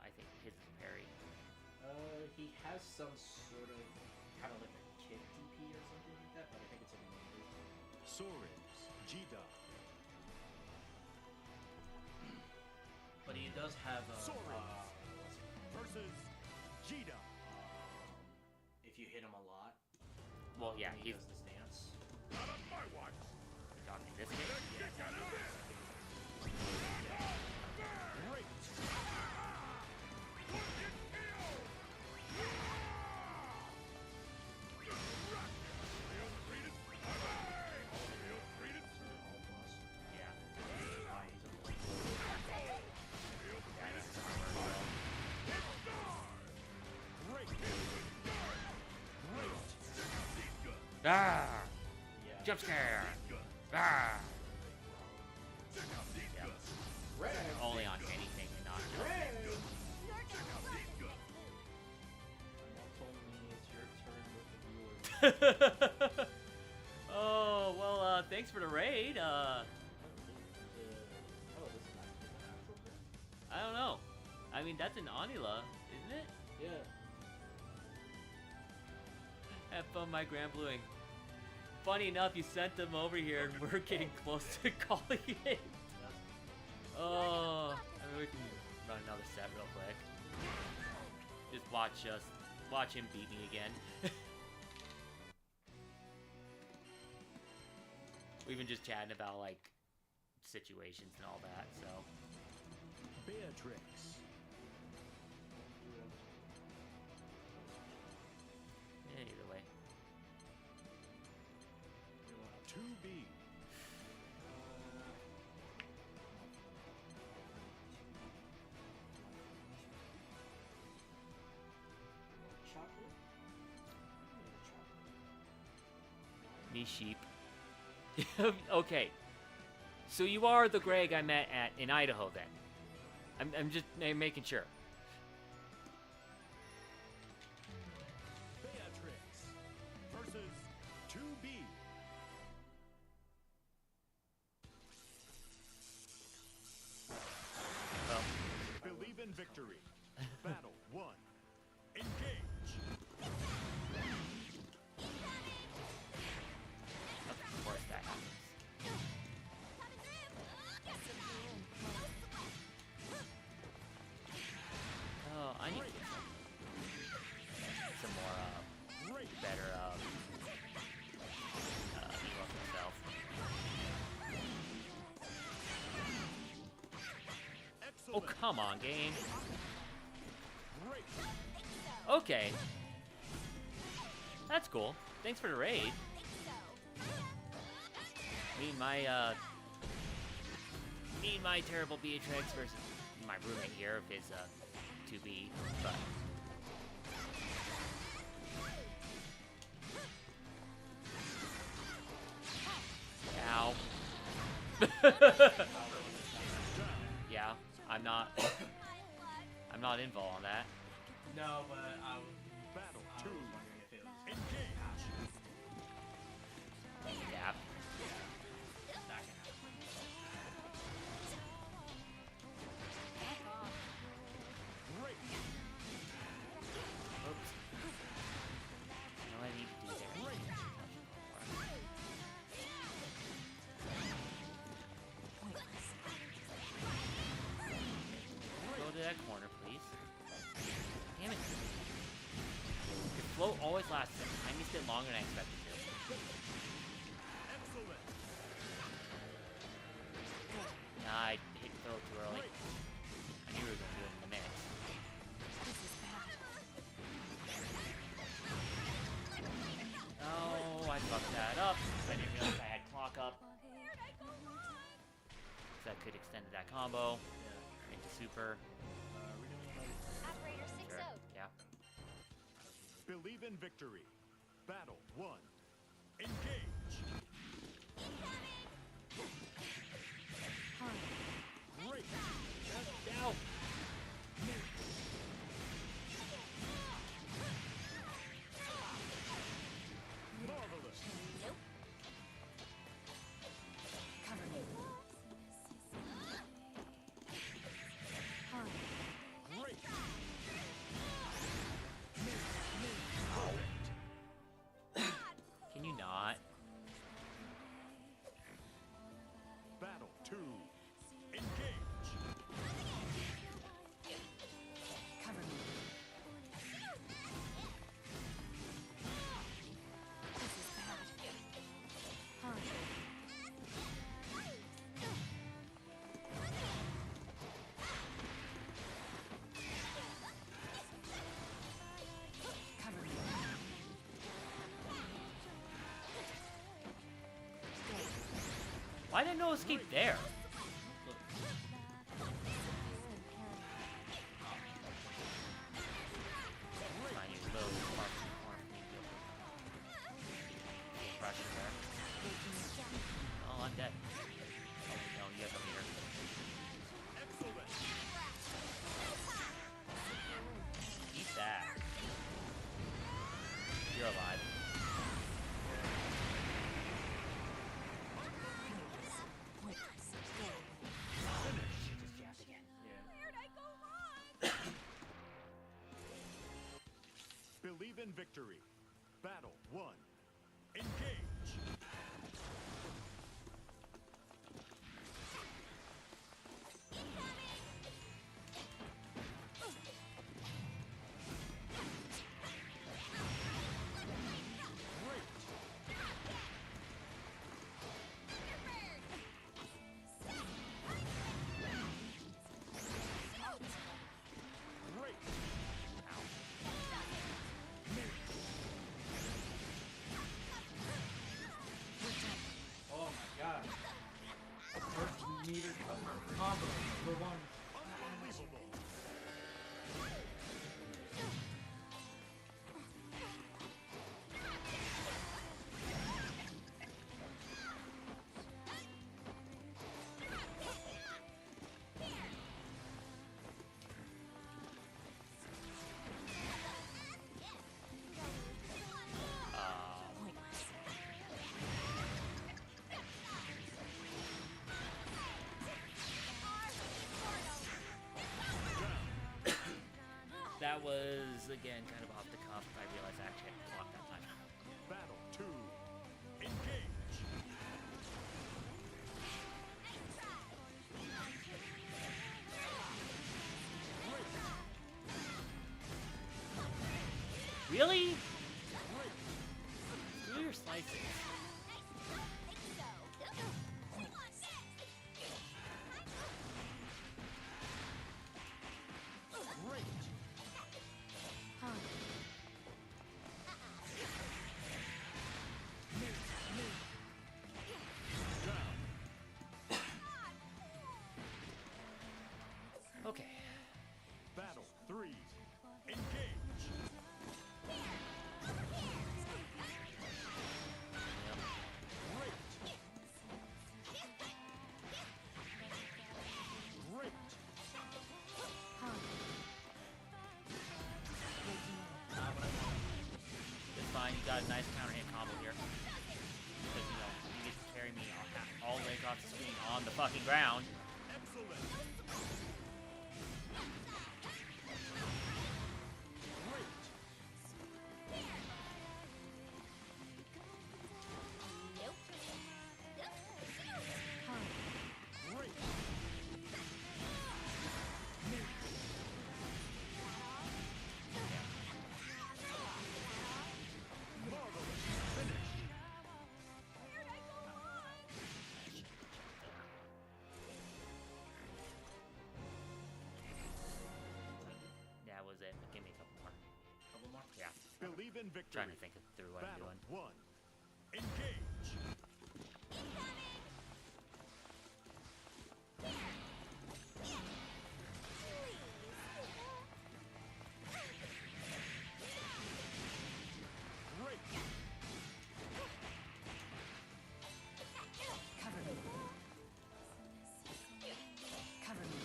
I think his is parry. He has some sort of kind of like a kick DP or something like that, but I think it's a meter. Soares, G-Dot. But he does have a. Soares versus G-Dot. If you hit him a lot. Well, yeah, he he's does the stance. Not on my watch. talking this game. Yeah, Great. Ah! Yeah. Jump scare! Ah! Red. Only on anything and not just. Red. told me it's your turn with the viewers. Oh, well, thanks for the raid. This is actually an actual turn. I don't know. I mean, that's an Anila, isn't it? Yeah. Have fun, my Grand Bluing. Funny enough, you sent them over here and we're getting close to calling it. Oh, I mean, we can run another set real quick. Just watch him beat me again. We've been just chatting about like situations and all that, so. Beatrix. Yeah, either way. me sheep. Okay. So you are the Greg I met in Idaho then. I'm just making sure. Beatrix versus 2B. Well, Believe in victory. Battle 1. Engage. of course that happens. Oh, I need to get some more, better, evil himself. Oh, come on, game. Okay. That's cool. Thanks for the raid. Me and my terrible Beatrix versus my roommate here is, 2B, but... Ow. Yeah, I'm not involved on that. No, but I was Battle I 2. was wondering if it was Engage. Yeah. that can happen. Great. Oops. What do I need to do there? Go to that corner, please. Damn it. Your float always lasts a tiny bit longer than I expected to. Excellent. Nah, I hit throw too early. I knew we were going to do it in a minute. Oh, I fucked that up. I didn't realize I had clock up. So I could extend that combo into super. Operator 6 Sure. out. Yeah. Believe in victory. Battle 1. Engage. Great. Ow. Marvelous. Cover me. Great. Can you not? Battle 2. Engage. Cover me. This is bad. Cover me. Why did no escape there? Try and use a little more from the corner for me to be able to get pressure there. Oh, I'm dead. Oh, no, you have to here. Excellent. Eat that. You're alive. She just jabbed again. Where'd I go wrong? Believe in victory. Battle 1. Engage. Great. Oh my god. First meter combo for one. Unbelievable. That was, again, kind of off the cuff. I realized I actually had to block that time. Battle 2. Engage. Really? Screw your slices. Okay. Battle 3. Engage. Great. It's fine. You got a nice counter hit combo here. Because, you know, you get to carry me all the way across the screen on the fucking ground. Excellent. Great. Marvelous. Finish. That was it. Give me a couple more. Couple more. Yeah. Believe in victory. Trying to think through what I'm Battle doing. 1. Engage. Great. Cover me. Cover me.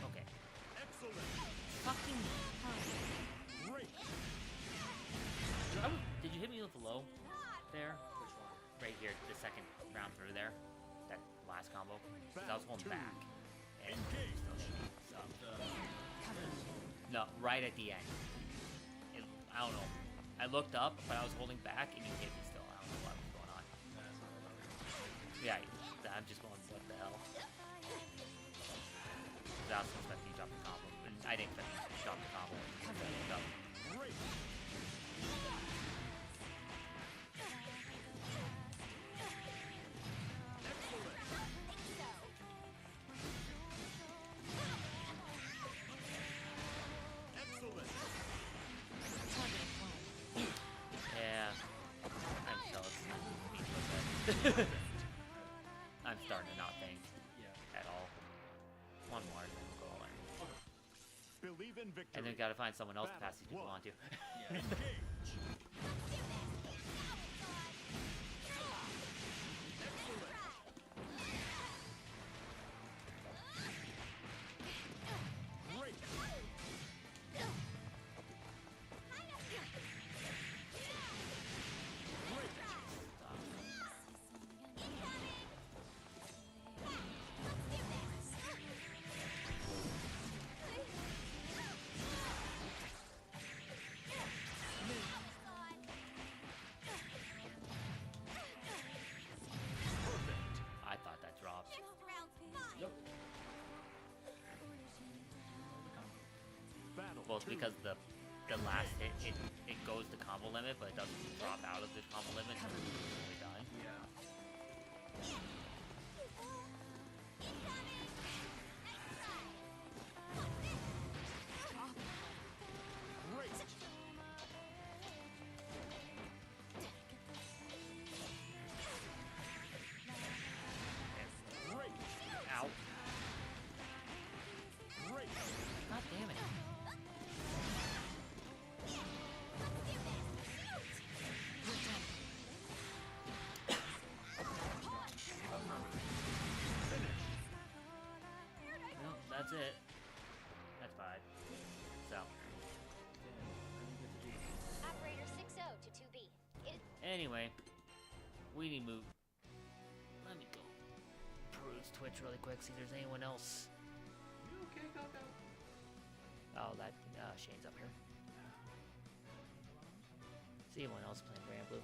Okay. Excellent. Fucking. Great. Did you hit me with a low there? Which one? Right here, the second round through there. That last combo. Because I was holding Battle back. And Engage. you still hit me. So. Cover me. No, right at the end. I don't know. I looked up, but I was holding back, and you hit me still. I don't know what was going on. That's not what I remember. Yeah, I'm just going, what the hell? 'Cause I was expecting you to drop the combo. And I didn't expect you to drop the combo. So, Great. Excellent. Excellent. Target acquired. yeah. I'm jealous. I'm starting to not think Yeah. at all. One more, and then we'll go all in. Believe in victory. And then gotta find someone else to Battle pass these people one. on to. Yeah. Engage. Excellent. Great. Great. I thought that dropped. Yep. Battle Well, it's 2. because the last hit, it goes to combo limit, but it doesn't drop out of the combo limit until it's fully done. Yeah. Great. Great. Ow. Great. God damn it. No, that's it. That's fine. So, Operator 60 to 2B. anyway, we need to move. Let me go. peruse Twitch really quick, see if there's anyone else. You okay, Coco? Oh, that Shane's up here. See anyone else playing Grand Blue?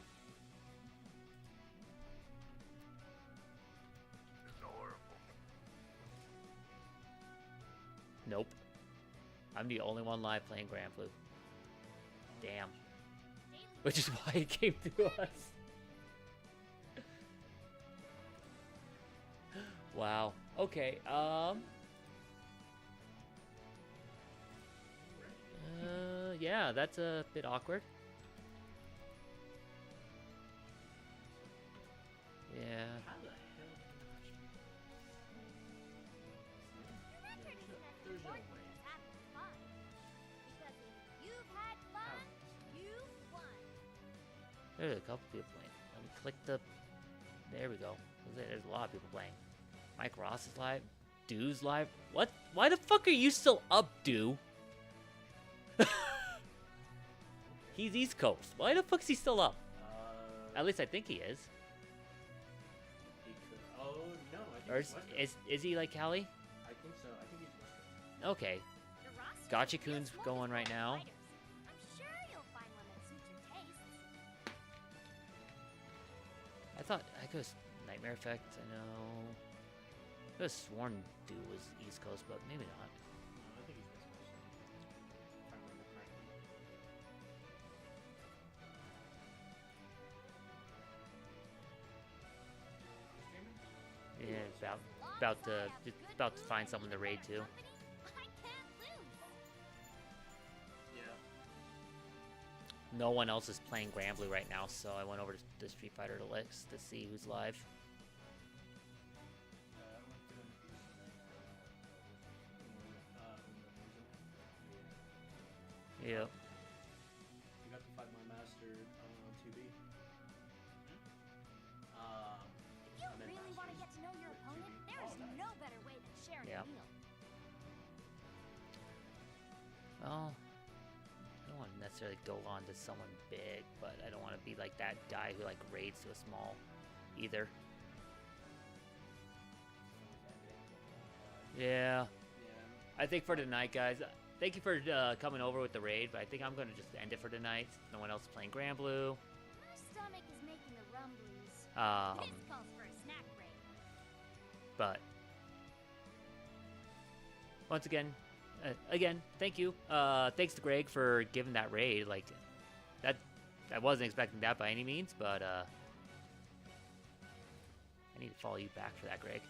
Nope. I'm the only one live playing Grand Blue. Damn. Which is why it came to us. Wow. Okay. Yeah, that's a bit awkward. Yeah. How the hell? There's no way. There's a couple people playing. Let me click the. There we go. There's a lot of people playing. Mike Ross is live. Dew's live. What? Why the fuck are you still up, Dew? He's East Coast. Why the fuck's he still up? At least I think he is. He could. Oh no, I think Or he's West Coast. is he like Cali? I think so. I think he's West Coast. Okay. Gotcha Coon's going right now. I'm sure you'll find one that suits your tastes. I thought I could Nightmare Effect. I know. I could have sworn Dew was East Coast, but maybe not. No, I think he's West Coast. If I remember correctly. Yeah, about to find someone to raid to. I can't lose. Yeah. No one else is playing Grand Blue right now, so I went over to Street Fighter list to see who's live. Yep. You got to fight my master on 2B. If you really want to get to know your opponent, there is no better way than sharing Yeah. a meal. Well, I don't want to necessarily go on to someone big, but I don't want to be like that guy who like raids to a small either. Yeah. I think for tonight, guys, thank you for coming over with the raid, but I think I'm going to just end it for tonight. No one else is playing Grand Blue. My stomach is making the rumblies. This calls for a snack break. But once again, thank you. Thanks to Greg for giving that raid. Like that, I wasn't expecting that by any means, but I need to follow you back for that, Greg.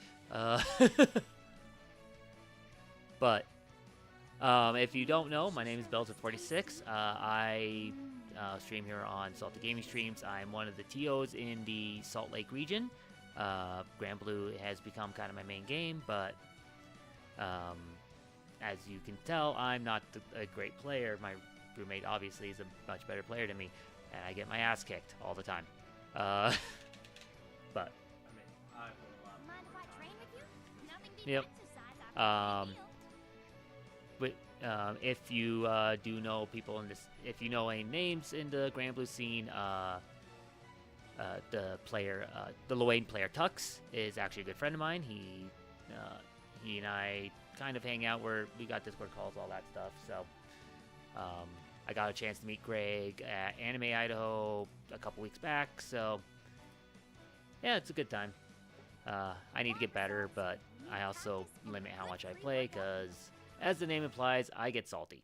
But if you don't know, my name is Belzer46. I stream here on Salty Gaming Streams. I'm one of the TOs in the Salt Lake region. Grand Blue has become kind of my main game, but as you can tell, I'm not a great player. My roommate obviously is a much better player than me, and I get my ass kicked all the time. But I mean, I put a lot Mind if more I time. train with you? Nothing beats Yep. exercise after a meal. but if you do know people in this, if you know any names in the Grand Blue scene, the player, the Luane player Tux is actually a good friend of mine. He and I kind of hang out where we got Discord calls, all that stuff. So I got a chance to meet Greg at Anime Idaho a couple weeks back. So yeah, it's a good time. I need to get better, but I also limit how much I play because, as the name implies, I get salty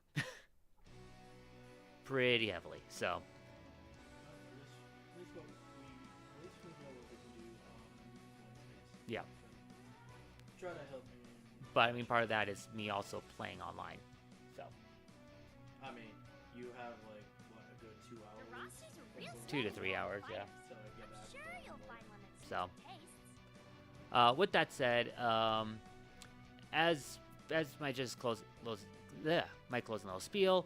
pretty heavily. So At least we know what we can do on Wednesdays. yeah. Try to help you. But I mean, part of that is me also playing online. So I mean, you have like what, a good 2 hours? The Rossies are real 2 to steady 3 hours, yeah. So get I'm that sure done you'll more. find one that suits So. your tastes. With that said, as my my closing little spiel,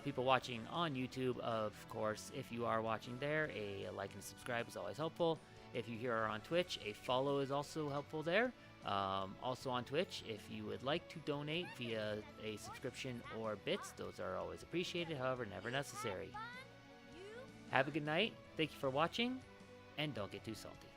people watching on YouTube, of course, if you are watching there, a like and subscribe is always helpful. If you here are on Twitch, a follow is also helpful there. Also on Twitch, if you would like to donate via a subscription or bits, those are always appreciated, however, never necessary. Have a good night, thank you for watching, and don't get too salty.